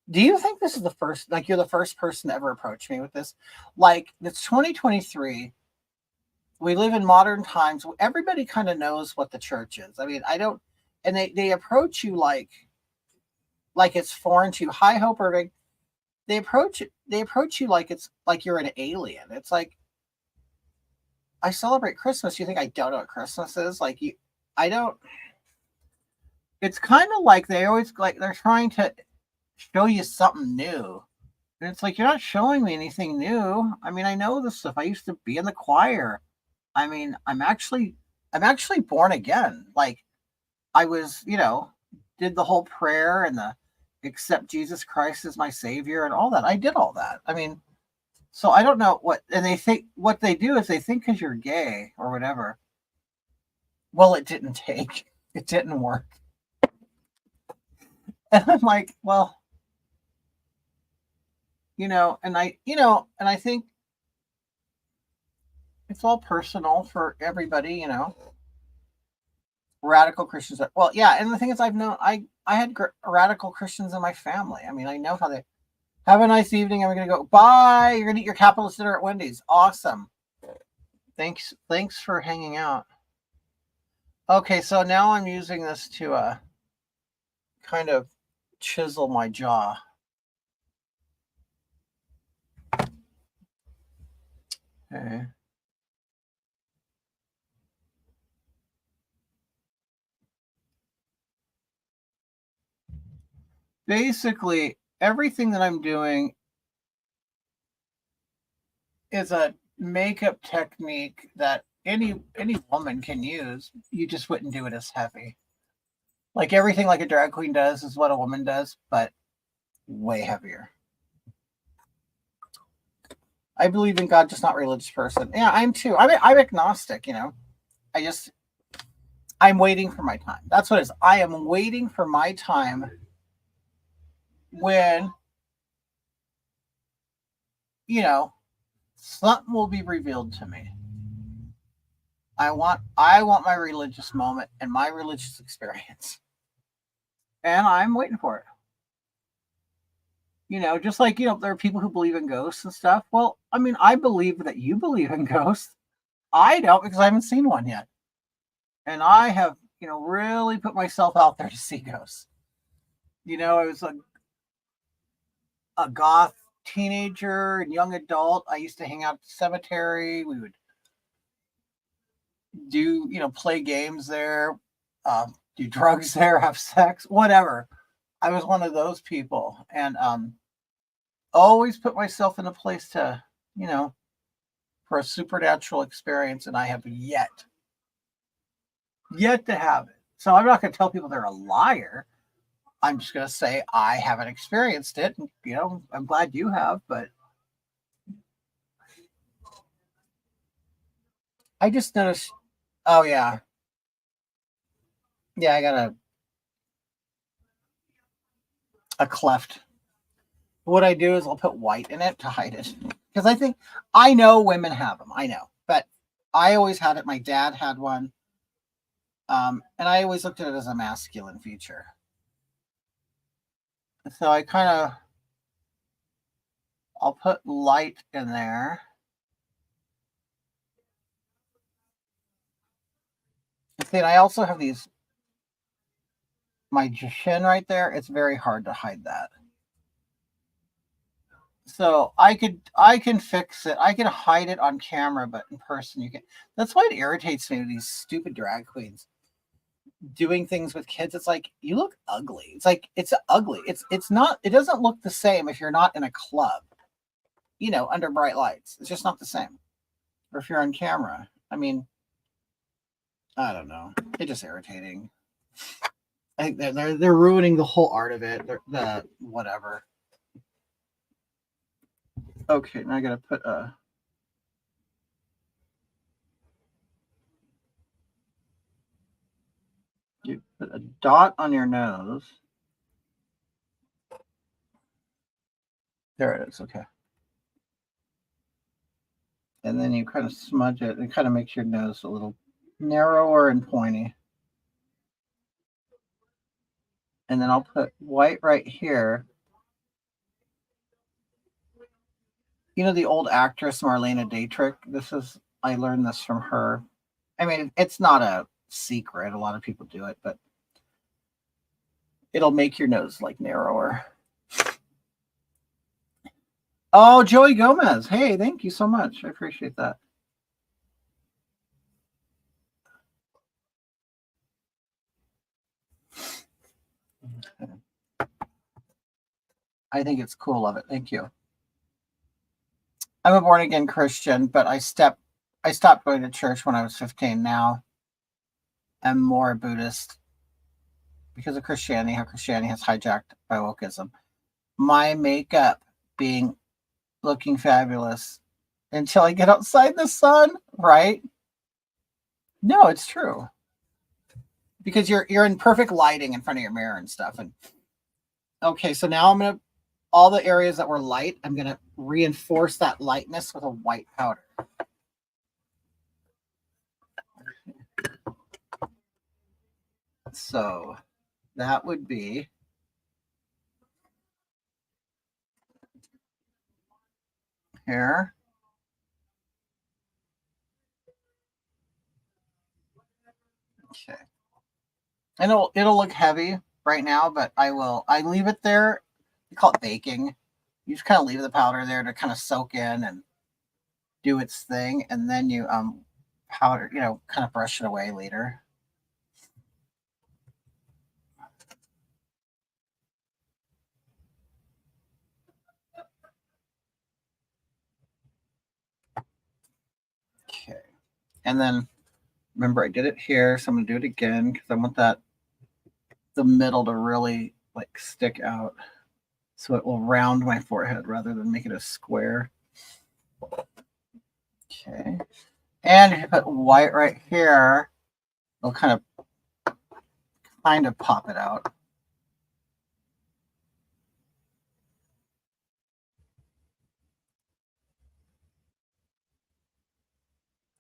do you think this is you're the first person to ever approach me with this? Like, it's 2023. We live in modern times. Everybody kind of knows what the church is. I mean, and they approach you like it's foreign to you. Hi, Hope Irving. They approach you like it's like you're an alien. It's like, I celebrate Christmas. You think I don't know what Christmas is? I don't. It's kind of like they're trying to show you something new. And it's like, you're not showing me anything new. I mean, I know this stuff. I used to be in the choir. I mean, I'm actually born again. Like, I was, did the whole prayer and the accept Jesus Christ as my savior and all that. I did all that. I mean, so I don't know and they think what they do is they think because you're gay or whatever. Well, it didn't work. And I'm like, well, and I think it's all personal for everybody, radical Christians. Well, yeah. And the thing is, I had radical Christians in my family. I mean, I know how they have a nice evening. I'm going to go, bye. You're going to eat your capitalist dinner at Wendy's. Awesome. Thanks for hanging out. Okay. So now I'm using this to, kind of chisel my jaw. Okay. Basically, everything that I'm doing is a makeup technique that any woman can use. You just wouldn't do it as heavy. Like everything like a drag queen does is what a woman does, but way heavier. I believe in God, just not a religious person. Yeah, I'm too. I'm agnostic, I'm waiting for my time. That's what it is. I am waiting for my time when, something will be revealed to me. I want my religious moment and my religious experience. And I'm waiting for it. Just like, there are people who believe in ghosts and stuff. Well, I mean, I believe that you believe in ghosts. I don't, because I haven't seen one yet. And I have, really put myself out there to see ghosts. I was a goth teenager and young adult. I used to hang out at the cemetery. We would do, play games there, do drugs there, have sex, whatever. I was one of those people, and always put myself in a place to, for a supernatural experience, and I have yet Yet to have it. So I'm not going to tell people they're a liar. I'm just going to say I haven't experienced it. And, I'm glad you have, but I just noticed. Oh, yeah. Yeah, I got a cleft. What I do is I'll put white in it to hide it. Because I know women have them. I know. But I always had it. My dad had one. And I always looked at it as a masculine feature. So I'll put light in there. And I also have my chin right there. It's very hard to hide that. So I can fix it. I can hide it on camera, but in person you can. That's why it irritates me with these stupid drag queens doing things with kids. It's like, you look ugly. It's like, it's ugly. It's not. It doesn't look the same if you're not in a club, under bright lights. It's just not the same. Or if you're on camera. I mean, I don't know. It's just irritating. I think they're ruining the whole art of it. The whatever. Okay, now I gotta put you put a dot on your nose. There it is. Okay. And then you kind of smudge it. It kind of makes your nose a little narrower and pointy. And then I'll put white right here. The old actress Marlena Dietrich. I learned this from her. I mean, it's not a secret. A lot of people do it, but it'll make your nose like narrower. Oh, Joey Gomez. Hey, thank you so much. I appreciate that. I think it's cool. Love it. Thank you. I'm a born again Christian, but I stopped going to church when I was 15. Now I'm more Buddhist because of Christianity, how Christianity has hijacked by wokeism. My makeup being looking fabulous until I get outside the sun, right? No, it's true. Because you're in perfect lighting in front of your mirror and stuff. And okay, so now all the areas that were light, I'm gonna reinforce that lightness with a white powder. So that would be here. Okay. And it'll look heavy right now, but I leave it there. We call it baking. You just kind of leave the powder there to kind of soak in and do its thing, and then you powder, kind of brush it away later. Okay. And then remember I did it here, so I'm gonna do it again because I want the middle to really like stick out. So it will round my forehead rather than make it a square. Okay. And if you put white right here, it'll kind of pop it out.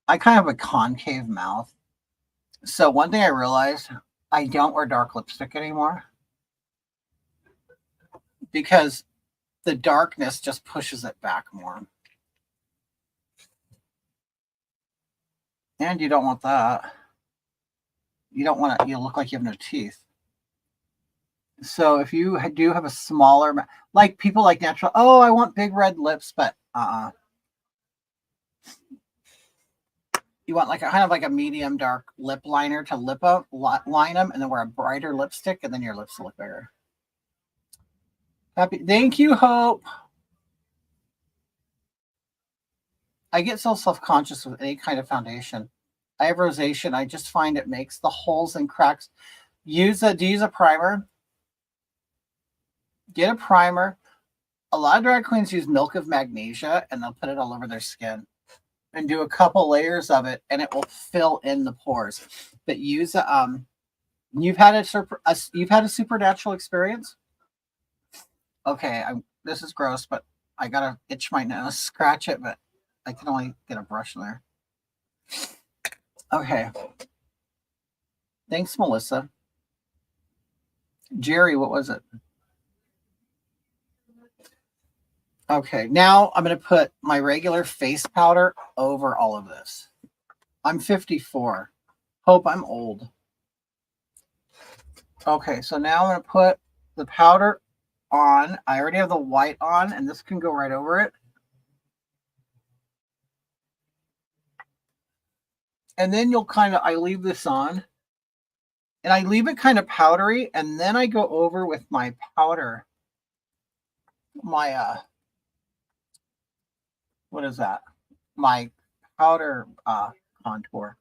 I kind of have a concave mouth. So one thing I realized, I don't wear dark lipstick anymore because the darkness just pushes it back more. And you don't want that. You don't want you look like you have no teeth. So if you do have a smaller, like people like natural, oh, I want big red lips, but you want like a kind of like a medium dark lip liner to line them, and then wear a brighter lipstick, and then your lips will look bigger. Happy, thank you, Hope. I get so self-conscious with any kind of foundation. I have rosacea. I just find it makes the holes and cracks. Do you use a primer? Get a primer. A lot of drag queens use milk of magnesia and they'll put it all over their skin and do a couple layers of it and it will fill in the pores. But use you've had you've had a supernatural experience? Okay, this is gross, but I gotta itch my nose, scratch it, but I can only get a brush in there. Okay. Thanks, Melissa. Jerry, what was it? Okay, now I'm going to put my regular face powder over all of this. I'm 54. Hope I'm old. Okay, so now I'm going to put the powder on. I already have the white on, and this can go right over it. And then you'll I leave this on. And I leave it kind of powdery, and then I go over with my powder. My, what is that? My powder contour.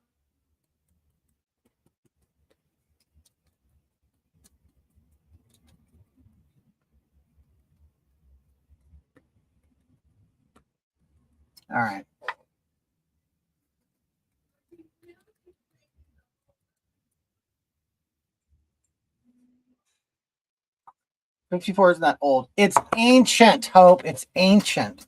All right. '54 isn't that old. It's ancient, Hope. It's ancient.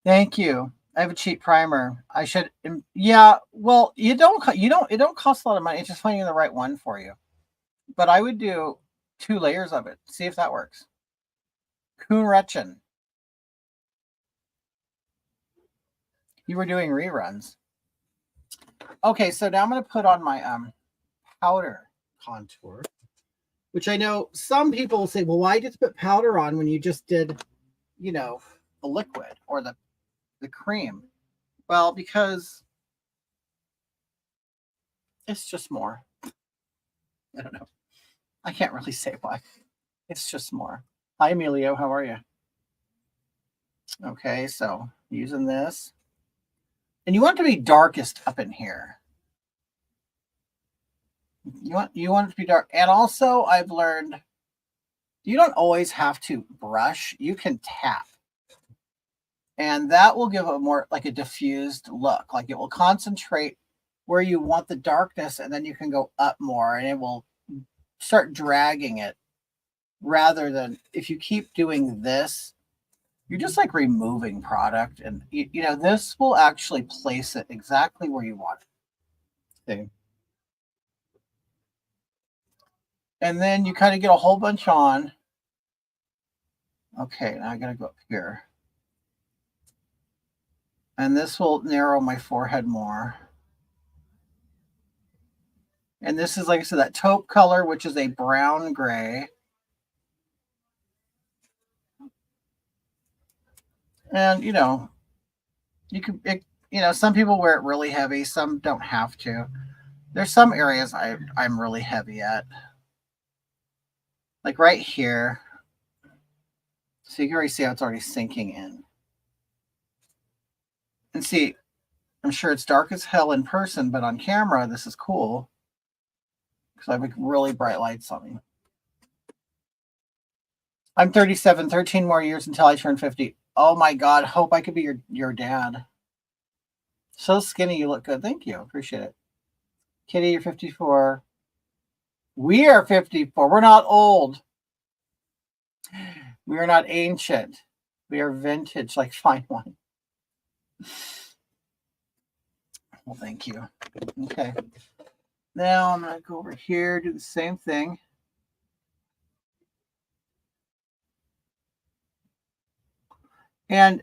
Thank you. I have a cheap primer. I should, yeah. Well, it don't cost a lot of money. It's just finding the right one for you. But I would do 2 layers of it. See if that works. Kuhn Retchen. You were doing reruns. Okay, so now I'm going to put on my powder contour, which I know some people will say, well, why just put powder on when you just did, the liquid or the cream? Well, because it's just more. I don't know. I can't really say why. It's just more. Hi, Emilio. How are you? Okay, so using this. And you want it to be darkest up in here. You want it to be dark. And also, I've learned you don't always have to brush. You can tap. And that will give a more like a diffused look. Like it will concentrate where you want the darkness, and then you can go up more, and it will start dragging it rather than if you keep doing this, you're just like removing product. And, this will actually place it exactly where you want it. See? And then you kind of get a whole bunch on. Okay, now I got to go up here. And this will narrow my forehead more. And this is, like I said, that taupe color, which is a brown gray. And, you can, some people wear it really heavy. Some don't have to. There's some areas I'm really heavy at. Like right here. So you can already see how it's already sinking in. And see, I'm sure it's dark as hell in person, but on camera, this is cool. Because I have like really bright lights on me. I'm 37, 13 more years until I turn 50. Oh my God, hope I could be your dad. So skinny, you look good. Thank you. Appreciate it. Kitty, you're 54. We are 54. We're not old. We are not ancient. We are vintage, like fine wine. Well, thank you. Okay. Now I'm going to go over here, do the same thing. And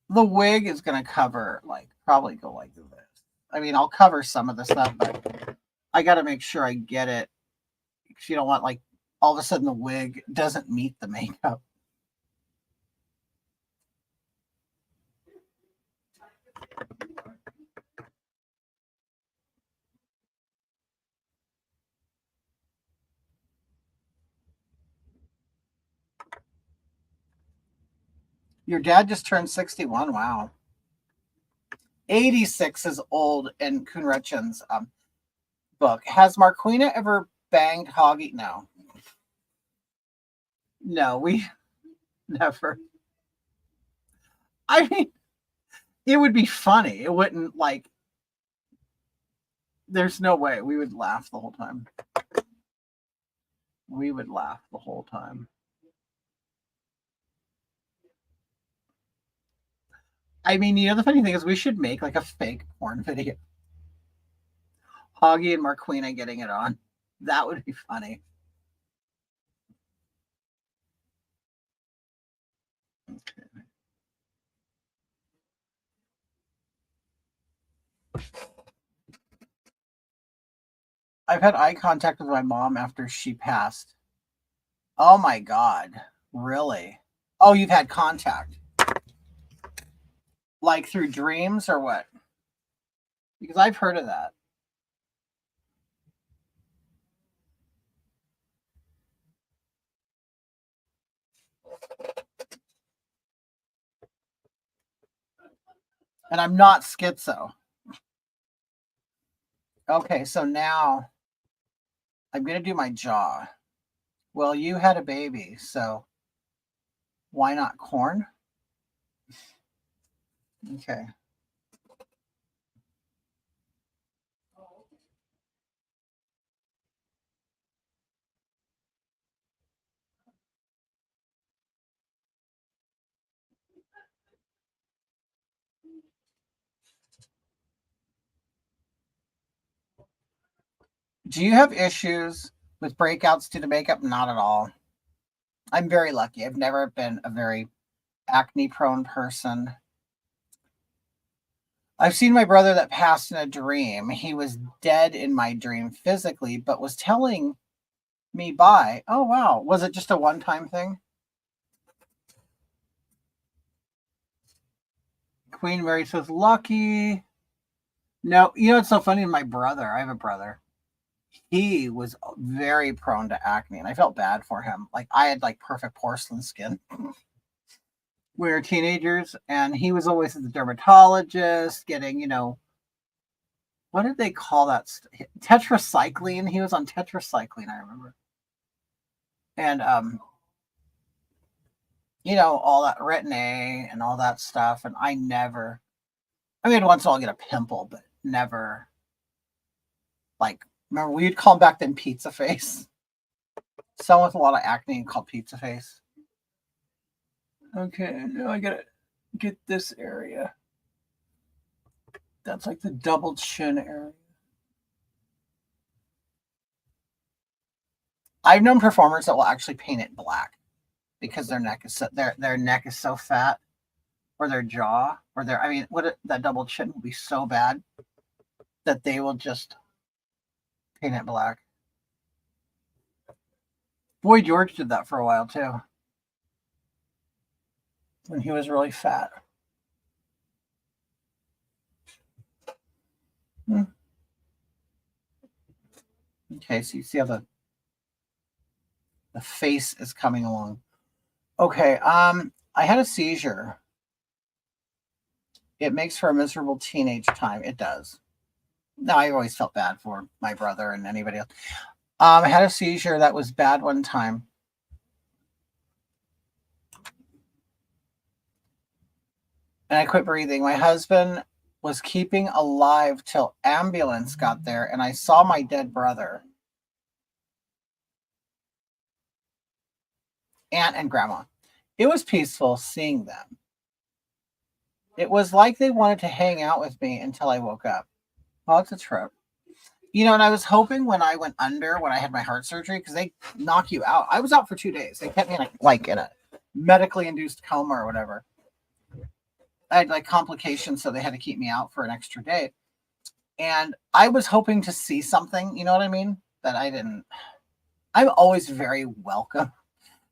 the wig is going to cover, probably go like this. I mean, I'll cover some of this up, but I got to make sure I get it. Because you don't want, all of a sudden the wig doesn't meet the makeup. Your dad just turned 61. Wow. 86 is old in Kunrechen's book. Has Marquina ever banged Hoggy? No. No, we never. I mean, it would be funny. It wouldn't like, there's no way we would laugh the whole time. We would laugh the whole time. I mean, the funny thing is we should make like a fake porn video. Hoggy and Marquina getting it on. That would be funny. Okay. I've had eye contact with my mom after she passed. Oh my God. Really? Oh, you've had contact. Like through dreams or what? Because I've heard of that. And I'm not schizo. Okay, so now I'm going to do my jaw. Well, you had a baby, so why not corn? Okay. Do you have issues with breakouts due to makeup? Not at all. I'm very lucky. I've never been a very acne prone person. I've seen my brother that passed in a dream. He was dead in my dream physically, but was telling me bye. Oh, wow. Was it just a one-time thing? Queen Mary says, lucky. No, it's so funny. My brother, I have a brother. He was very prone to acne, and I felt bad for him. Like, I had like perfect porcelain skin. We were teenagers, and he was always at the dermatologist getting, what did they call that? Tetracycline. He was on tetracycline, I remember. And, all that retin-A and all that stuff. And I mean, once in a while I get a pimple, but never, like, remember we'd call him back then pizza face. Someone with a lot of acne called pizza face. Okay, now I gotta get this area. That's like the double chin area. I've known performers that will actually paint it black because their neck is so fat, or their jaw, or that double chin will be so bad that they will just paint it black. Boy George did that for a while too, when he was really fat. Okay, so you see how the face is coming along. Okay, I had a seizure. It makes for a miserable teenage time. It does. No, I always felt bad for my brother and anybody else. I had a seizure that was bad one time. And I quit breathing. My husband was keeping alive till ambulance got there, and I saw my dead brother, aunt, and grandma. It was peaceful seeing them. It was like they wanted to hang out with me until I woke up. Well, it's a trip. And I was hoping when I went under, when I had my heart surgery, because they knock you out. I was out for 2 days. They kept me in a medically induced coma or whatever. I had like complications, so they had to keep me out for an extra day. And I was hoping to see something, you know what I mean? That I didn't. I'm always very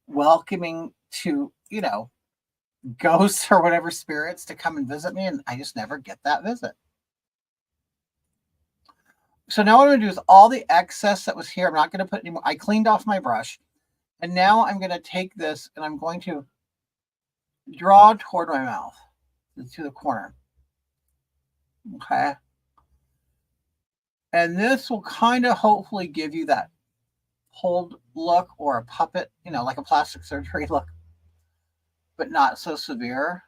welcoming to, ghosts or whatever spirits to come and visit me, and I just never get that visit. So now what I'm going to do is all the excess that was here, I'm not going to put any more. I cleaned off my brush, and now I'm going to take this and I'm going to draw toward my mouth to the corner. Okay. And this will kind of hopefully give you that hold look or a puppet, like a plastic surgery look, but not so severe.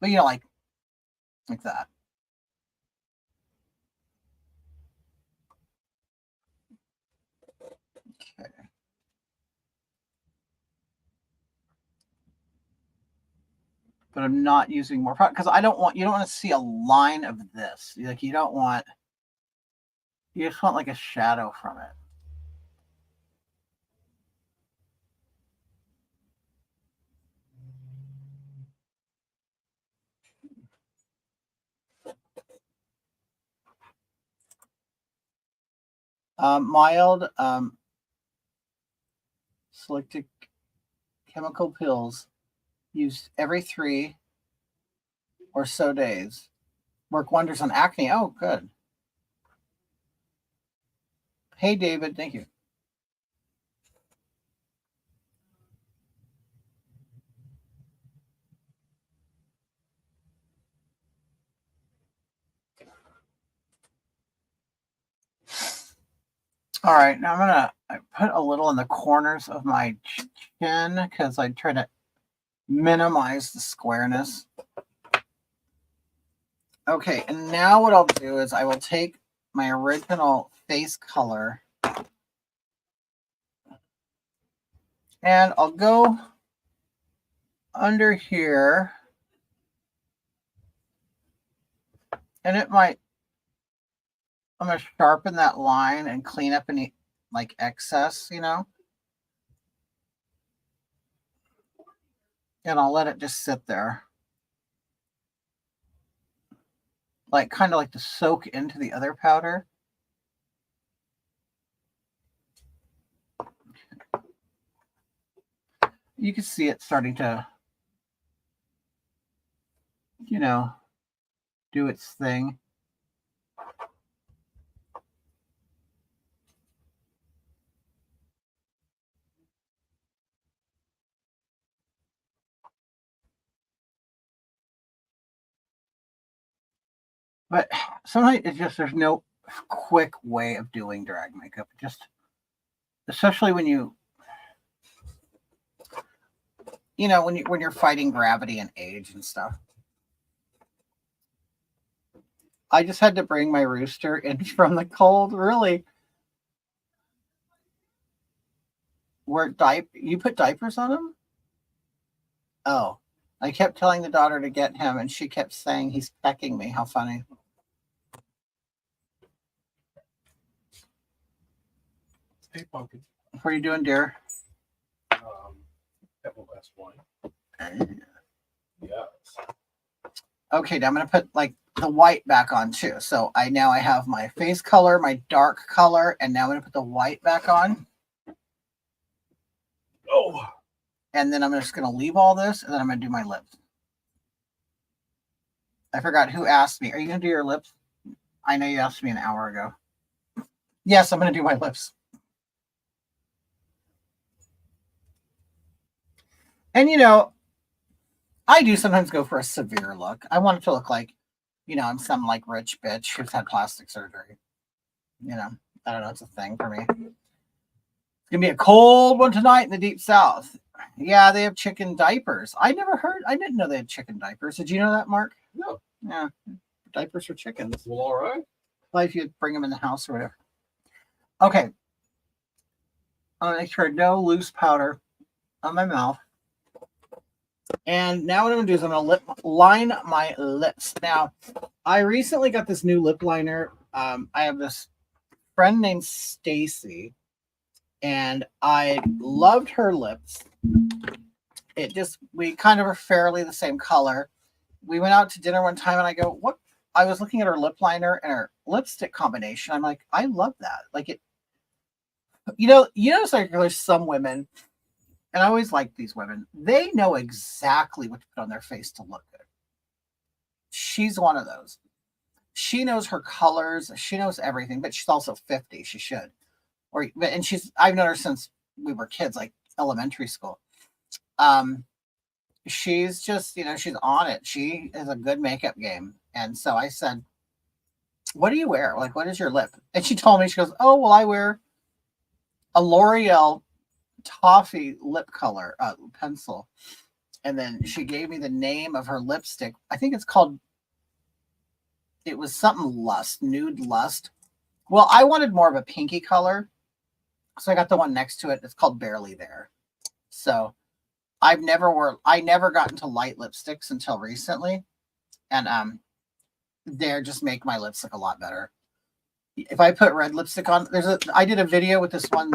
But like that. Okay. But I'm not using more product because you don't want to see a line of this. You just want like a shadow from it. Mild selected chemical pills used every 3 or so days work wonders on acne. Oh, good. Hey, David. Thank you. All right, now I put a little in the corners of my chin because I try to minimize the squareness. Okay, and now what I'll do is I will take my original face color and I'll go under here, and I'm going to sharpen that line and clean up any excess, and I'll let it just sit there. Kind of to soak into the other powder. You can see it starting to, do its thing. But sometimes it's just there's no quick way of doing drag makeup. Just especially when when you're fighting gravity and age and stuff. I just had to bring my rooster in from the cold. Really, you put diapers on him? Oh, I kept telling the daughter to get him, and she kept saying he's pecking me. How funny! Hey, Pumpkin. What are you doing, dear? Apple glass wine. Yes. Okay, now I'm going to put the white back on too. So I have my face color, my dark color, and now I'm going to put the white back on. Oh. And then I'm just going to leave all this, and then I'm going to do my lips. I forgot who asked me. Are you going to do your lips? I know you asked me an hour ago. Yes, I'm going to do my lips. And I do sometimes go for a severe look. I want it to look like, I'm some rich bitch who's had plastic surgery. I don't know. It's a thing for me. It's going to be a cold one tonight in the deep south. Yeah, they have chicken diapers. I didn't know they had chicken diapers. Did you know that, Mark? No. Yeah. Diapers for chickens. Well, all right. Well, if you bring them in the house or whatever. Okay. I'm going to make sure no loose powder on my mouth. And now what I'm going to do is I'm going to line my lips. Now, I recently got this new lip liner. I have this friend named Stacy, and I loved her lips. We kind of are fairly the same color. We went out to dinner one time, and I go, what? I was looking at her lip liner and her lipstick combination. I'm like, I love that. There's some women, and I always like these women. They know exactly what to put on their face to look good. She's one of those. She knows her colors. She knows everything, but she's also 50. She should. I've known her since we were kids, like elementary school. she's just, she's on it. She is a good makeup game. And so I said, what do you wear? Like, what is your lip? And she told me, she goes, oh, well, I wear a L'Oreal toffee lip color pencil. And then she gave me the name of her lipstick. I think it was something Lust, Nude Lust. Well, I wanted more of a pinky color. So I got the one next to it. It's called Barely There. So I never got into light lipsticks until recently. And they just make my lips look a lot better. If I put red lipstick on, I did a video with this one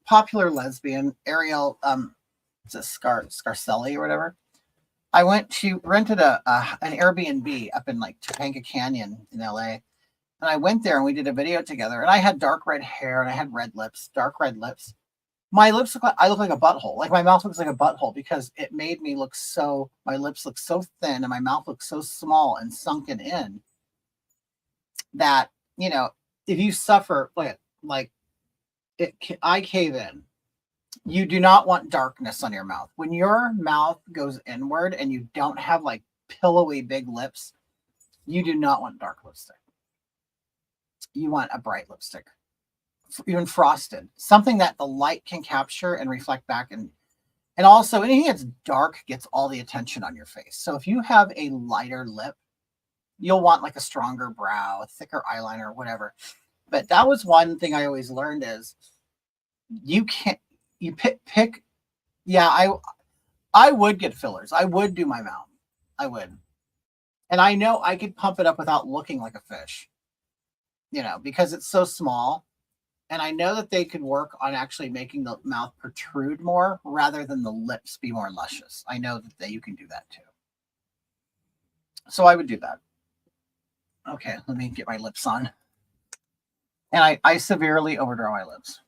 popular lesbian, Ariel, it's a Scarcelli or whatever. She rented an Airbnb up in like Topanga Canyon in LA. And I went there and we did a video together, and I had dark red hair and I had dark red lips. My lips I look like a butthole. Like my mouth looks like a butthole because it made me my lips look so thin and my mouth looks so small and sunken in that, if you suffer I cave in. You do not want darkness on your mouth. When your mouth goes inward and you don't have like pillowy big lips, you do not want dark lipstick. You want a bright lipstick, even frosted, something that the light can capture and reflect back. And also anything that's dark gets all the attention on your face. So if you have a lighter lip, you'll want like a stronger brow, a thicker eyeliner, whatever. But that was one thing I always learned is you pick. Yeah, I would get fillers. I would do my mouth. I would. And I know I could pump it up without looking like a fish, because it's so small. And I know that they could work on actually making the mouth protrude more rather than the lips be more luscious. I know that you can do that too. So I would do that. Okay, let me get my lips on. And I severely overdraw my lips.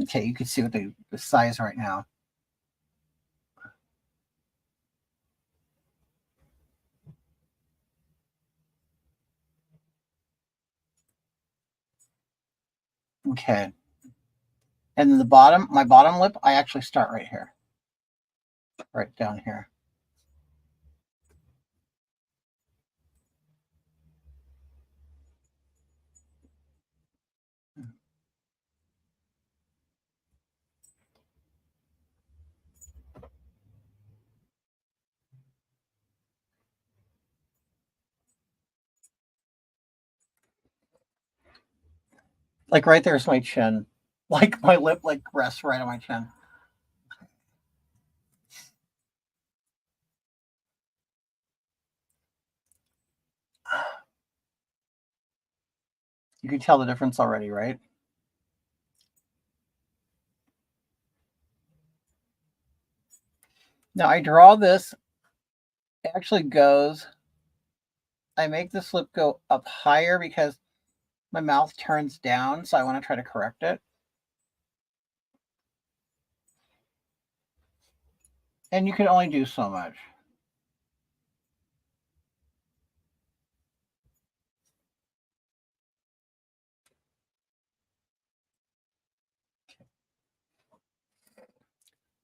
Okay, you can see what the size right now. Okay. And then my bottom lip, I actually start right here. Right down here. Like right there's my chin. Like my lip rests right on my chin. You can tell the difference already, right? Now I draw this. It actually goes. I make this lip go up higher because my mouth turns down, so I want to try to correct it. And you can only do so much.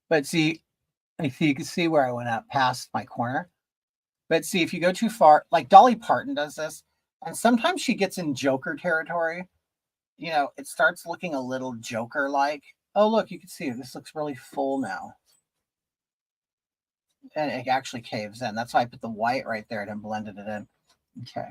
But see, if you can see where I went out past my corner. But see, if you go too far, like Dolly Parton does this, and sometimes she gets in Joker territory. It starts looking a little Joker-like. Oh, look, you can see this looks really full now. And it actually caves in. That's why I put the white right there and blended it in. Okay.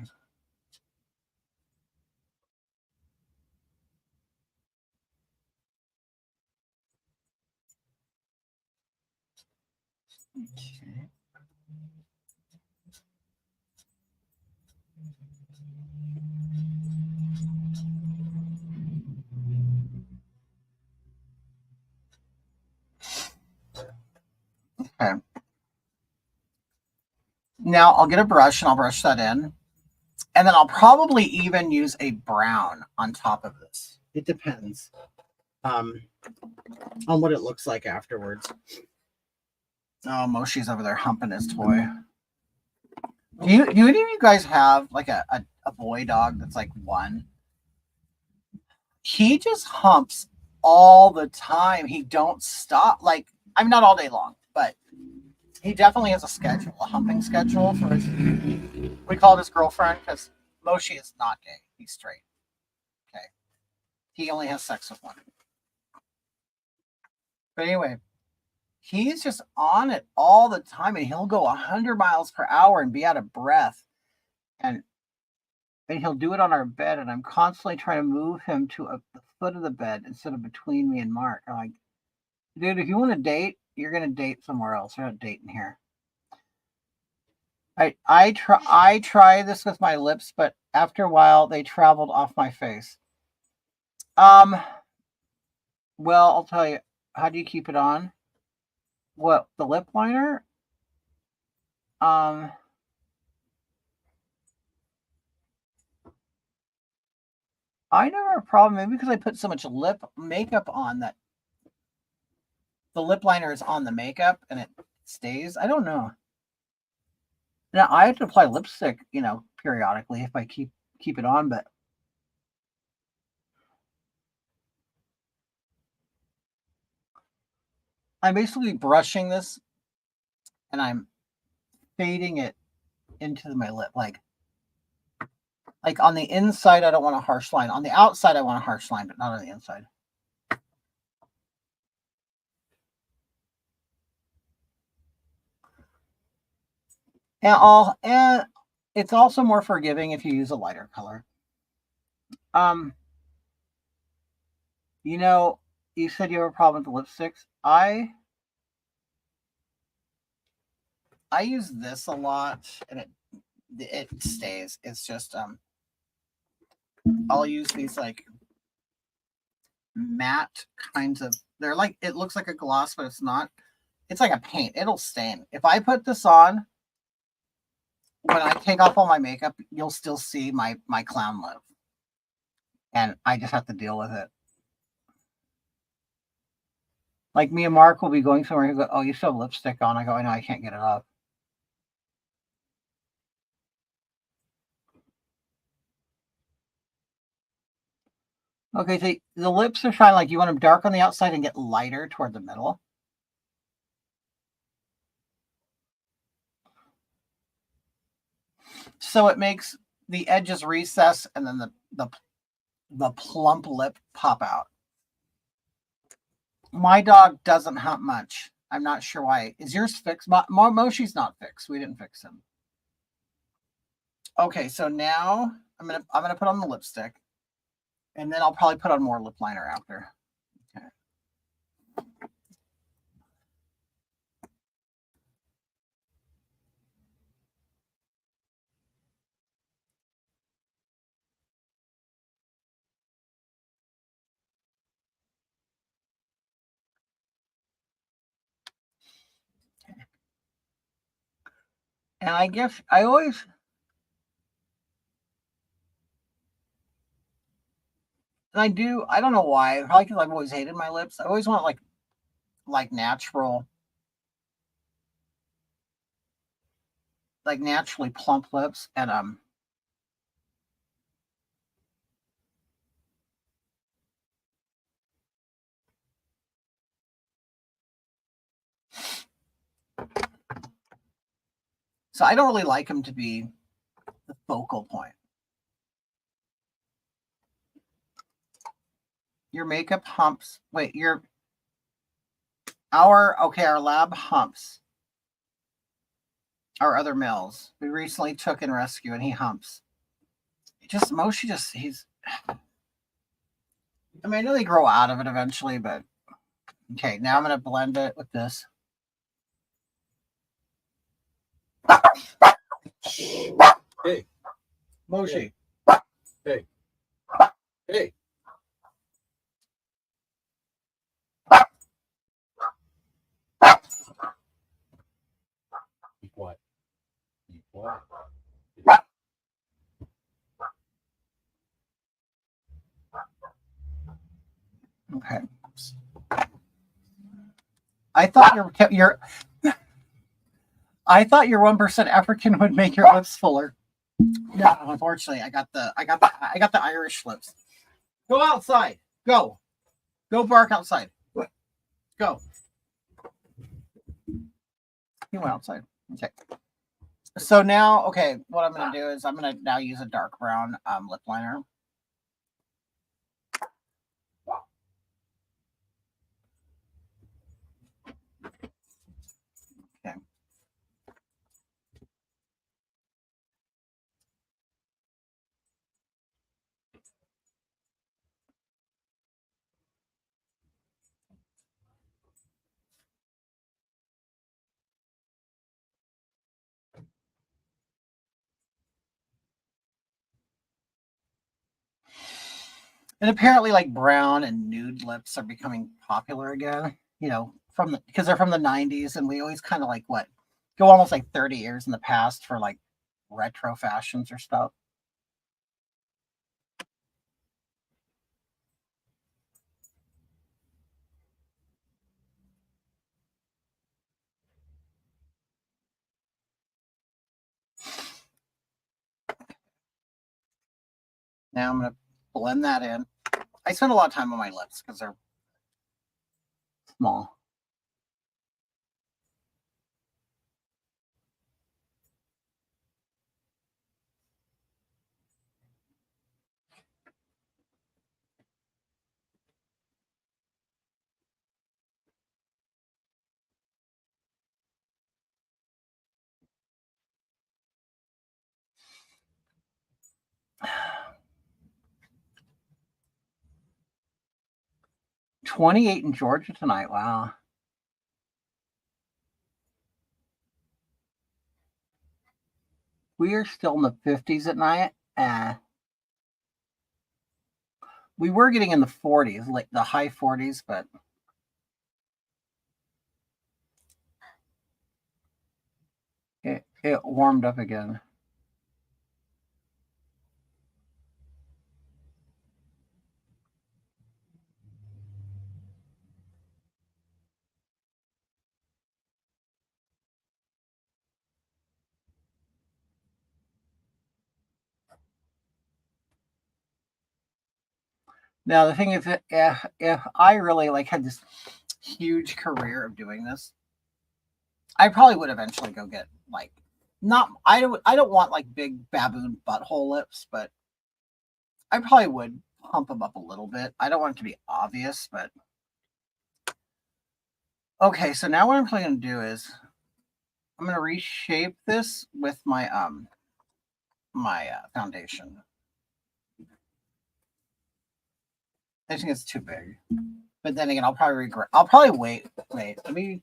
Okay. Okay. Now I'll get a brush and I'll brush that in. And then I'll probably even use a brown on top of this. It depends on what it looks like afterwards. Oh, Moshi's over there humping his toy. Do any of you guys have like a boy dog that's like one? He just humps all the time. He don't stop. Like, I'm not all day long, but he definitely has a schedule, a humping schedule for his. We call it his girlfriend because Moshi is not gay. He's straight. Okay, he only has sex with one. But anyway, he's just on it all the time, and he'll go 100 miles per hour and be out of breath, and he'll do it on our bed, and I'm constantly trying to move him to the foot of the bed instead of between me and Mark. I'm like, dude, if you want to date, you're gonna date somewhere else. You're not dating here. I try this with my lips, but after a while they traveled off my face. Well, I'll tell you. How do you keep it on? What, the lip liner? I never have a problem. Maybe because I put so much lip makeup on that the lip liner is on the makeup and it stays. I don't know. Now I have to apply lipstick, periodically if I keep it on, but I'm basically brushing this and I'm fading it into my lip. Like on the inside, I don't want a harsh line. On the outside, I want a harsh line, but not on the inside. And it's also more forgiving if you use a lighter color. You said you have a problem with the lipsticks. I use this a lot, and it stays. It's just I'll use these like matte kinds of. They're like, it looks like a gloss, but it's not. It's like a paint. It'll stain. If I put this on, when I take off all my makeup, you'll still see my clown lip, and I just have to deal with it. Like me and Mark will be going somewhere and he'll go, "Oh, you still have lipstick on." I go, "I know, I can't get it off." Okay, so the lips are shiny. Like you want them dark on the outside and get lighter toward the middle. So it makes the edges recess and then the plump lip pop out. My dog doesn't hump much. I'm not sure why. Is yours fixed? Moshi's not fixed. We didn't fix him. Okay, so now I'm gonna put on the lipstick, and then I'll probably put on more lip liner after. Okay. And I guess I don't know why, probably because I've always hated my lips. I always want like natural, like naturally plump lips, and so I don't really like them to be the focal point. Your makeup humps. Wait, our lab humps. Our other males. We recently took in rescue and he humps. He's I mean, I know they grow out of it eventually, but okay, now I'm gonna blend it with this. Hey, Moshi. hey, hey. Be quiet. Be quiet. Okay. I thought I thought your 1% African would make your lips fuller. No, unfortunately, I got the Irish lips. Go outside. Go bark outside. Go. he went outside. Okay. So now, okay, what I'm gonna do is I'm gonna now use a dark brown lip liner. Okay. And apparently, like brown and nude lips are becoming popular again. You know, because they're from the '90s, and we always kind of like go almost like 30 years in the past for like retro fashions or stuff. Now I'm gonna blend that in. I spend a lot of time on my lips because they're small. '28 in Georgia tonight. Wow. We are still in the 50s at night. We were getting in the 40s, like the high 40s, but it warmed up again. Now the thing is, if I really like had this huge career of doing this, I probably would eventually go get like not I don't want like big baboon butthole lips, but I probably would pump them up a little bit. I don't want it to be obvious, but okay. So now what I'm probably going to do is I'm going to reshape this with my foundation. I think it's too big, but then again, I'll probably regret. I'll probably wait. Let me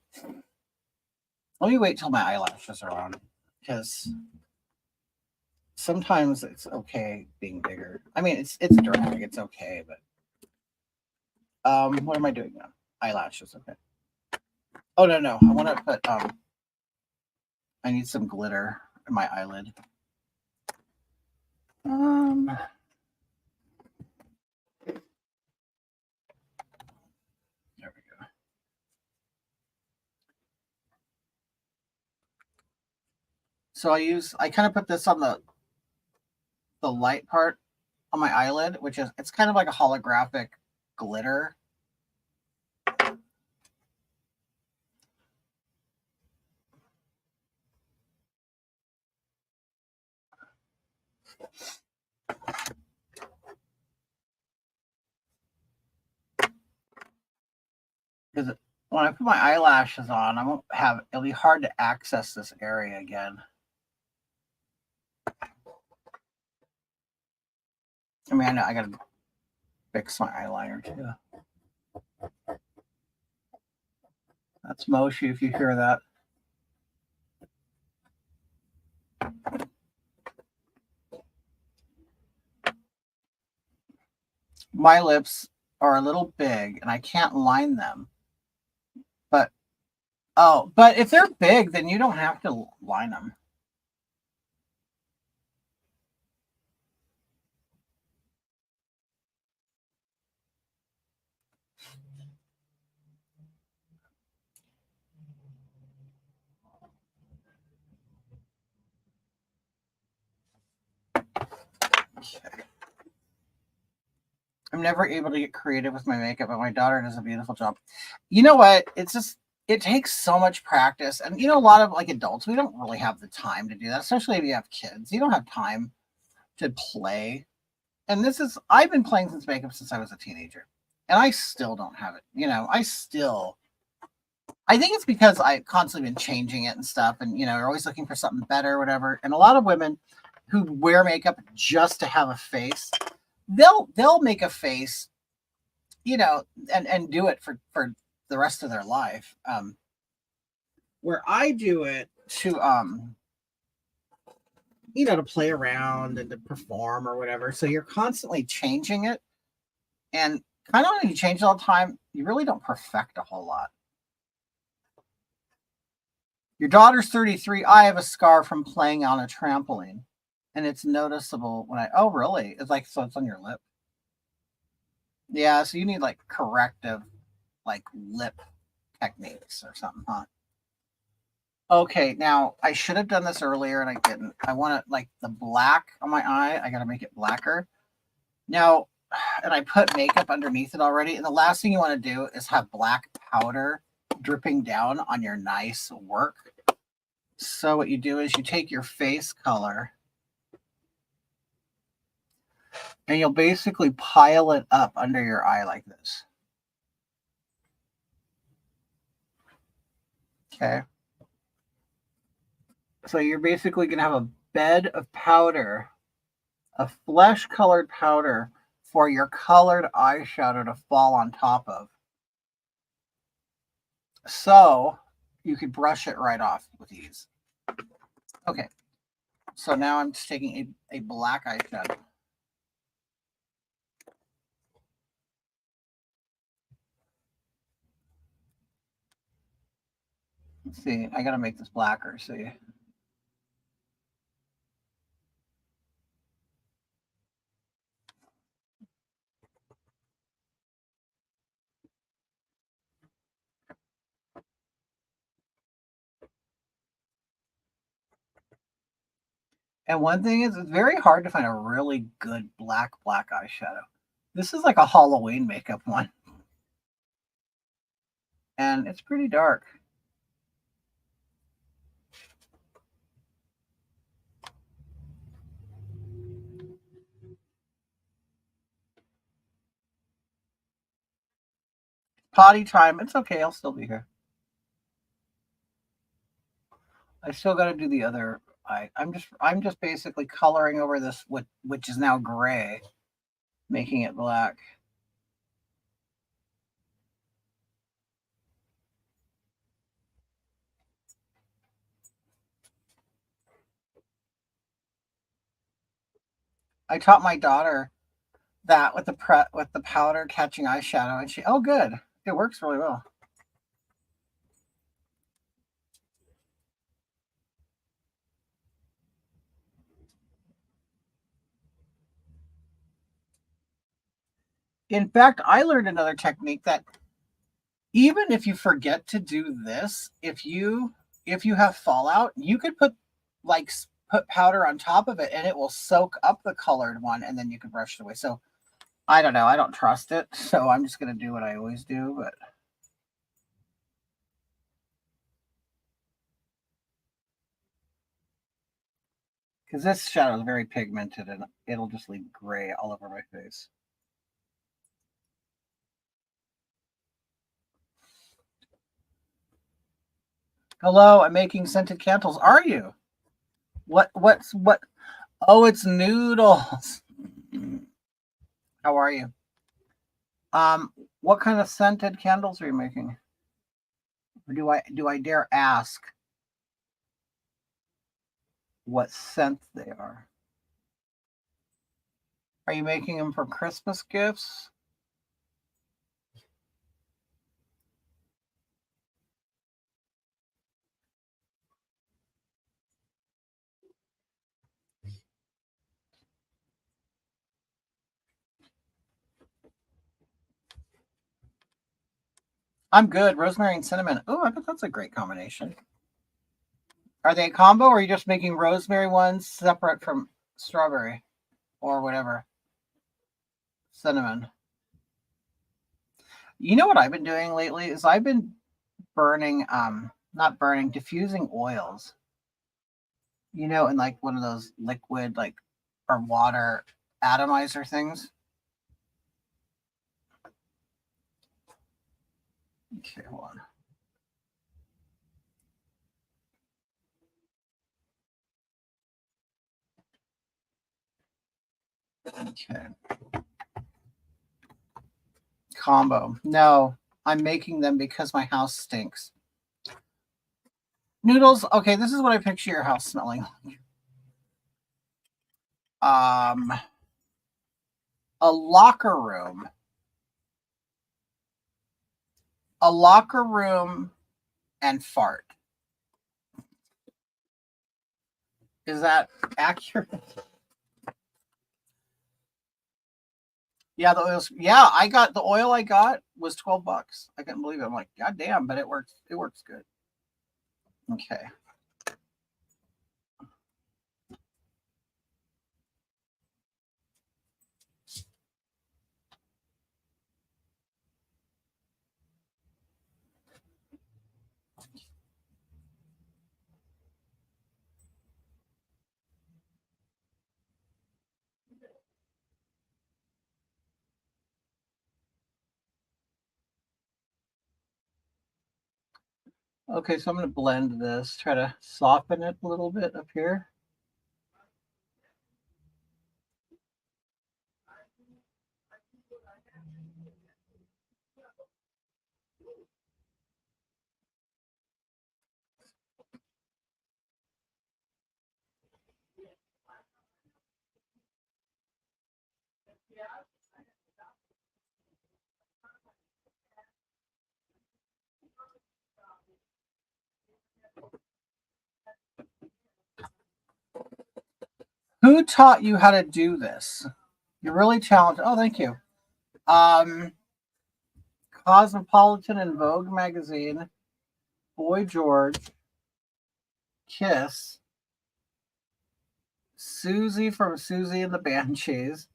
wait till my eyelashes are on, because sometimes it's okay being bigger. I mean, it's drag. It's okay, but what am I doing now? Eyelashes. Okay. Oh no, I want to put I need some glitter in my eyelid. There we go. So I kind of put this on the light part on my eyelid, which is it's kind of like a holographic glitter. Because when I put my eyelashes on, it'll be hard to access this area again. I mean, I gotta fix my eyeliner too. That's Moshi if you hear that. My lips are a little big and I can't line them. But if they're big, then you don't have to line them. Okay. I'm never able to get creative with my makeup, but my daughter does a beautiful job. You know what? It's just it takes so much practice. And, a lot of like adults, we don't really have the time to do that, especially if you have kids. You don't have time to play. And I've been playing since makeup since I was a teenager. And I still don't have it. I think it's because I've constantly been changing it and stuff. And, you're always looking for something better or whatever. And a lot of women who wear makeup just to have a face, they'll make a face, and do it for the rest of their life. Where I do it to play around and to perform or whatever. So you're constantly changing it. And kind of when you change it all the time, you really don't perfect a whole lot. Your daughter's 33. I have a scar from playing on a trampoline. And it's noticeable when oh, really? It's like, so it's on your lip. Yeah, so you need like corrective, like lip techniques or something, huh? Okay, now I should have done this earlier and I didn't. I want to like the black on my eye. I got to make it blacker. Now, and I put makeup underneath it already. And the last thing you want to do is have black powder dripping down on your nice work. So what you do is you take your face color and you'll basically pile it up under your eye like this. Okay. So you're basically going to have a bed of powder, a flesh-colored powder for your colored eyeshadow to fall on top of. So you could brush it right off with ease. Okay. So now I'm just taking a black eyeshadow. Let's see, I got to make this blacker, see. And one thing is, it's very hard to find a really good black eyeshadow. This is like a Halloween makeup one. And it's pretty dark. Potty time. It's okay. I'll still be here. I still got to do the other eye. I'm just basically coloring over this, which is now gray, making it black. I taught my daughter that with the powder catching eyeshadow, and oh good, it works really well. In fact, I learned another technique that even if you forget to do this, if you have fallout, you could put powder on top of it and it will soak up the colored one and then you can brush it away. So I don't know. I don't trust it. So I'm just going to do what I always do, but because this shadow is very pigmented and it'll just leave gray all over my face. Hello, I'm making scented candles. Are you? What? Oh, it's Noodles. How are you? What kind of scented candles are you making? Or do I dare ask what scent they are? Are you making them for Christmas gifts? I'm good. Rosemary and cinnamon. Oh, I bet that's a great combination. Are they a combo or are you just making rosemary ones separate from strawberry or whatever? Cinnamon. You know what I've been doing lately is I've been burning, not burning, diffusing oils. You know, in like one of those liquid, like, or water atomizer things. Okay, hold on. Okay. Combo. No, I'm making them because my house stinks. Noodles. Okay, this is what I picture your house smelling like. A locker room. A locker room and fart. Is that accurate? Yeah, the oils. Yeah, I got the oil I got was $12. I couldn't believe it. I'm like, God damn, but it works. It works good. Okay. Okay, so I'm going to blend this, try to soften it a little bit up here. Who taught you how to do this? You're really talented. Oh, thank you. Cosmopolitan and Vogue magazine, Boy George, Kiss, Susie from Susie and the Banshees.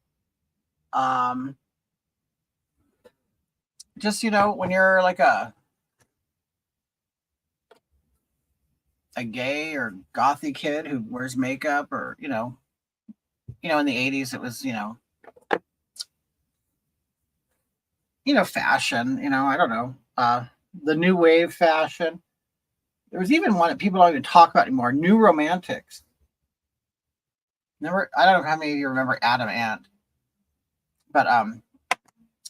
Just, you know, when you're like a gay or gothy kid who wears makeup, or you know, in the 80s it was, fashion, I don't know, the new wave fashion. There was even one that people don't even talk about anymore, New Romantics. Remember, I don't know how many of you remember Adam Ant, but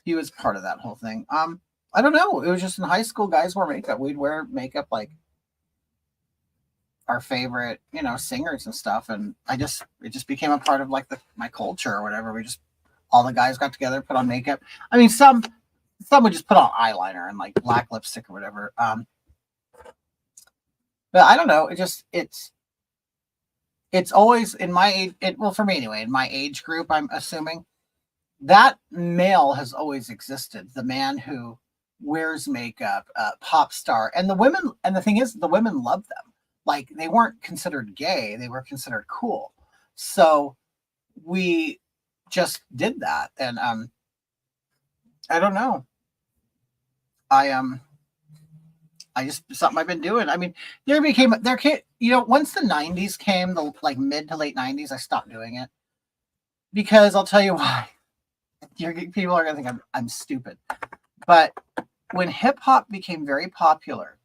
he was part of that whole thing. I don't know, it was just in high school, guys wore makeup. We'd wear makeup like our favorite, singers and stuff, and it just became a part of like my culture or whatever. We just, all the guys got together, put on makeup. I mean, some would just put on eyeliner and like black lipstick or whatever. But I don't know. It's always in my age. Well, for me anyway, in my age group, I'm assuming that male has always existed. The man who wears makeup, pop star, and the women. And the thing is, the women love them. Like, they weren't considered gay; they were considered cool. So we just did that, and I don't know. I just, something I've been doing. I mean, once the 90s came, the like mid to late 90s, I stopped doing it because I'll tell you why. People are gonna think I'm stupid, but when hip hop became very popular,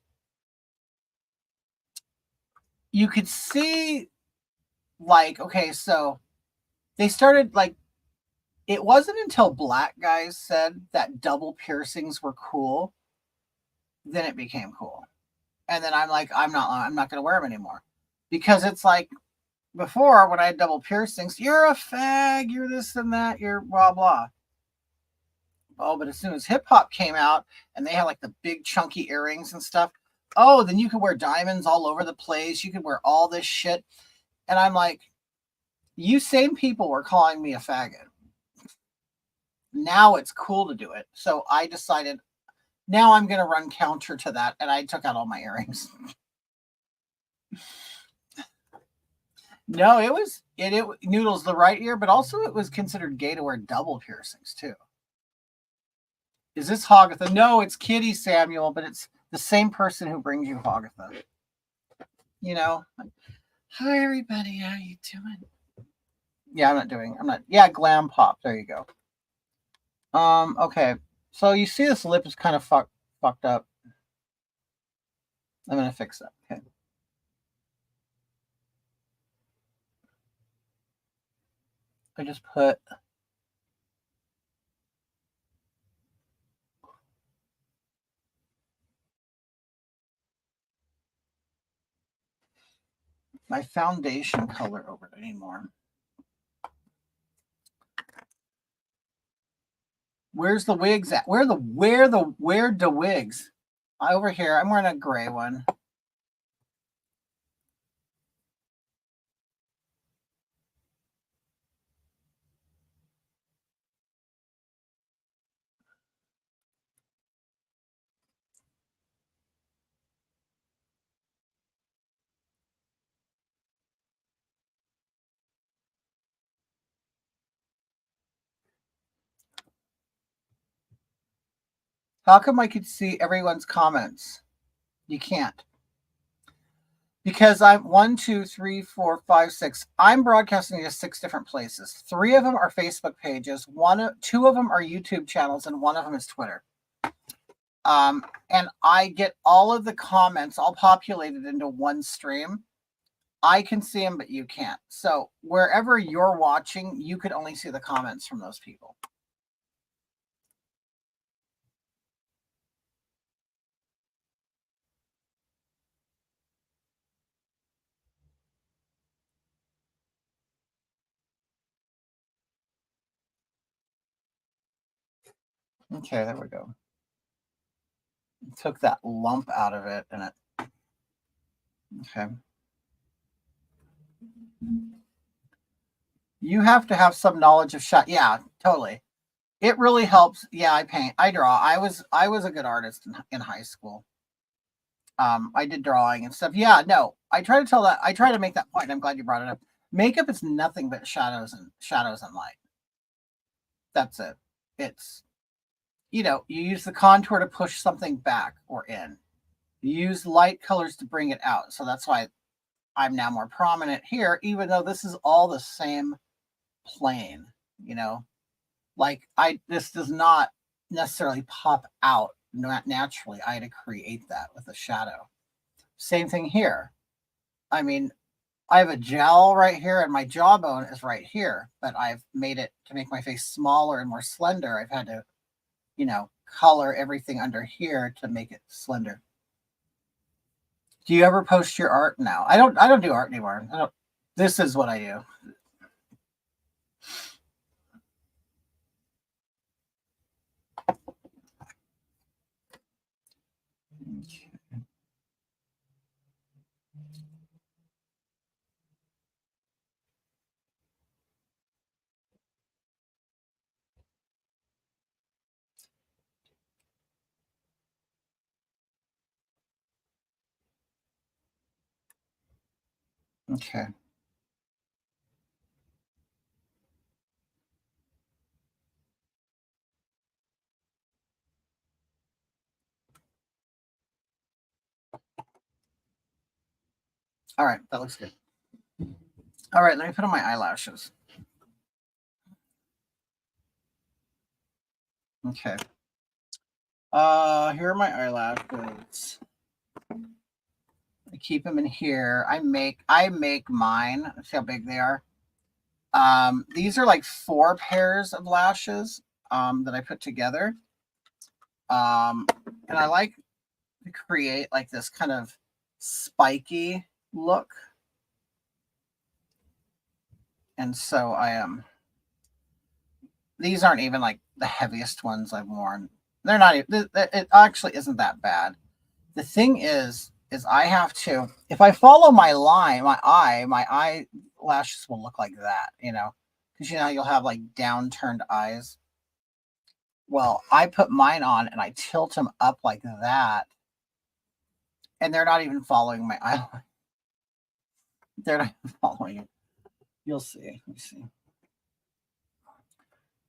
you could see, like, okay, so they started like, it wasn't until black guys said that double piercings were cool, then it became cool. And then I'm like, I'm not going to wear them anymore, because it's like, before, when I had double piercings, you're a fag, you're this and that, you're blah blah. Oh, but as soon as hip hop came out and they had like the big chunky earrings and stuff, oh, then you could wear diamonds all over the place. You could wear all this shit. And I'm like, you same people were calling me a faggot. Now it's cool to do it. So I decided, now I'm going to run counter to that. And I took out all my earrings. No, it was Noodles the right ear, but also it was considered gay to wear double piercings too. Is this Hogatha? No, it's Kitty, Samuel, but the same person who brings you Hogatha. You know, like, hi everybody, how you doing? Yeah, yeah, glam pop. There you go. Okay. So you see this lip is kind of fucked up. I'm gonna fix that. Okay. I just put my foundation color over it anymore. Where's the wigs at? Where the wigs? Over here. I'm wearing a gray one. How come I could see everyone's comments? You can't. Because I'm 1, 2, 3, 4, 5, 6. I'm broadcasting to 6 different places. 3 of them are Facebook pages. 2 of them are YouTube channels, and 1 of them is Twitter. And I get all of the comments all populated into one stream. I can see them, but you can't. So wherever you're watching, you could only see the comments from those people. Okay, there we go. Took that lump out of it, and it. Okay. You have to have some knowledge of shot. Yeah, totally. It really helps. Yeah, I paint. I draw. I was a good artist in high school. I did drawing and stuff. Yeah, no. I try to make that point. And I'm glad you brought it up. Makeup is nothing but shadows and light. That's it. It's, you use the contour to push something back or in. You use light colors to bring it out. So that's why I'm now more prominent here, even though this is all the same plane, like this does not necessarily pop out not naturally. I had to create that with a shadow. Same thing here. I mean, I have a gel right here and my jawbone is right here, but I've made it to make my face smaller and more slender. I've had to, color everything under here to make it slender. Do you ever post your art now? I don't do art anymore. This is what I do. Okay. All right, that looks good. All right, let me put on my eyelashes. Okay. Here are my eyelashes. I keep them in here. I make mine. See how big they are. These are like 4 pairs of lashes that I put together. And I like to create like this kind of spiky look. And so I am. These aren't even like the heaviest ones I've worn. They're not even, it actually isn't that bad. The thing is I have to, if I follow my line, my eyelashes will look like that, because you'll have like downturned eyes. Well, I put mine on and I tilt them up like that, and they're not even following my eyeline. They're not even following it. You'll see. Let me see.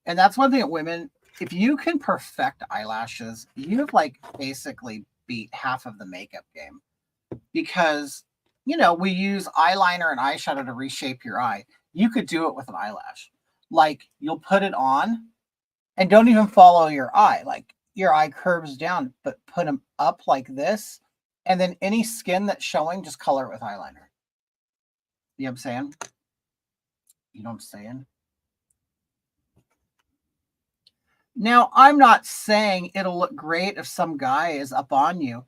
And that's one thing that women, if you can perfect eyelashes, you have like basically beat half of the makeup game because, you know, we use eyeliner and eyeshadow to reshape your eye. You could do it with an eyelash. Like you'll put it on and don't even follow your eye. Like your eye curves down, but put them up like this. And then any skin that's showing, just color it with eyeliner. You know what I'm saying? You know what I'm saying? Now, I'm not saying it'll look great if some guy is up on you,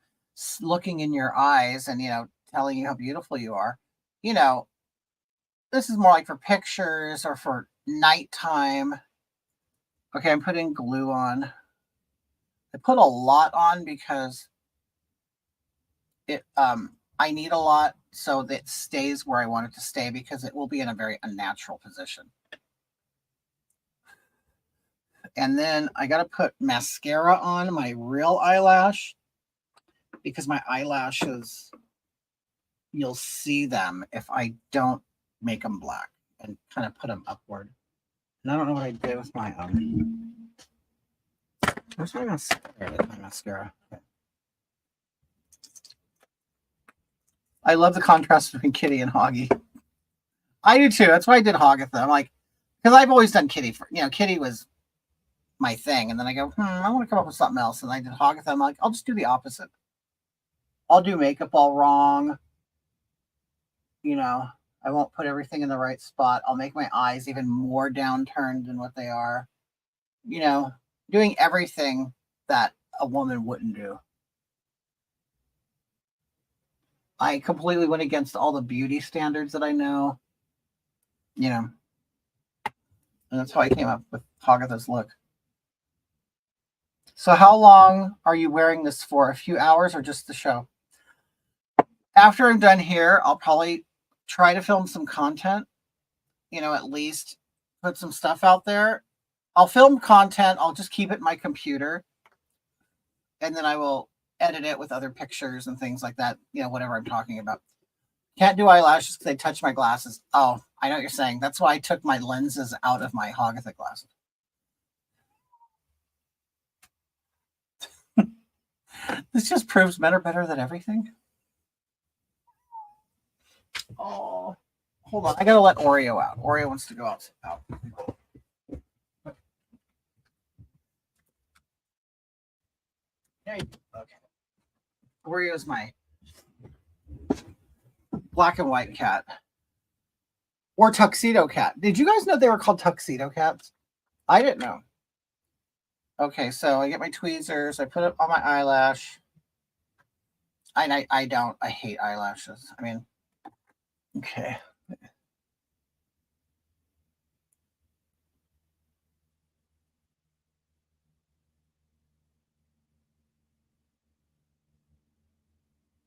looking in your eyes and, you know, telling you how beautiful you are. You know, this is more like for pictures or for nighttime. Okay, I'm putting glue on. I put a lot on because I need a lot so that it stays where I want it to stay because it will be in a very unnatural position. And then I got to put mascara on my real eyelash because my eyelashes, you'll see them if I don't make them black and kind of put them upward. And I don't know what I did with my where's my mascara? My mascara. Okay. I love the contrast between Kitty and Hoggy. I do too. That's why I did Hogatha. I'm like, because I've always done Kitty. Kitty was my thing. And then I go, I want to come up with something else. And I did Hogatha. I'm like, I'll just do the opposite. I'll do makeup all wrong. You know, I won't put everything in the right spot. I'll make my eyes even more downturned than what they are. You know, doing everything that a woman wouldn't do. I completely went against all the beauty standards that I know. You know, and that's how I came up with Hogatha's look. So how long are you wearing this for? A few hours or just the show? After I'm done here, I'll probably try to film some content, you know, at least put some stuff out there. I'll film content. I'll just keep it in my computer. And then I will edit it with other pictures and things like that. You know, whatever I'm talking about. Can't do eyelashes because they touch my glasses. Oh, I know what you're saying. That's why I took my lenses out of my Hogatha glasses. This just proves men are better than everything. Oh, hold on. I gotta let Oreo out. Oreo wants to go out. Okay. Oreo's my black and white cat. Or tuxedo cat. Did you guys know they were called tuxedo cats? I didn't know. Okay, so I get my tweezers. I put it on my eyelash. I don't. I hate eyelashes. I mean, okay.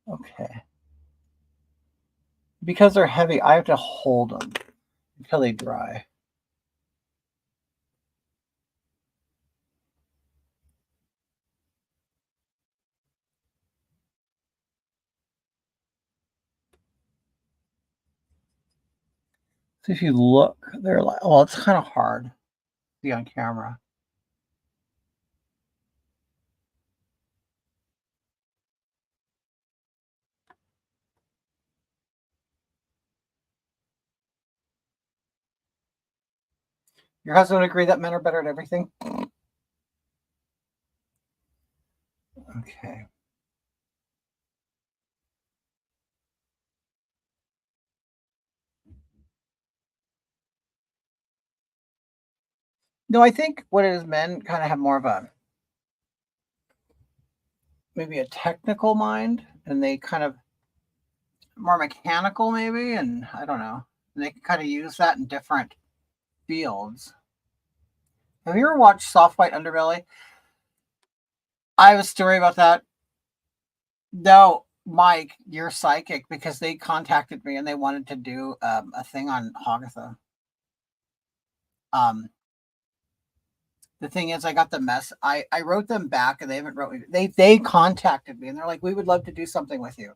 Okay. Because they're heavy, I have to hold them until they dry. So if you look, they're like, well, it's kind of hard to see on camera. Your husband would agree that men are better at everything? Okay. No, I think what it is, men kind of have more of a maybe a technical mind, and they kind of more mechanical, maybe, and I don't know. And they can kind of use that in different fields. Have you ever watched Soft White Underbelly? I have a story about that. No, Mike, you're psychic because they contacted me and they wanted to do a thing on Hogatha. The thing is, I got the mess. I wrote them back and they haven't wrote me. They contacted me and they're like, we would love to do something with you.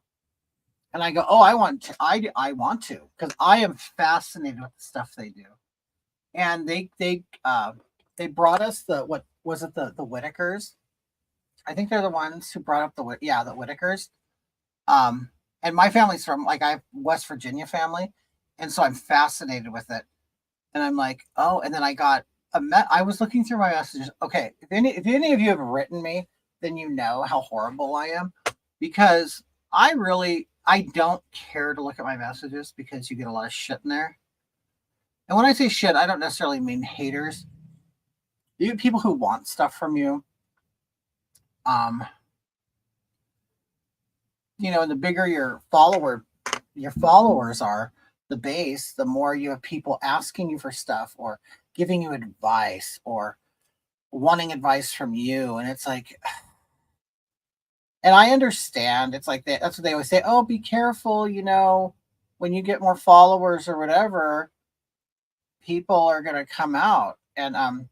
And I go, oh, I want to. I want to because I am fascinated with the stuff they do. And they brought us the what was it the Whitakers, I think they're the ones who brought up the Whitakers. And my family's from like I have West Virginia family, and so I'm fascinated with it. And I'm like, oh, and then I got I was looking through my messages. Okay, if any of you have written me, then you know how horrible I am, because I don't care to look at my messages because you get a lot of shit in there. And when I say shit, I don't necessarily mean haters. You get people who want stuff from you. And the bigger your followers are, the base, the more you have people asking you for stuff or giving you advice or wanting advice from you. And it's like, and I understand it's like that's what they always say. Oh, be careful, when you get more followers or whatever, people are going to come out. And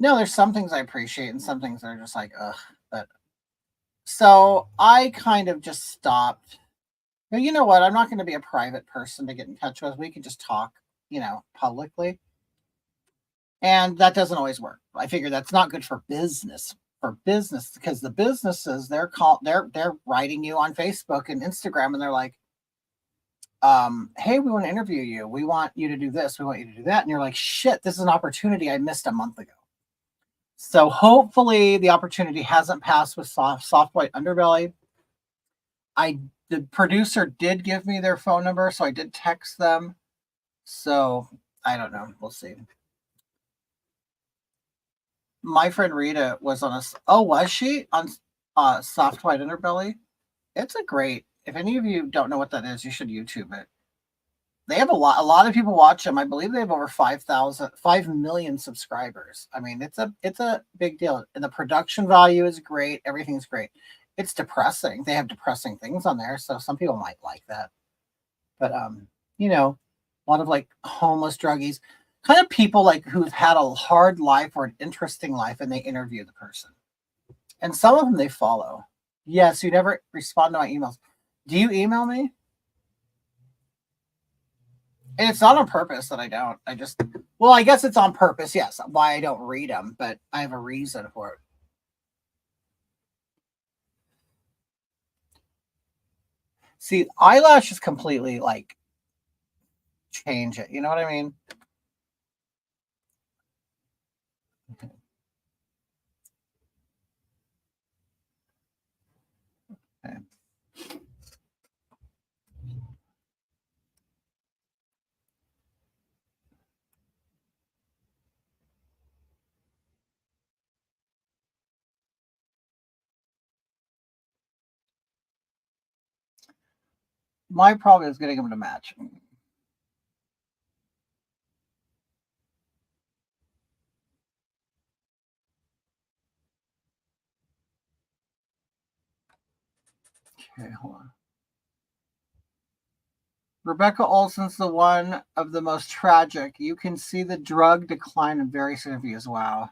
no, there's some things I appreciate and some things that are just like, ugh. But so I kind of just stopped. But you know what? I'm not going to be a private person to get in touch with. We can just talk, publicly. And that doesn't always work. I figure that's not good for business. Because the businesses, they're writing you on Facebook and Instagram, and they're like, hey, we want to interview you. We want you to do this. We want you to do that. And you're like, shit, this is an opportunity I missed a month ago. So hopefully the opportunity hasn't passed with Soft White Underbelly. The producer did give me their phone number, so I did text them. So I don't know. We'll see. My friend Rita was on was she on Soft White Underbelly? It's if any of you don't know what that is, you should YouTube it. They have a lot of people watch them. I believe they have over 5 million subscribers. I mean, it's a big deal. And the production value is great. Everything's great. It's depressing. They have depressing things on there, so some people might like that. But a lot of like homeless druggies, kind of people like who've had a hard life or an interesting life, and they interview the person. And some of them they follow. Yes, you never respond to my emails. Do you email me? And it's not on purpose that I don't. I guess it's on purpose, yes, why I don't read them, but I have a reason for it. See, eyelashes completely like change it. You know what I mean? Okay. My problem is getting them to match. Okay, hold on. Rebecca Olson's the one of the most tragic. You can see the drug decline in various interviews. Wow.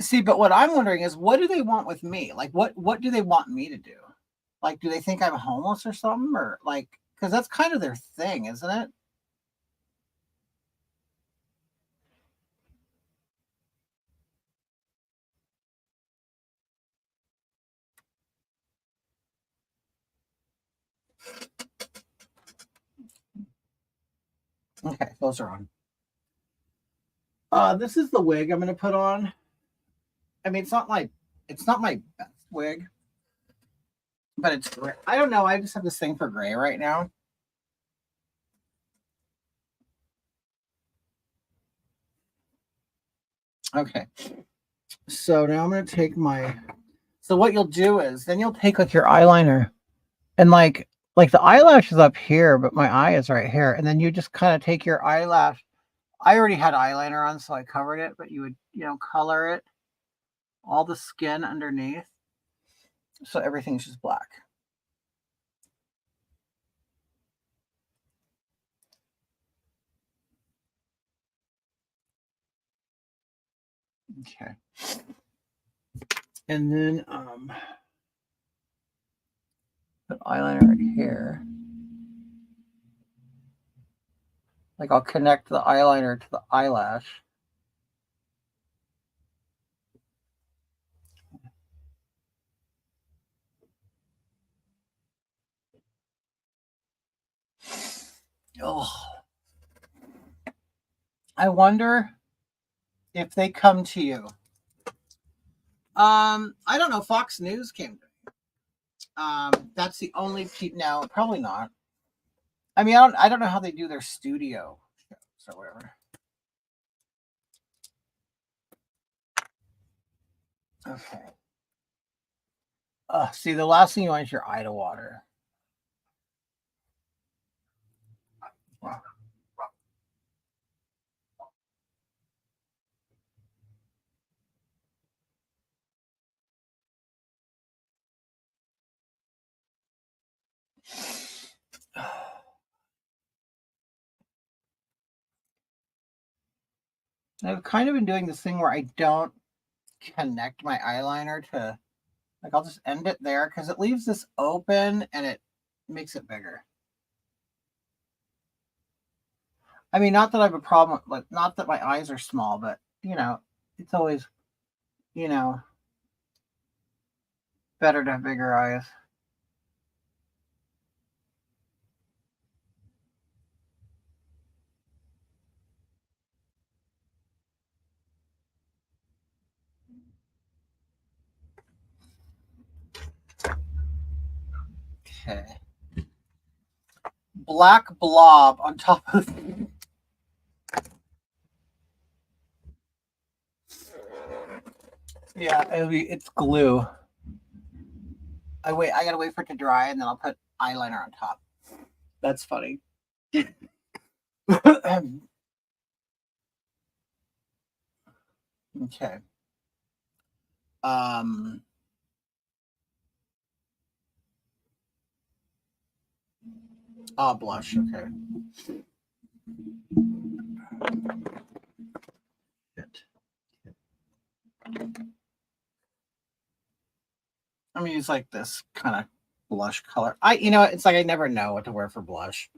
See, but what I'm wondering is, what do they want with me? Like, what do they want me to do? Like, do they think I'm homeless or something? Or like, because that's kind of their thing, isn't it? Okay, those are on. This is the wig I'm going to put on. I mean, it's not my best wig, but it's gray. I don't know. I just have this thing for gray right now. Okay. So now I'm going to take so what you'll do is then you'll take like your eyeliner and like the eyelash is up here, but my eye is right here. And then you just kind of take your eyelash. I already had eyeliner on, so I covered it, but you would, color it, all the skin underneath. So everything's just black. Okay. And then put eyeliner right here. Like I'll connect the eyeliner to the eyelash. Oh, I wonder if they come to you. I don't know. Fox News came to me. That's the only no, probably not. I mean, I don't know how they do their studio shows or whatever. Okay. See, the last thing you want is your eye to water. Wow. I've kind of been doing this thing where I don't connect my eyeliner to, like, I'll just end it there because it leaves this open and it makes it bigger. I mean, not that I have a problem, like, not that my eyes are small, but, it's always, better to have bigger eyes. Okay. Black blob on top of. Yeah, it's glue. I gotta wait for it to dry and then I'll put eyeliner on top. That's funny. Okay. Blush. Okay. I'm gonna use like this kind of blush color. It's like I never know what to wear for blush.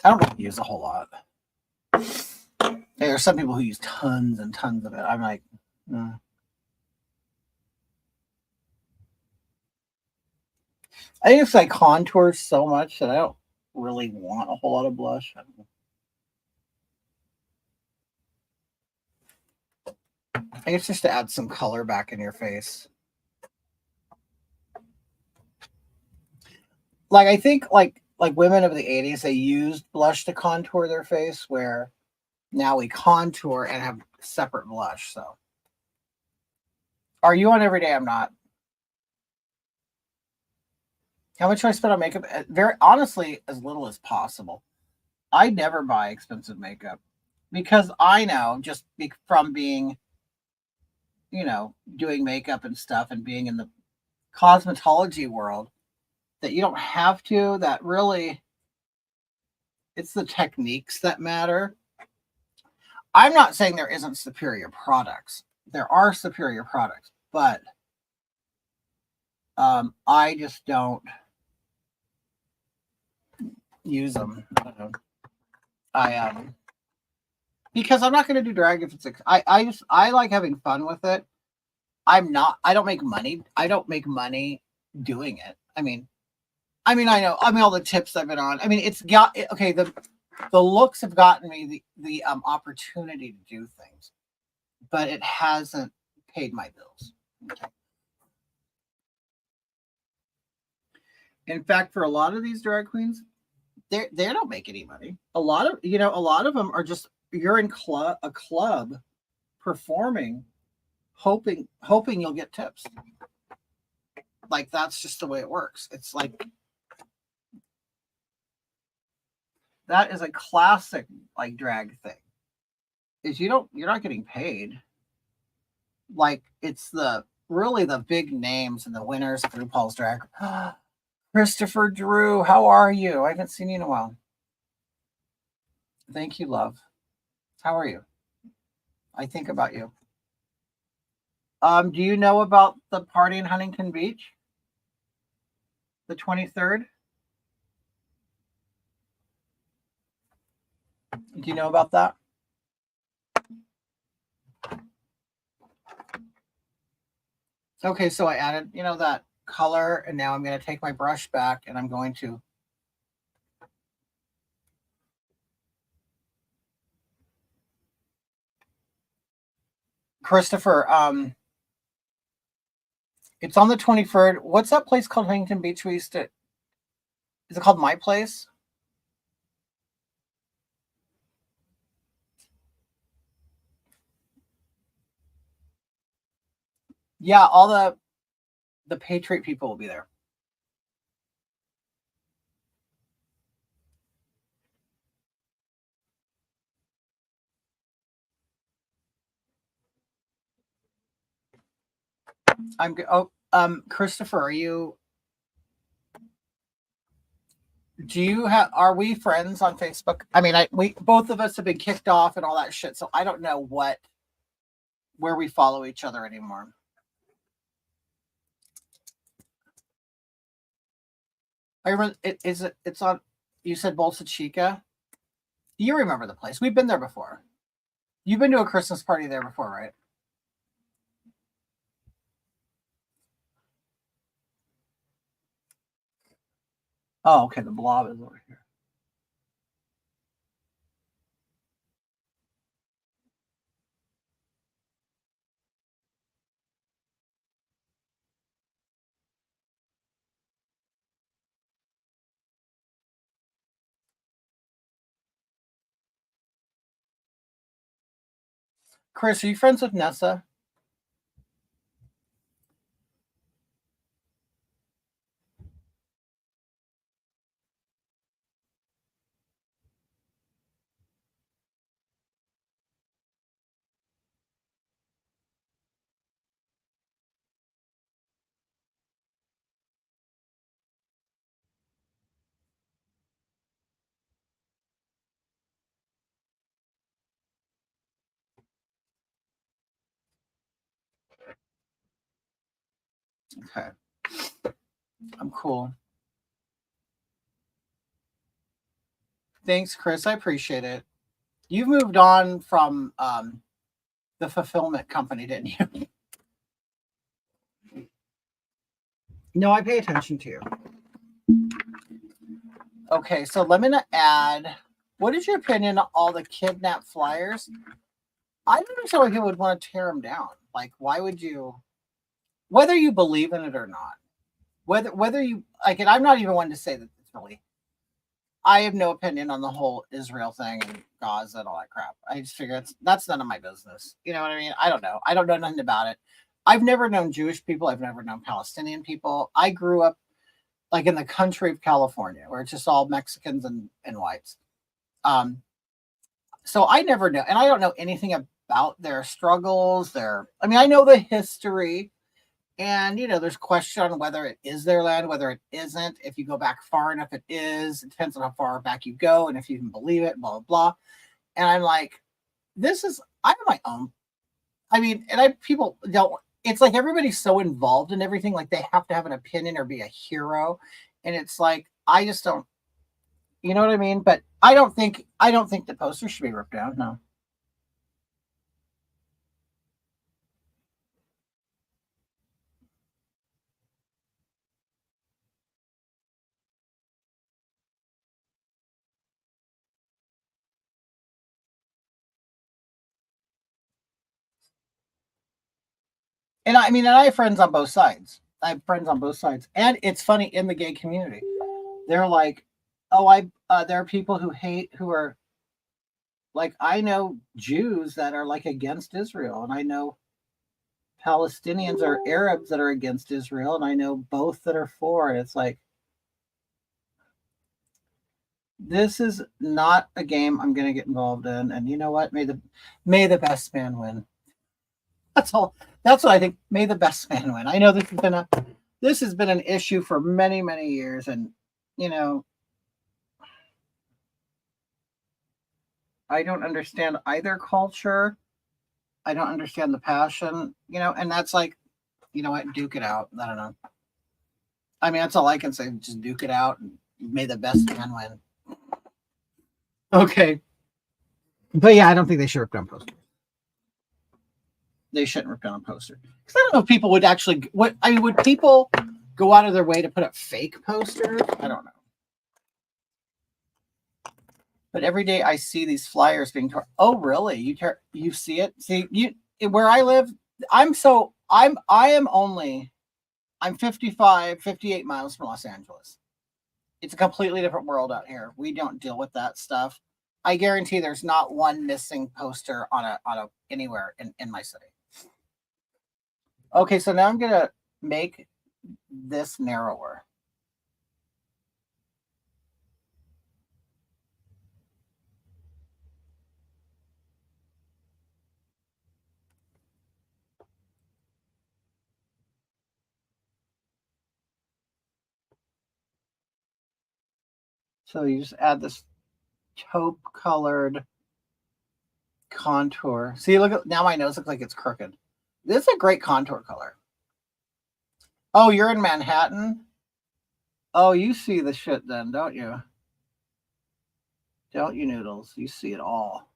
I don't really use a whole lot. There are some people who use tons and tons of it. I'm like, I think it's like contours so much that I don't really want a whole lot of blush. I guess just to add some color back in your face. Like I think like women of the 80s, they used blush to contour their face, where now we contour and have separate blush. So are you on every day? I'm not. How much do I spend on makeup? Very honestly, as little as possible. I never buy expensive makeup because I know just from being, doing makeup and stuff and being in the cosmetology world that you don't have to, that really it's the techniques that matter. I'm not saying there isn't superior products. There are superior products, but I just don't use them. Because I'm not going to do drag if it's I like having fun with it. I don't make money. I don't make money doing it. I mean I know. I mean all the tips I've been on. I mean it's got okay. The looks have gotten me the opportunity to do things, but it hasn't paid my bills. Okay. In fact, for a lot of these drag queens, they don't make any money. A lot of them are just you're in a club performing, hoping you'll get tips. Like that's just the way it works. It's like that is a classic like drag thing. Is you're not getting paid. Like it's really the big names and the winners of RuPaul's Drag. Christopher Drew, how are you? I haven't seen you in a while. Thank you, love. How are you? I think about you. Do you know about the party in Huntington Beach? The 23rd? Do you know about that? Okay, so I added, that color, and now I'm going to take my brush back and I'm going to Christopher, it's on the 23rd. What's that place called, Huntington Beach? We used to. Is it called My Place? Yeah, all the Patriot people will be there. Christopher, are you? Do you have? Are we friends on Facebook? I mean, we both of us have been kicked off and all that shit, so I don't know where we follow each other anymore. I remember it's on. You said Bolsa Chica. You remember the place? We've been there before. You've been to a Christmas party there before, right? Oh, okay. The Blob is over here. Chris, are you friends with Nessa? Okay. I'm cool. Thanks, Chris. I appreciate it. You've moved on from the fulfillment company, didn't you? No, I pay attention to you. Okay, so let me add. What is your opinion on all the kidnap flyers? I don't understand why people would want to tear them down. Like, why would you? Whether you believe in it or not, whether you like it, I'm not even one to say that it's really. I have no opinion on the whole Israel thing and Gaza and all that crap. I just figure that's none of my business. You know what I mean? I don't know. I don't know nothing about it. I've never known Jewish people. I've never known Palestinian people. I grew up like in the country of California, where it's just all Mexicans and whites. So I never know, and I don't know anything about their struggles. I mean, I know the history, and there's question on whether it is their land, whether it isn't. If you go back far enough, it is. It depends on how far back you go, and if you can believe it, blah blah blah. And I'm like, I have my own. I mean, people don't. It's like everybody's so involved in everything, like they have to have an opinion or be a hero, and it's like I just don't. You know what I mean? But I don't think the poster should be ripped down. No. And I mean, and I have friends on both sides. I have friends on both sides, and it's funny in the gay community. They're like, "Oh, there are people who are like, I know Jews that are like against Israel, and I know Palestinians or Arabs that are against Israel, and I know both that are for." And it's like, this is not a game I'm going to get involved in. And you know what? May the best man win. That's all. That's what I think. May the best man win. I know this has been an issue for many, many years, and I don't understand either culture. I don't understand the passion, and that's like, you know what, duke it out. I don't know. I mean, that's all I can say. Just duke it out, and may the best man win. Okay. But yeah, I don't think they should rip down posters. They shouldn't rip down a poster. Because I don't know if people would actually. Would people go out of their way to put up fake posters? I don't know. But every day I see these flyers being torn. Oh, really? You see it? See, where I live, I'm 55, 58 miles from Los Angeles. It's a completely different world out here. We don't deal with that stuff. I guarantee there's not one missing poster on a anywhere in my city. Okay, so now I'm gonna make this narrower. So you just add this taupe colored contour. See, look at now my nose looks like it's crooked. This is a great contour color. Oh, you're in Manhattan? Oh, you see the shit then, don't you? Don't you, Noodles? You see it all.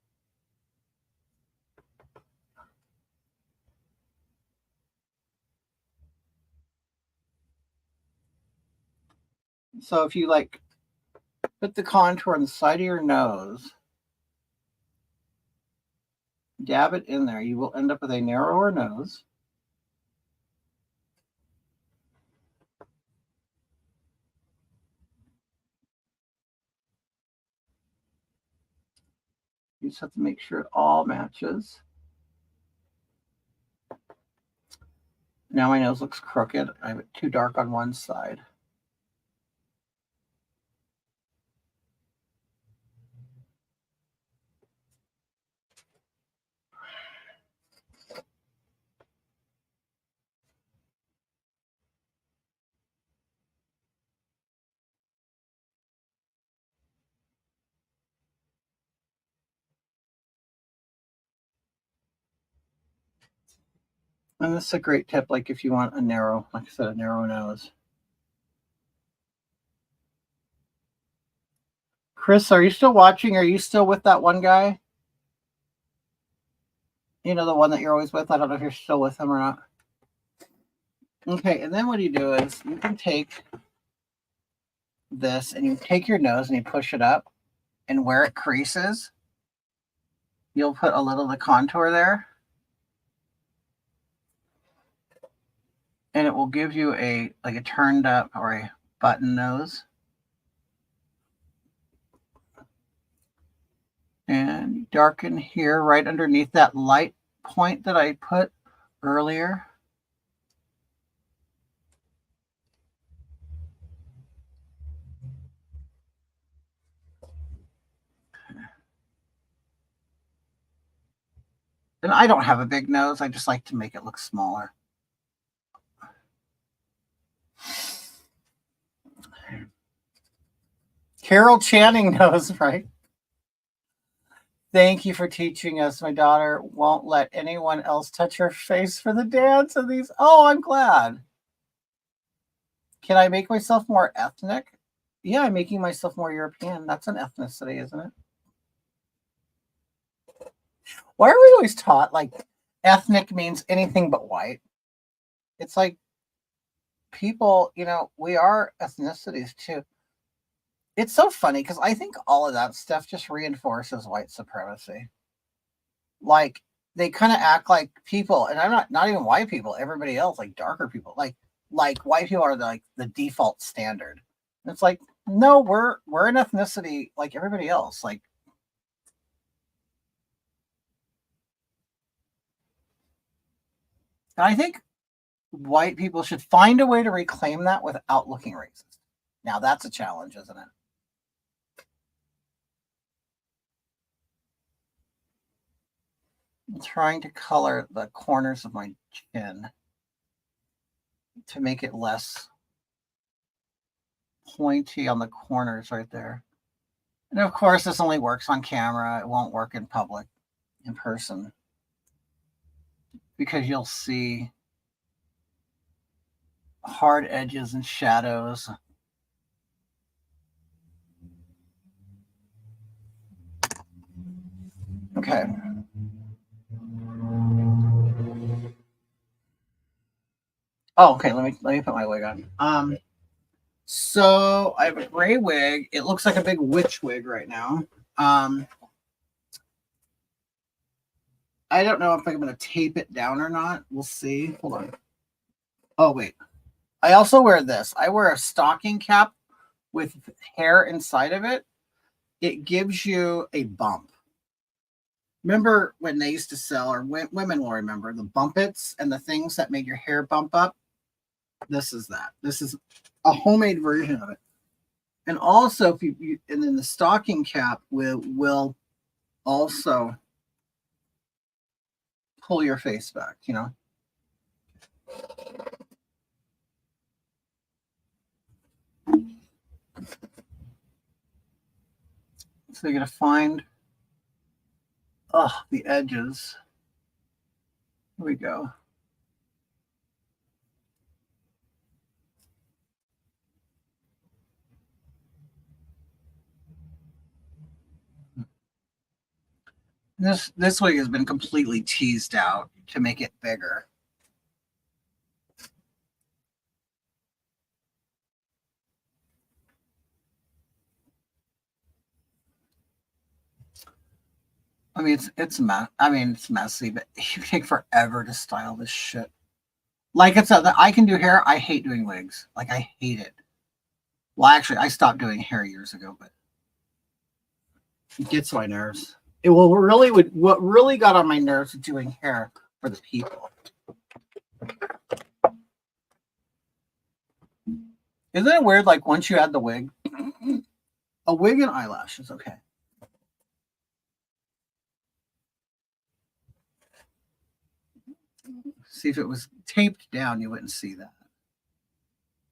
So if you like put the contour on the side of your nose, dab it in there, you will end up with a narrower nose. You just have to make sure it all matches. Now my nose looks crooked. I have it too dark on one side. And this is a great tip, like if you want a narrow, like I said, a narrow nose. Chris, are you still watching? Are you still with that one guy? You know, the one that you're always with? I don't know if you're still with him or not. Okay, and then what you do is you can take this and you take your nose and you push it up, and where it creases, you'll put a little of the contour there. And it will give you a like a turned up or a button nose. And darken here right underneath that light point that I put earlier. And I don't have a big nose. I just like to make it look smaller. Carol Channing knows, right? Thank you for teaching us. My daughter won't let anyone else touch her face for the dance of these. Oh, I'm glad. Can I make myself more ethnic? Yeah, I'm making myself more European. That's an ethnicity, isn't it? Why are we always taught like ethnic means anything but white? It's like people, you know, we are ethnicities too. It's so funny because I think all of that stuff just reinforces white supremacy. Like they kind of act like people, and I'm not even white people, everybody else, like darker people, like white people are like the default standard. And it's like, no, we're an ethnicity like everybody else. Like I think white people should find a way to reclaim that without looking racist. Now that's a challenge, isn't it? I'm trying to color the corners of my chin to make it less pointy on the corners right there. And of course, this only works on camera. It won't work in public, in person, because you'll see hard edges and shadows. Okay. Oh, okay. Let me put my wig on. So I have a gray wig. It looks like a big witch wig right now. I don't know if I'm going to tape it down or not. We'll see. Hold on. Oh, wait. I also wear this. I wear a stocking cap with hair inside of it. It gives you a bump. Remember when they used to sell, or women will remember, the bumpets and the things that made your hair bump up? This is that. This is a homemade version of it. And also, if you and then the stocking cap will also pull your face back, you know. So you're gonna find the edges. Here we go. This wig has been completely teased out to make it bigger. I mean, it's messy, but you take forever to style this shit. Like I can do hair. I hate doing wigs. Like I hate it. Well, actually, I stopped doing hair years ago, but it gets my nerves. What really got on my nerves was doing hair for the people. Isn't it weird? Like once you add the wig, a wig and eyelashes, okay. See, if it was taped down, you wouldn't see that.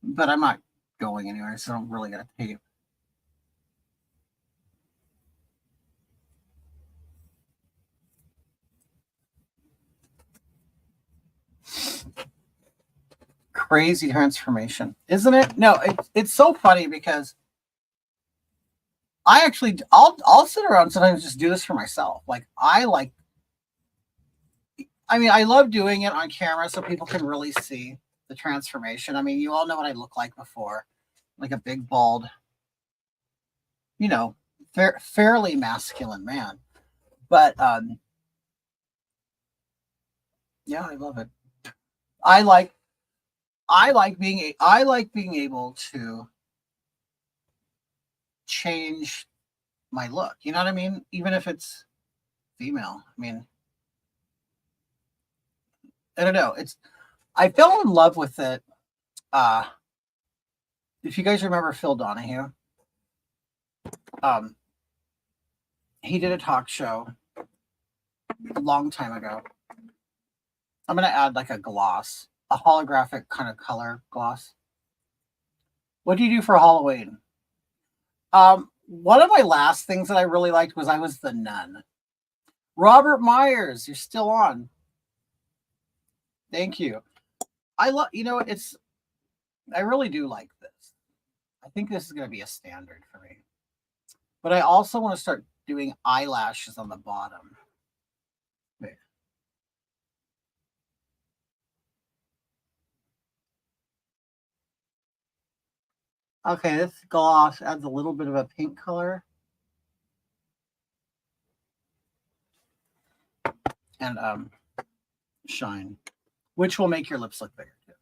But I'm not going anywhere, so I'm really gonna tape. Crazy transformation, isn't it? No, it's so funny because I'll sit around sometimes just do this for myself. Like I love doing it on camera so people can really see the transformation. I mean, you all know what I look like before, like a big bald, fairly masculine man. But yeah, I love it. I like being able to change my look. You know what I mean? Even if it's female. I mean, I don't know. I fell in love with it. If you guys remember Phil Donahue, he did a talk show a long time ago. I'm gonna add like a gloss, a holographic kind of color gloss. What do you do for Halloween? One of my last things that I really liked was I was the nun. Robert Myers, you're still on. Thank you. I really do like this. I think this is going to be a standard for me. But I also want to start doing eyelashes on the bottom. Wait. Okay, this gloss adds a little bit of a pink color. And shine, which will make your lips look bigger too.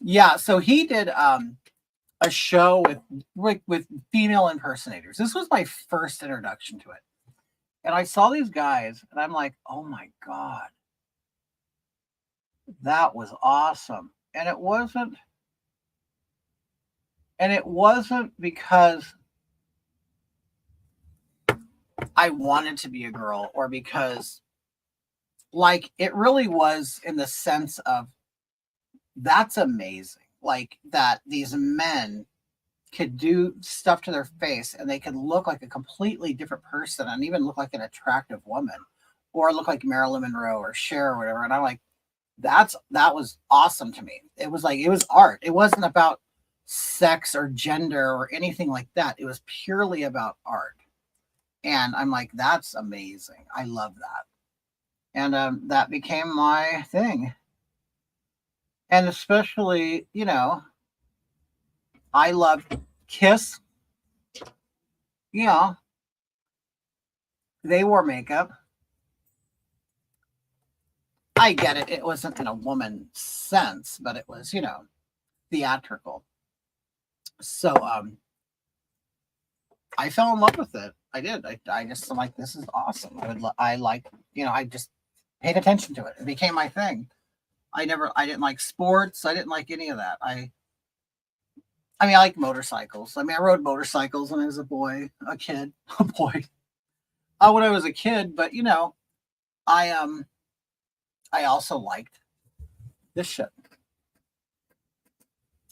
Yeah, so he did a show with female impersonators. This was my first introduction to it. And I saw these guys and I'm like, oh my God, that was awesome. And it wasn't because I wanted to be a girl or because like it really was in the sense of that's amazing. Like that these men could do stuff to their face and they could look like a completely different person and even look like an attractive woman or look like Marilyn Monroe or Cher or whatever. And I'm like, that was awesome to me. It was art. It wasn't about sex or gender or anything like that. It was purely about art. And I'm like, that's amazing. I love that. And that became my thing. And especially, I love Kiss. They wore makeup. I get it. It wasn't in a woman sense, but it was, theatrical. So I fell in love with it. I did. I just am like, this is awesome. I like, I just paid attention to it. It became my thing. I didn't like sports. I didn't like any of that. I like motorcycles. I rode motorcycles when I was a kid, a boy. When I was a kid, but I also liked this shit.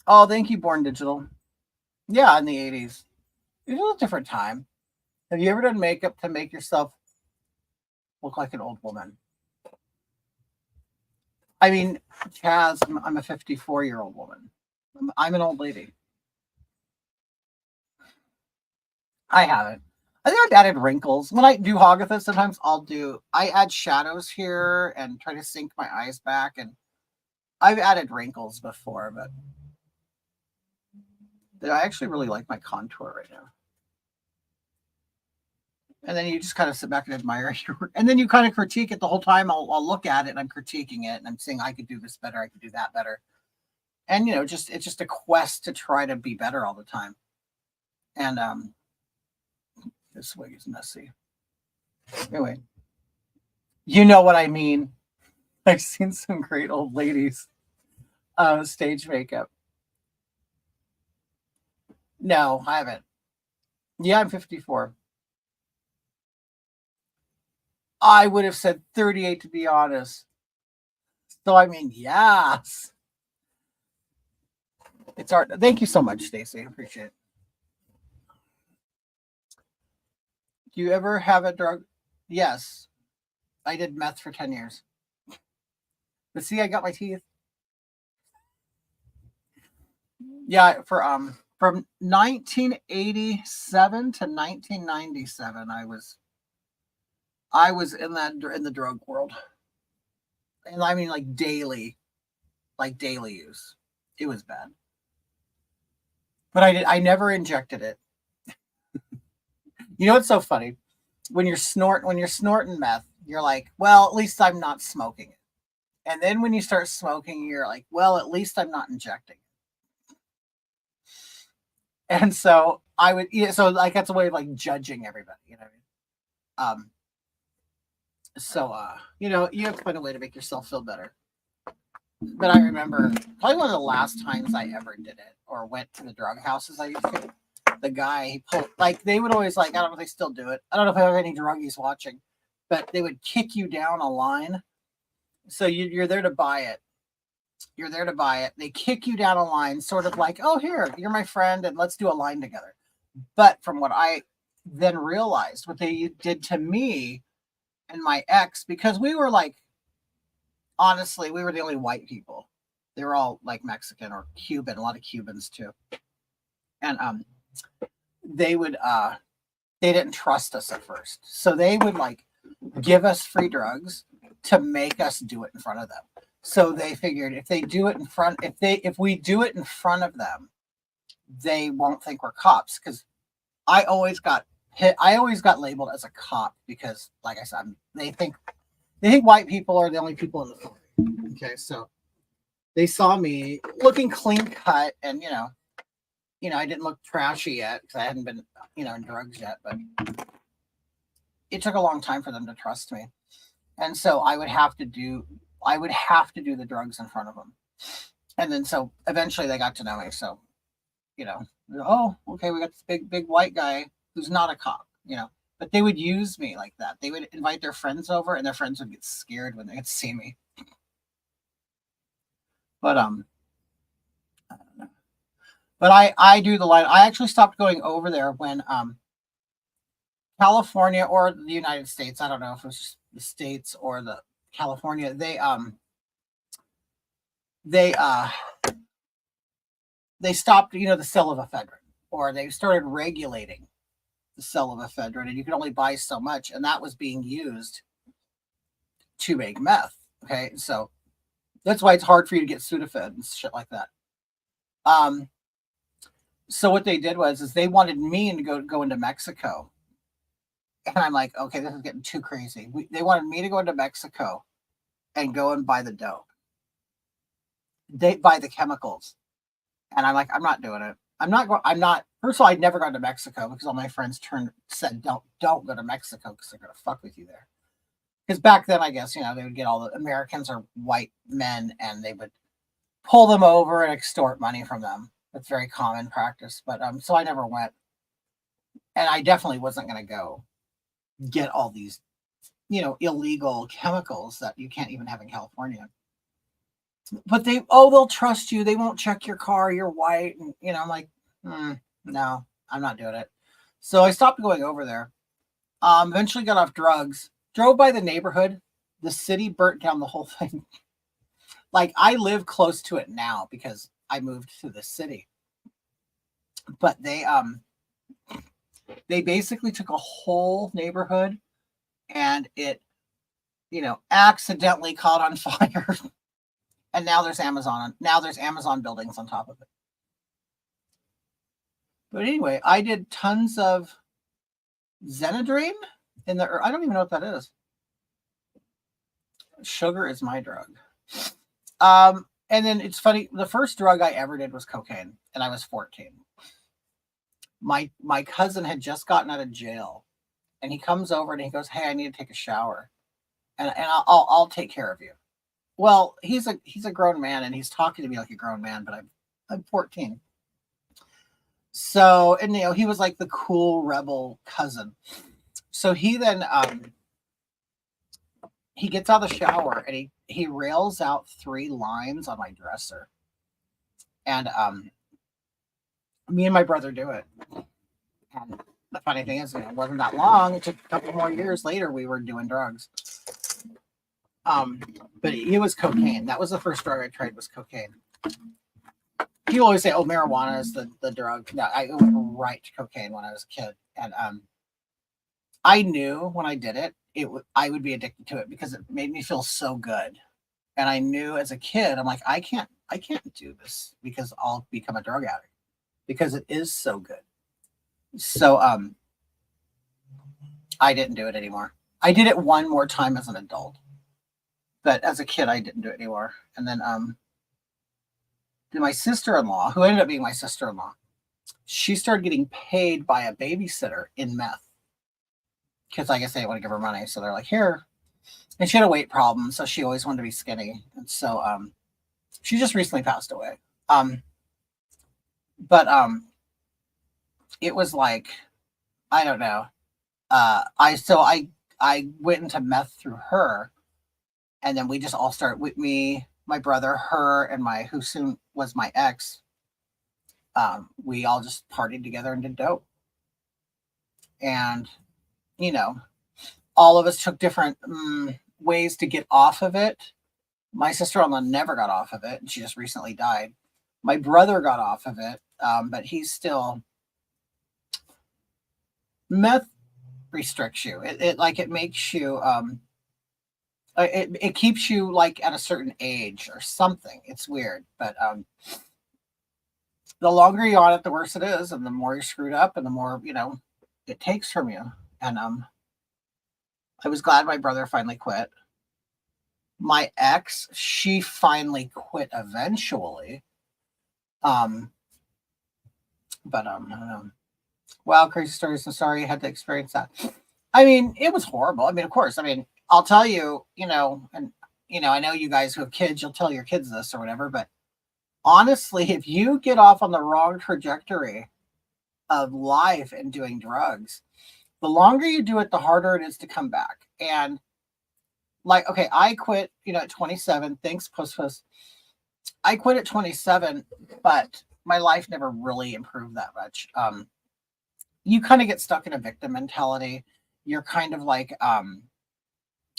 Oh, thank you, Born Digital. Yeah, in the 80s. It was a different time. Have you ever done makeup to make yourself look like an old woman? Chaz, I'm a 54-year-old woman. I'm an old lady. I haven't. I think I've added wrinkles. When I do Hogatha, sometimes I add shadows here and try to sink my eyes back. And I've added wrinkles before, but I actually really like my contour right now. And then you just kind of sit back and admire your, and then you kind of critique it the whole time. I'll look at it and I'm critiquing it and I'm saying I could do this better, I could do that better. And it's just a quest to try to be better all the time. And this wig is messy. Anyway, you know what I mean. I've seen some great old ladies stage makeup. No, I haven't. Yeah, I'm 54. I would have said 38 to be honest. So yes. It's art. Thank you so much, Stacy. I appreciate it. Do you ever have a drug? Yes. I did meth for 10 years. But see, I got my teeth. Yeah, from 1987 to 1997, I was in the drug world. And like daily use. It was bad. But I never injected it. It's so funny? When you're snorting meth, you're like, well, at least I'm not smoking it. And then when you start smoking, you're like, well, at least I'm not injecting it. And so so like that's a way of like judging everybody, you know what I mean? You have to find a way to make yourself feel better. But I remember probably one of the last times I ever did it or went to the drug houses I used to. The guy he pulled, like they would always like, I don't know if they still do it. I don't know if I have any druggies watching, but they would kick you down a line. So you're there to buy it. You're there to buy it. They kick you down a line, sort of like, oh, here, you're my friend, and let's do a line together. But from what I then realized, what they did to me and my ex, because we were like, honestly, we were the only white people. They were all like Mexican or Cuban, a lot of Cubans too. And they didn't trust us at first. So they would like give us free drugs to make us do it in front of them. So they figured if we do it in front of them, they won't think we're cops. Because I always got labeled as a cop because, like I said, they think white people are the only people in the authority. Okay, so they saw me looking clean cut, and I didn't look trashy yet because I hadn't been in drugs yet, but it took a long time for them to trust me, and so I would have to do the drugs in front of them, and then so eventually they got to know me. So oh, okay, we got this big white guy who's not a cop, but they would use me like that. They would invite their friends over, and their friends would get scared when they could see me. But I don't know. But I do the line. I actually stopped going over there when California or the United States, I don't know if it was just the States or the California, they stopped, the sale of ephedrine, or they started regulating the sale of ephedrine, and you could only buy so much, and that was being used to make meth. Okay, so that's why it's hard for you to get Sudafed and shit like that. So what they did is they wanted me to go into Mexico, and I'm like, okay, this is getting too crazy. They wanted me to go into Mexico and go and buy the dope. They buy the chemicals. And I'm like, I'm not doing it. I'm not, first of all, I'd never gone to Mexico because all my friends said, don't go to Mexico because they're going to fuck with you there. Because back then, I guess, they would get all the Americans are white men and they would pull them over and extort money from them. That's very common practice. But so I never went. And I definitely wasn't going to go get all these, illegal chemicals that you can't even have in California. But they'll trust you. They won't check your car. You're white. And, I'm like, no, I'm not doing it. So I stopped going over there. Eventually got off drugs, drove by the neighborhood. The city burnt down the whole thing. Like I live close to it now because I moved to the city. But they basically took a whole neighborhood and it, accidentally caught on fire. And now there's Amazon. Now there's Amazon buildings on top of it. But anyway, I did tons of Xenadrine I don't even know what that is. Sugar is my drug. And then it's funny. The first drug I ever did was cocaine, and I was 14. My cousin had just gotten out of jail, and he comes over and he goes, "Hey, I need to take a shower, and I'll take care of you." Well, he's a grown man and he's talking to me like a grown man, but I'm 14. So, and he was like the cool rebel cousin. So he then he gets out of the shower and he rails out 3 lines on my dresser. And me and my brother do it. And the funny thing is, it wasn't that long. It took a couple more years later we were doing drugs. But it was cocaine. That was the first drug I tried was cocaine. People always say, "Oh, marijuana is the drug." No, I went right to cocaine when I was a kid, and I knew when I did it, I would be addicted to it because it made me feel so good. And I knew as a kid, I'm like, I can't do this because I'll become a drug addict because it is so good. So I didn't do it anymore. I did it one more time as an adult. But as a kid, I didn't do it anymore. And then my sister-in-law, who ended up being my sister-in-law, she started getting paid by a babysitter in meth. Because I guess they didn't want to give her money. So they're like, here. And she had a weight problem. So she always wanted to be skinny. And so she just recently passed away. But it was like, I don't know. I went into meth through her. And then we just all started with me, my brother, her, and who soon was my ex. We all just partied together and did dope. And, all of us took different ways to get off of it. My sister-in-law never got off of it. And she just recently died. My brother got off of it, but he's still... Meth restricts you. It makes you... It keeps you like at a certain age or something. It's weird, but the longer you're on it, the worse it is, and the more you're screwed up, and the more it takes from you. And I was glad my brother finally quit. My ex, she finally quit eventually. But I don't know. Wow, crazy stories. I'm sorry you had to experience that. I mean, it was horrible. I mean, of course. I mean, I'll tell you, and I know you guys who have kids, you'll tell your kids this or whatever, but honestly, if you get off on the wrong trajectory of life and doing drugs, the longer you do it, the harder it is to come back. And like, okay, I quit, at 27. Thanks, post. I quit at 27, but my life never really improved that much. You kind of get stuck in a victim mentality. You're kind of like,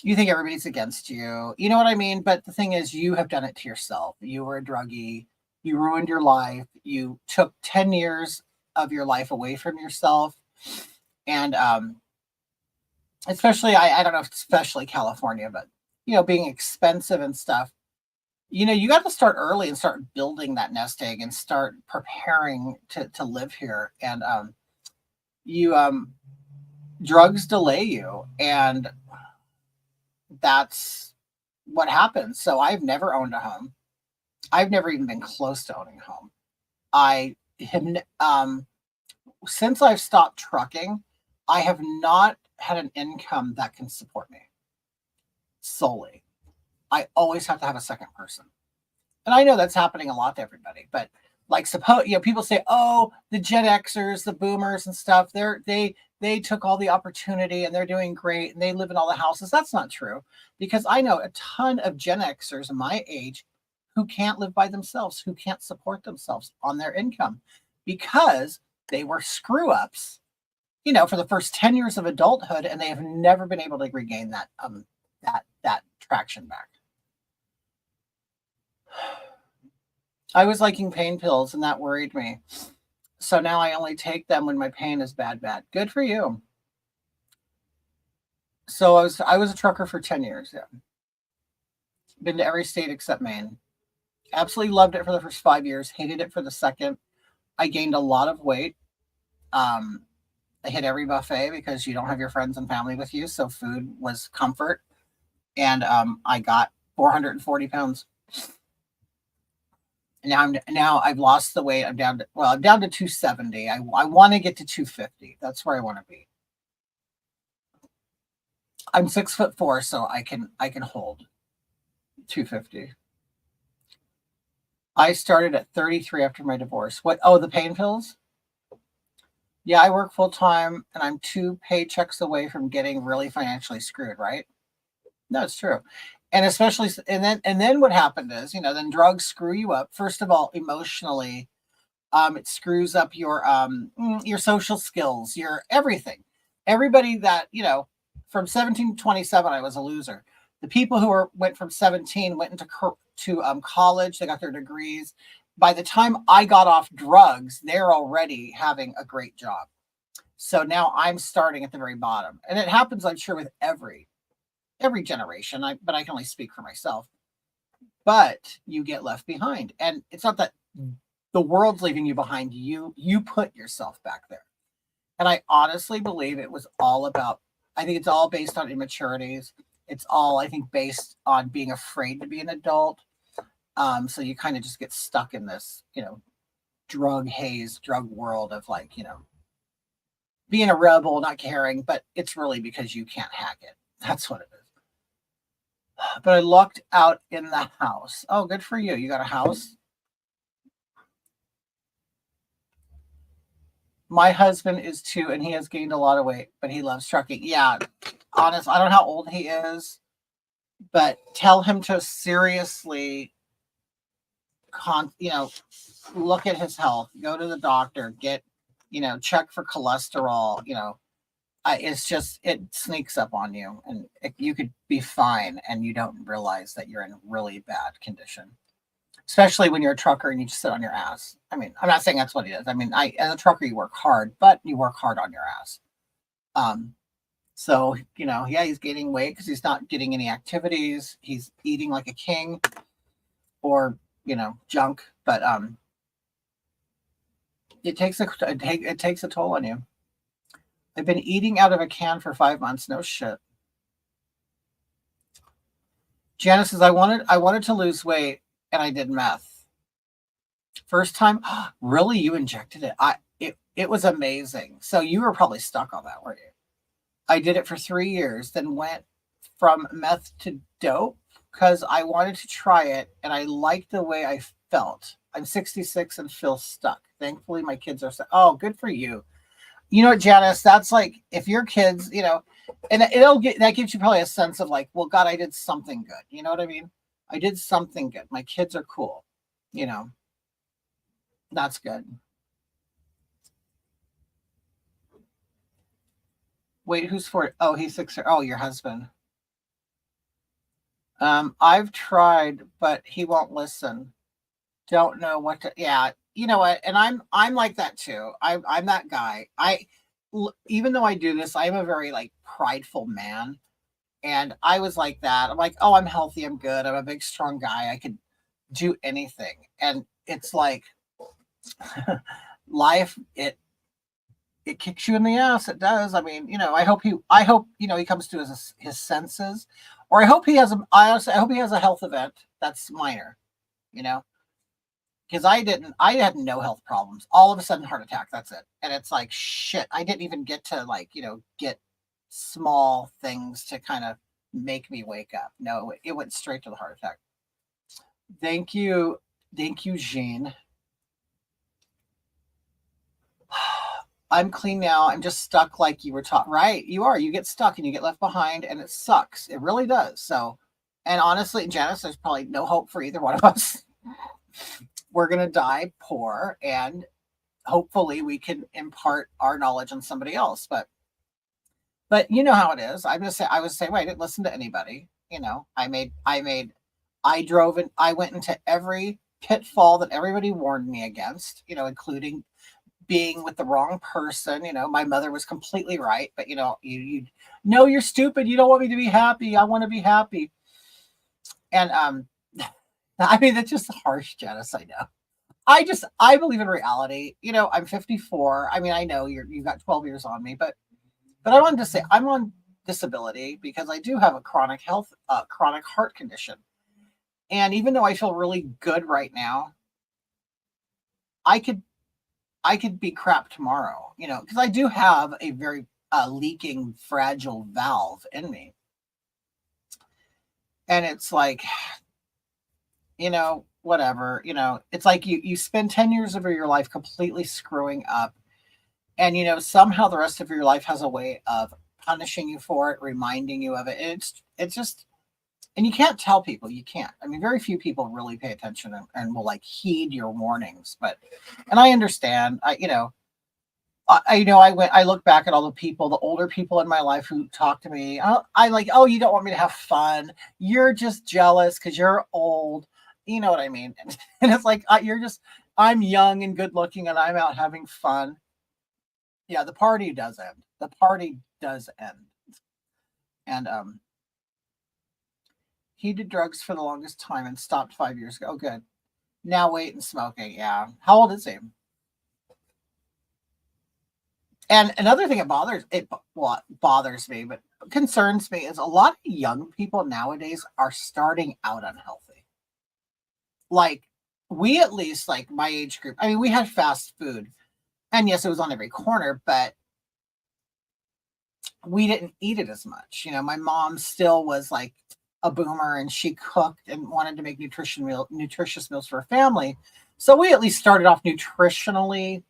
you think everybody's against you. You know what I mean? But the thing is, you have done it to yourself. You were a druggie. You ruined your life. You took 10 years of your life away from yourself. And especially, I don't know if especially California, but, being expensive and stuff, you got to start early and start building that nest egg and start preparing to live here. And drugs delay you. And that's what happens. So I've never owned a home. I've never even been close to owning a home. I have, since I've stopped trucking, I have not had an income that can support me solely. I always have to have a second person. And I know that's happening a lot to everybody, but like suppose people say, oh, the Gen Xers, the boomers and stuff, they took all the opportunity and they're doing great and they live in all the houses. That's not true, because I know a ton of Gen Xers my age who can't live by themselves, who can't support themselves on their income because they were screw ups, for the first 10 years of adulthood, and they have never been able to regain that traction back. I was liking pain pills and that worried me. So now I only take them when my pain is bad. Good for you. So I was a trucker for 10 years. Yeah. Been to every state except Maine. Absolutely loved it for the first 5 years. Hated it for the second. I gained a lot of weight. I hit every buffet because you don't have your friends and family with you. So food was comfort. And I got 440 pounds. Now I've lost the weight. I'm down to 270. I want to get to 250. That's where I want to be. I'm 6'4", so I can hold 250. I started at 33 after my divorce. What? Oh, the pain pills? Yeah, I work full time and I'm 2 paychecks away from getting really financially screwed, right? No, it's true. And especially, and then what happened is, then drugs screw you up. First of all, emotionally, it screws up your social skills, your everything. Everybody that, from 17 to 27, I was a loser. The people who went from 17 went into college, they got their degrees. By the time I got off drugs, they're already having a great job. So now I'm starting at the very bottom. And it happens, I'm sure, with every generation, but I can only speak for myself. But you get left behind. And it's not that the world's leaving you behind. You put yourself back there. And I honestly believe it was all about, I think it's all based on immaturities. It's all, I think, based on being afraid to be an adult. So you kind of just get stuck in this, drug world of being a rebel, not caring, but it's really because you can't hack it. That's what it is. But I lucked out in the house. Oh, good for you. You got a house? My husband is 2 and he has gained a lot of weight, but he loves trucking. Yeah, honest, I don't know how old he is, but tell him to seriously look at his health, go to the doctor, get, check for cholesterol, it's just, it sneaks up on you and you could be fine and you don't realize that you're in really bad condition, especially when you're a trucker and you just sit on your ass. I mean, I'm not saying that's what it is. I mean, as a trucker, you work hard, but you work hard on your ass. So, yeah, he's gaining weight because he's not getting any activities. He's eating like a king or, junk, but it takes a toll on you. I've been eating out of a can for 5 months. No shit. Janice says, I wanted to lose weight and I did meth. First time. Really? You injected it? It was amazing. So you were probably stuck on that, weren't you? I did it for 3 years, then went from meth to dope because I wanted to try it and I liked the way I felt. I'm 66 and feel stuck. Thankfully, my kids are stuck. Oh, good for you. You know what, Janice, that's like, if your kids, and that gives you probably a sense of well, God, I did something good. You know what I mean? I did something good. My kids are cool. That's good. Wait, who's for? Oh, he's 6. Oh, your husband. I've tried, but he won't listen. Don't know what to, yeah, you know what? And I'm like that too. I'm that guy. Even though I do this, I'm a very prideful man. And I was like that. I'm like, oh, I'm healthy. I'm good. I'm a big, strong guy. I could do anything. And it's like life, it kicks you in the ass. It does. I mean, I hope he comes to his senses, Or I hope he has I hope he has a health event that's minor, you know, because I had no health problems. All of a sudden, heart attack. That's it. And it's like, shit, I didn't even get to, like, get small things to kind of make me wake up. No, it went straight to the heart attack. Thank you. Thank you, Jean. I'm clean now. I'm just stuck like you were taught. Right. You are. You get stuck and you get left behind, and it sucks. It really does. So, and honestly, Janice, there's probably no hope for either one of us. We're going to die poor, and hopefully we can impart our knowledge on somebody else. But you know how it is. I'm just saying, I was saying, wait, I didn't listen to anybody. I drove and I went into every pitfall that everybody warned me against, including being with the wrong person. My mother was completely right, but you know, you're stupid. You don't want me to be happy. I want to be happy. And I mean, that's just harsh, Janice. I know. I believe in reality. I'm 54. I mean, I know you've got 12 years on me, but I wanted to say I'm on disability because I do have a chronic heart condition. And even though I feel really good right now, I could be crap tomorrow, because I do have a very leaking, fragile valve in me. And it's like, whatever, it's like you spend 10 years of your life completely screwing up. And, somehow the rest of your life has a way of punishing you for it, reminding you of it. And it's just, and you can't tell people, you can't. I mean, very few people really pay attention and will like heed your warnings. And I understand, I look back at all the people, the older people in my life who talk to me. I like, oh, you don't want me to have fun. You're just jealous because you're old. You know what I mean? And it's like, I'm young and good looking and I'm out having fun. Yeah, the party does end. The party does end. And he did drugs for the longest time and stopped 5 years ago. Oh, good. Now wait and smoking. Yeah. How old is he? And another thing that bothers me, but concerns me, is a lot of young people nowadays are starting out unhealthy. Like, we, at least, like my age group, I mean, we had fast food. And yes, it was on every corner, but we didn't eat it as much. My mom still was like a boomer and she cooked and wanted to make nutritious meals for her family. So we at least started off nutritionally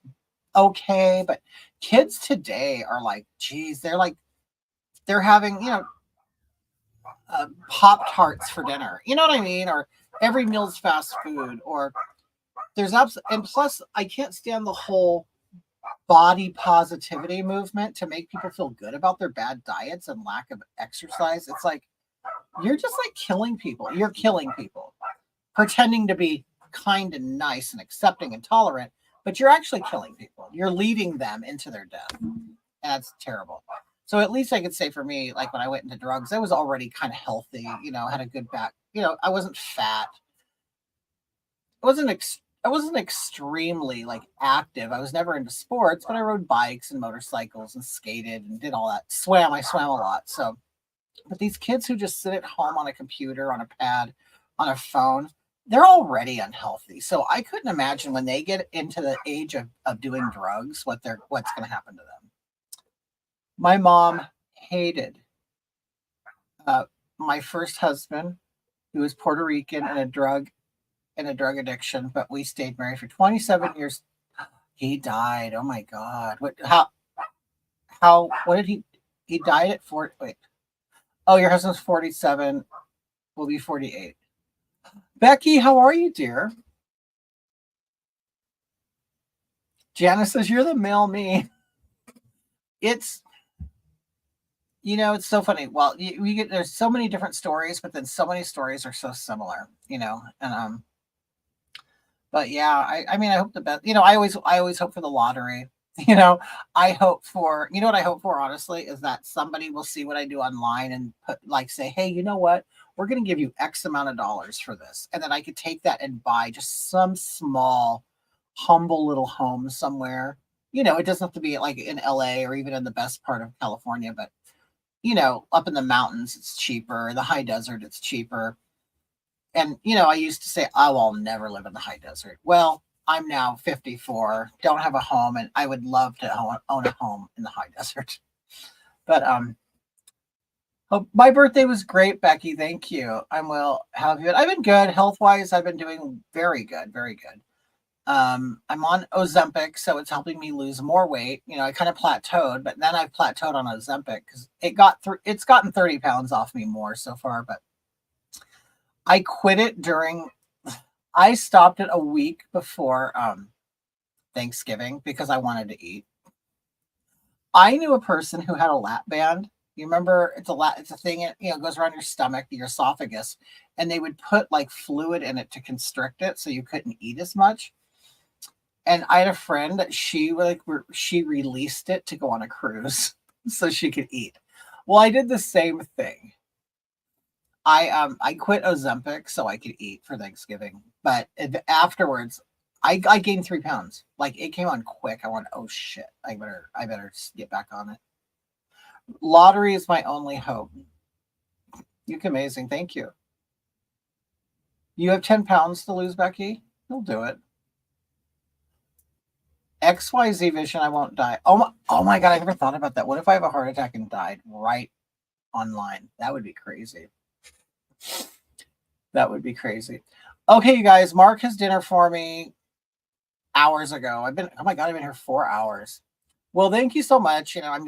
okay. But kids today are like, geez, they're having, Pop-Tarts for dinner. You know what I mean? Or every meal's fast food, or and plus I can't stand the whole body positivity movement to make people feel good about their bad diets and lack of exercise. It's like, you're just like killing people. You're killing people, pretending to be kind and nice and accepting and tolerant, but you're actually killing people. You're leading them into their death. And that's terrible. So at least I could say for me, like when I went into drugs, I was already kind of healthy, had a good back. I wasn't fat. I wasn't extremely like active. I was never into sports, but I rode bikes and motorcycles and skated and did all that. I swam a lot. So, but these kids who just sit at home on a computer, on a pad, on a phone, they're already unhealthy. So I couldn't imagine when they get into the age of doing drugs, what's going to happen to them. My mom hated my first husband, who was Puerto Rican and a drug addiction, but we stayed married for 27 years. He died. Oh my God. What did he died at 40? Wait. Oh, your husband's 47. Will be 48. Becky, how are you, dear? Janice says, you're the male me. It's so funny. Well, there's so many different stories, but then so many stories are so similar, and but yeah, I mean, I hope the best. I always hope for the lottery. I hope for, what I hope for, honestly, is that somebody will see what I do online and say, hey, you know what? We're going to give you X amount of dollars for this. And then I could take that and buy just some small, humble little home somewhere. It doesn't have to be like in LA or even in the best part of California, but up in the mountains, it's cheaper. The high desert, it's cheaper. And, I used to say, oh, I'll never live in the high desert. Well, I'm now 54, don't have a home, and I would love to own a home in the high desert. But my birthday was great, Becky. Thank you. I will have you. I've been good health-wise. I've been doing very good, very good. I'm on Ozempic, so it's helping me lose more weight. I kind of plateaued, but then I've plateaued on Ozempic because it's gotten 30 pounds off me more so far. But I quit it I stopped it a week before Thanksgiving because I wanted to eat. I knew a person who had a lap band. You remember it's a thing, it goes around your stomach, your esophagus, and they would put like fluid in it to constrict it so you couldn't eat as much. And I had a friend that she released it to go on a cruise so she could eat. Well, I did the same thing. I quit Ozempic so I could eat for Thanksgiving, but afterwards I gained 3 pounds. Like it came on quick. I went, oh shit, I better get back on it. Lottery is my only hope. You're amazing. Thank you. You have 10 pounds to lose, Becky? You'll do it. XYZ vision, I won't die. Oh my God, I never thought about that. What if I have a heart attack and died right online? That would be crazy. That would be crazy. Okay, you guys, Mark has dinner for me hours ago. Oh my God, I've been here 4 hours. Well, thank you so much. I'm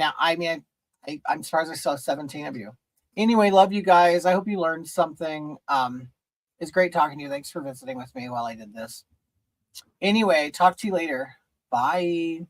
surprised I still have 17 of you. Anyway, love you guys. I hope you learned something. It's great talking to you. Thanks for visiting with me while I did this. Anyway, talk to you later. Bye.